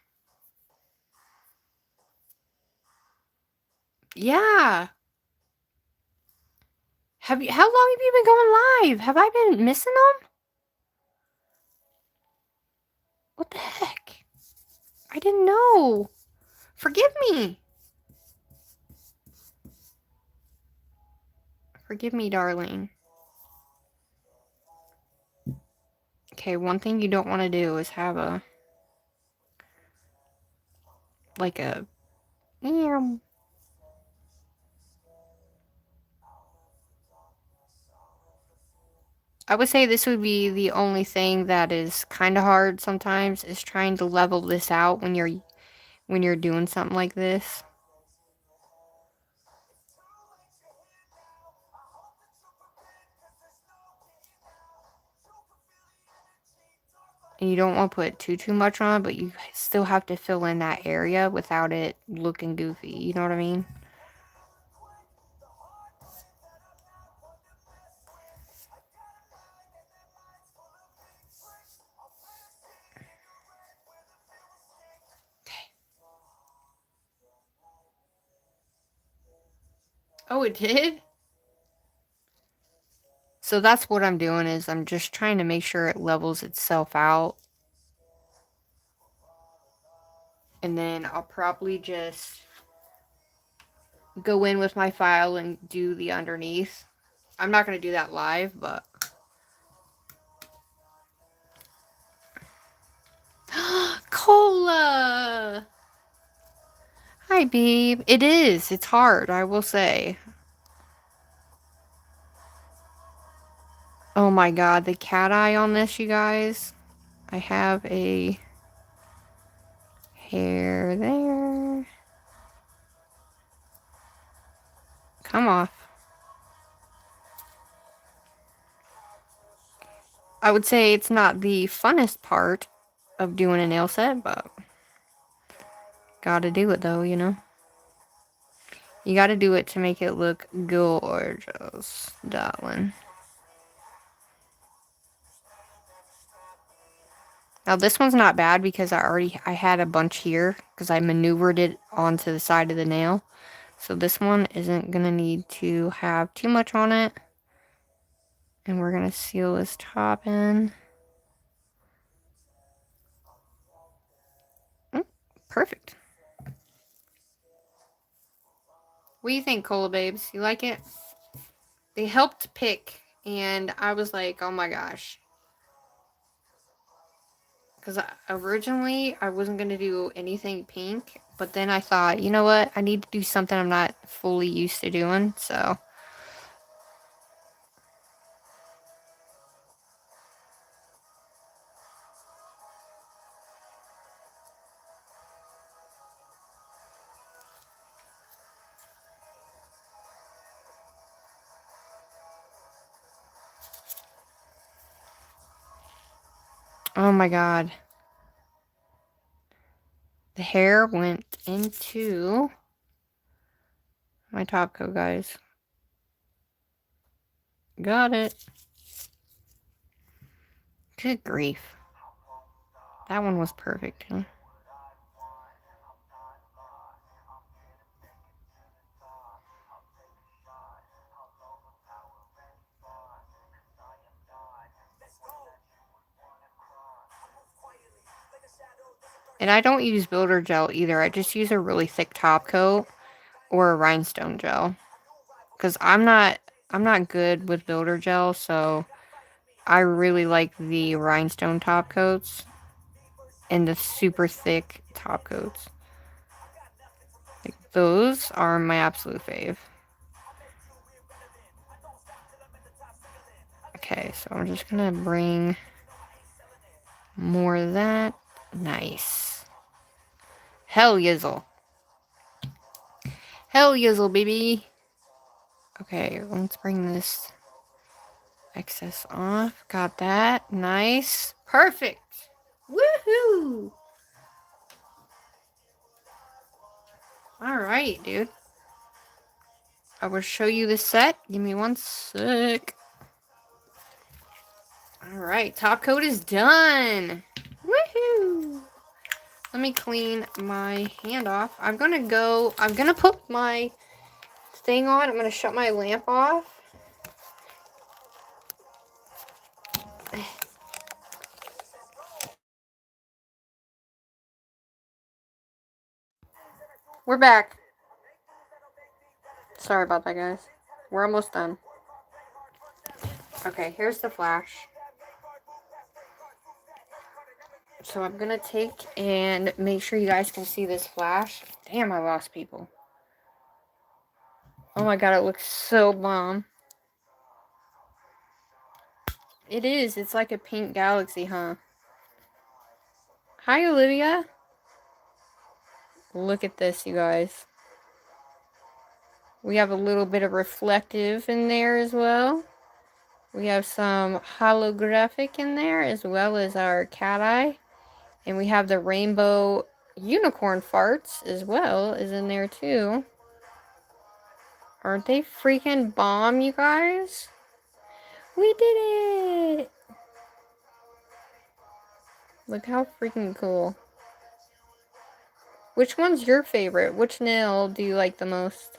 Yeah. How long have you been going live? Have I been missing them? What the heck? I didn't know. Forgive me. Forgive me, darling. Okay, one thing you don't want to do is have a, like a, I would say this would be the only thing that is kind of hard sometimes, is trying to level this out when you're doing something like this. And you don't want to put too much on, but you still have to fill in that area without it looking goofy. You know what I mean? Oh, it did? So that's what I'm doing, is I'm just trying to make sure it levels itself out. And then I'll probably just go in with my file and do the underneath. I'm not going to do that live, but... Cola! Hi, babe. It is. It's hard, I will say. Oh my god, the cat eye on this, you guys. I have a hair there. Come off. I would say it's not the funnest part of doing a nail set, but gotta do it though, you know? You gotta do it to make it look gorgeous, darling. Now this one's not bad because I had a bunch here because I maneuvered it onto the side of the nail. So this one isn't gonna need to have too much on it. And we're gonna seal this top in. Perfect. What do you think, Cola Babes? You like it? They helped pick, and I was like, oh my gosh. Because originally, I wasn't going to do anything pink, but then I thought, you know what? I need to do something I'm not fully used to doing, so... Oh my god. The hair went into my top coat, guys. Got it. Good grief. That one was perfect, huh? And I don't use builder gel either. I just use a really thick top coat or a rhinestone gel. Because I'm not good with builder gel, so I really like the rhinestone top coats and the super thick top coats. Like, those are my absolute fave. Okay, so I'm just gonna bring more of that. Nice. Hell yizzle. Hell yizzle, baby. Okay, let's bring this excess off. Got that. Nice. Perfect. Woohoo! Alright, dude. I will show you the set. Give me one sec. Alright, top coat is done. Woohoo! Let me clean my hand off. I'm gonna put my thing on. I'm gonna shut my lamp off. We're back. Sorry about that, guys. We're almost done. Okay, here's the flash. So I'm gonna take and make sure you guys can see this flash. Damn, I lost people. Oh my god, it looks so bomb. It is. It's like a pink galaxy, huh? Hi, Olivia. Look at this, you guys. We have a little bit of reflective in there as well. We have some holographic in there as well as our cat eye. And we have the rainbow unicorn farts as well is in there too. Aren't they freaking bomb, you guys? We did it! Look how freaking cool. Which one's your favorite? Which nail do you like the most?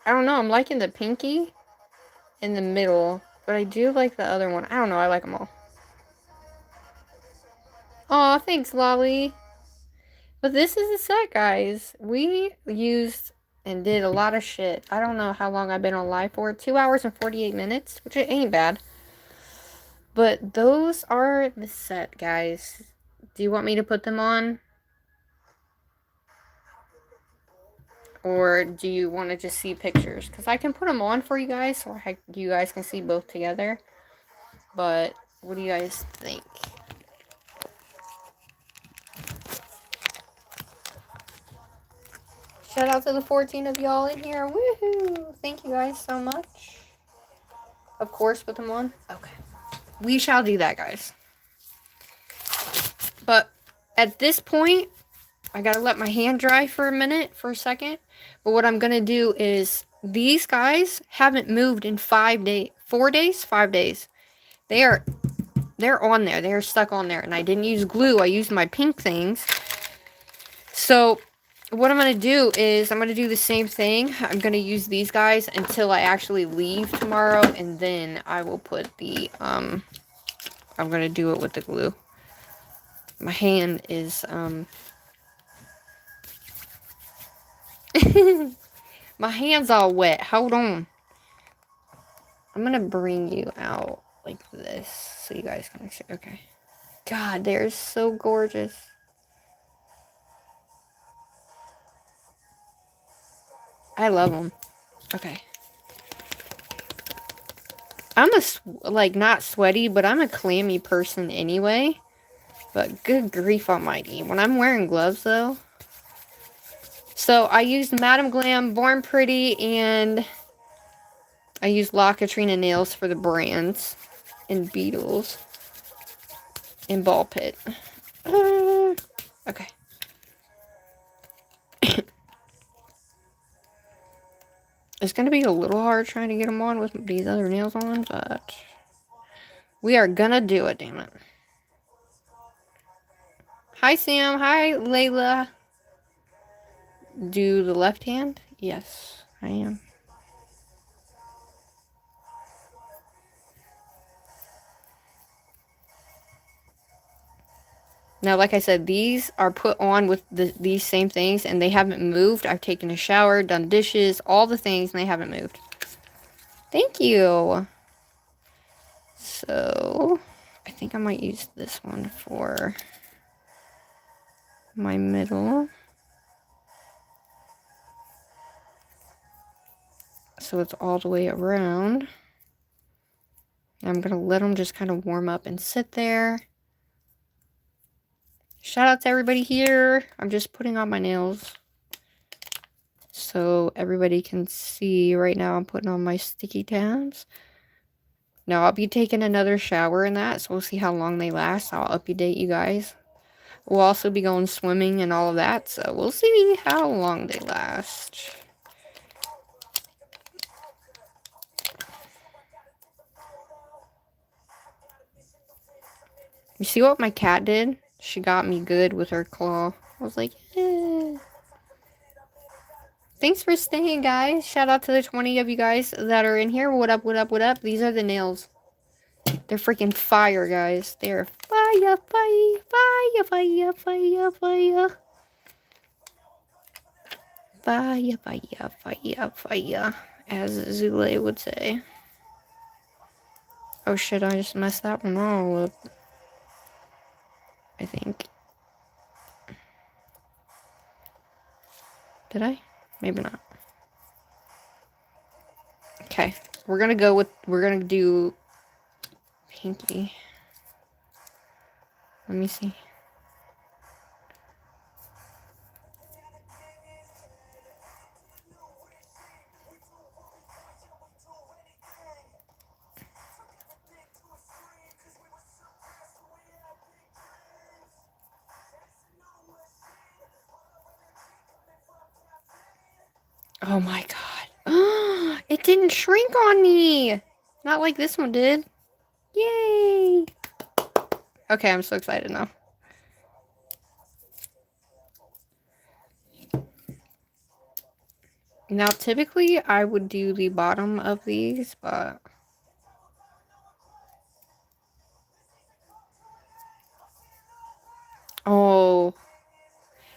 I don't know. I'm liking the pinky in the middle, but I do like the other one. I don't know. I like them all. Aw, thanks, Lolly. But this is the set, guys. We used and did a lot of shit. I don't know how long I've been on live for. 2 hours and 48 minutes, which ain't bad. But those are the set, guys. Do you want me to put them on? Or do you want to just see pictures? Because I can put them on for you guys so you guys can see both together. But what do you guys think? Shout out to the 14 of y'all in here. Woohoo! Thank you guys so much. Of course, put them on. Okay. We shall do that, guys. But at this point, I gotta let my hand dry for a second. But what I'm gonna do is, these guys haven't moved in 5 days. 4 days? 5 days. They're on there. They're stuck on there. And I didn't use glue. I used my pink things. So what I'm going to do is I'm going to do the same thing. I'm going to use these guys until I actually leave tomorrow. And then I will put the, I'm going to do it with the glue. My hand is, my hand's all wet. Hold on. I'm going to bring you out like this so you guys can see. Okay. God, they're so gorgeous. I love them. Okay. I'm not sweaty, but I'm a clammy person anyway. But good grief almighty. When I'm wearing gloves, though. So, I used Madam Glam, Born Pretty, and I used La Katrina Nails for the brands. And Beetles. And Ball Pit. Okay. It's going to be a little hard trying to get them on with these other nails on, but we are going to do it, damn it. Hi, Sam. Hi, Layla. Do the left hand? Yes, I am. Now, like I said, these are put on with these same things, and they haven't moved. I've taken a shower, done dishes, all the things, and they haven't moved. Thank you. So, I think I might use this one for my middle. So it's all the way around. I'm going to let them just kind of warm up and sit there. Shout out to everybody here. I'm just putting on my nails so everybody can see. Right now I'm putting on my sticky tabs. Now I'll be taking another shower in that, so we'll see how long they last. I'll update you guys. We'll also be going swimming and all of that, so we'll see how long they last. You see what my cat did? She got me good with her claw. I was like, eh. Thanks for staying, guys. Shout out to the 20 of you guys that are in here. What up, what up, what up? These are the nails. They're freaking fire, guys. They're fire, fire, fire, fire, fire, fire. Fire, fire, fire, fire. As Zule would say. Oh shit, I just messed that one all up. I think. Did I? Maybe not. Okay. We're gonna do pinky. Let me see. Oh my god. It didn't shrink on me. Not like this one did. Yay. Okay, I'm so excited now. Now, typically, I would do the bottom of these, but... Oh.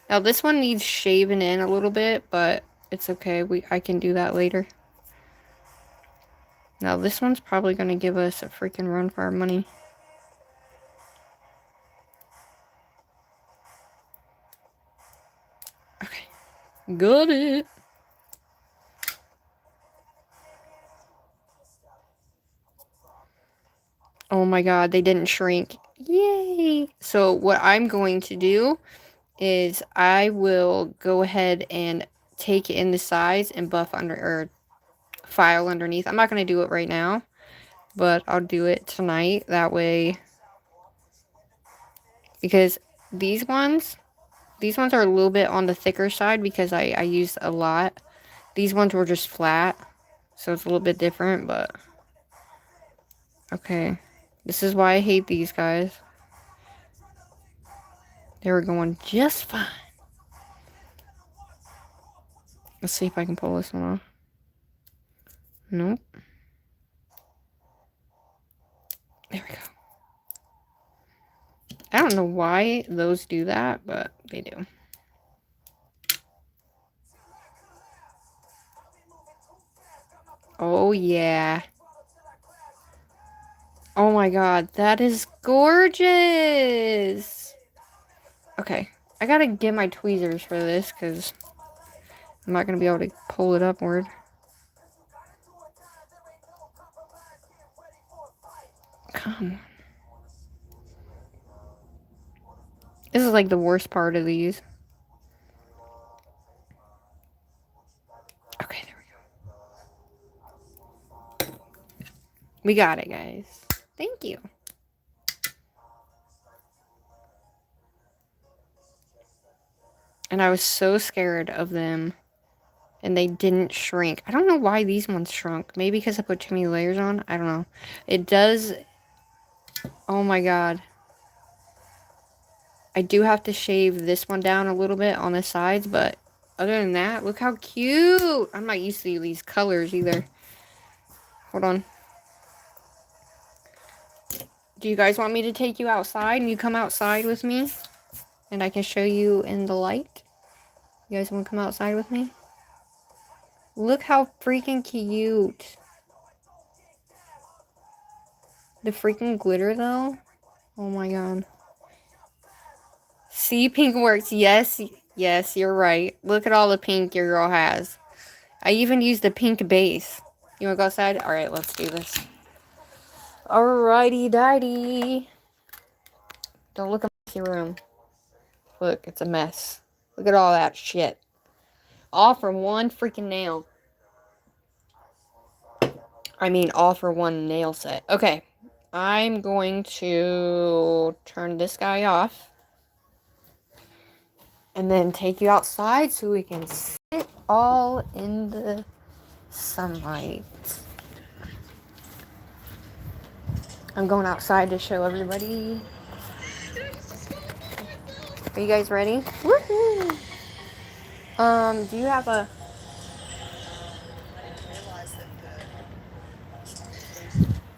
Now, this one needs shaving in a little bit, but it's okay. I can do that later. Now, this one's probably going to give us a freaking run for our money. Okay. Got it. Oh my god, they didn't shrink. Yay! So what I'm going to do is I will go ahead and take in the sides and buff under, or file underneath. I'm not going to do it right now, but I'll do it tonight. That way, because these ones are a little bit on the thicker side because I used a lot. These ones were just flat, so it's a little bit different, but okay. This is why I hate these guys. They were going just fine. Let's see if I can pull this one off. Nope. There we go. I don't know why those do that, but they do. Oh, yeah. Oh my god, that is gorgeous! Okay, I gotta get my tweezers for this, because I'm not gonna be able to pull it upward. Come on. This is like the worst part of these. Okay, there we go. We got it, guys. Thank you. And I was so scared of them. And they didn't shrink. I don't know why these ones shrunk. Maybe because I put too many layers on. I don't know. It does. Oh my god. I do have to shave this one down a little bit on the sides. But other than that, look how cute. I'm not used to these colors either. Hold on. Do you guys want me to take you outside and you come outside with me? And I can show you in the light? You guys want to come outside with me? Look how freaking cute. The freaking glitter, though. Oh my god. See, pink works. Yes, yes, you're right. Look at all the pink your girl has. I even used a pink base. You want to go outside? Alright, let's do this. Alrighty, dighty. Don't look at my room. Look, it's a mess. Look at all that shit. All from one freaking nail. I mean, all for one nail set. Okay. I'm going to turn this guy off. And then take you outside so we can sit all in the sunlight. I'm going outside to show everybody. Are you guys ready? Woohoo! Do you have a...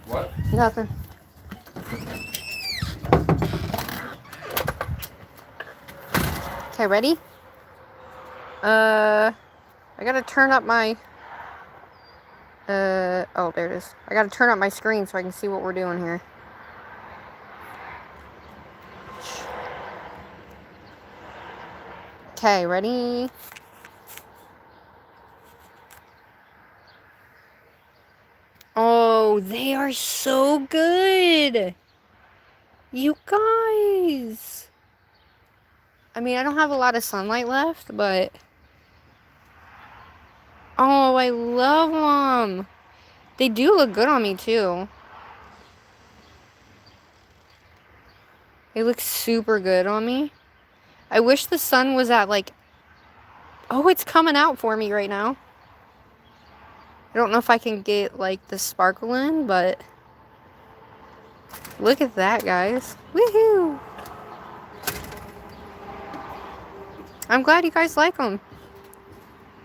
What? Nothing. Okay, ready? I gotta turn up my... oh, there it is. I gotta turn up my screen so I can see what we're doing here. Okay, ready? Oh, they are so good! You guys! I mean, I don't have a lot of sunlight left, but... Oh, I love them! They do look good on me, too. They look super good on me. I wish the sun was at, like... Oh, it's coming out for me right now. I don't know if I can get, like, the sparkle in, but... Look at that, guys. Woohoo! I'm glad you guys like them.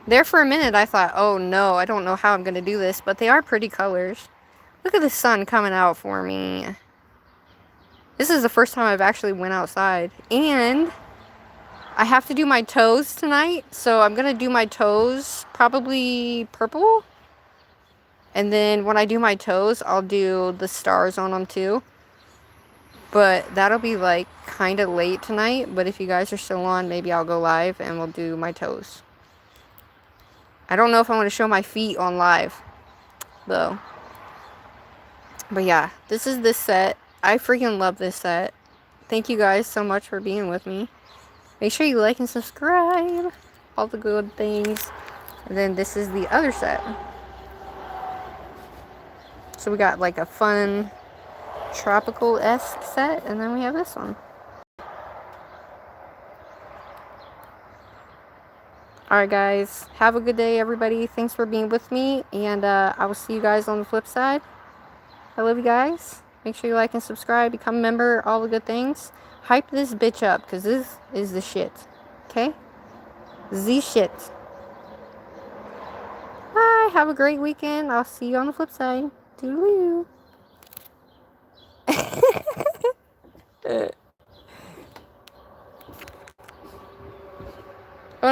There for a minute I thought, oh no, I don't know how I'm going to do this, but they are pretty colors. Look at the sun coming out for me. This is the first time I've actually went outside. And I have to do my toes tonight, so I'm going to do my toes probably purple. And then when I do my toes, I'll do the stars on them too. But that'll be like kind of late tonight, but if you guys are still on, maybe I'll go live and we'll do my toes. I don't know if I want to show my feet on live, though. But yeah, this is this set. I freaking love this set. Thank you guys so much for being with me. Make sure you like and subscribe. All the good things. And then this is the other set. So we got like a fun tropical-esque set. And then we have this one. Alright guys, have a good day everybody. Thanks for being with me. And I will see you guys on the flip side. I love you guys. Make sure you like and subscribe. Become a member. All the good things. Hype this bitch up. Because this is the shit. Okay? The shit. Bye. Have a great weekend. I'll see you on the flip side. Toodaloo.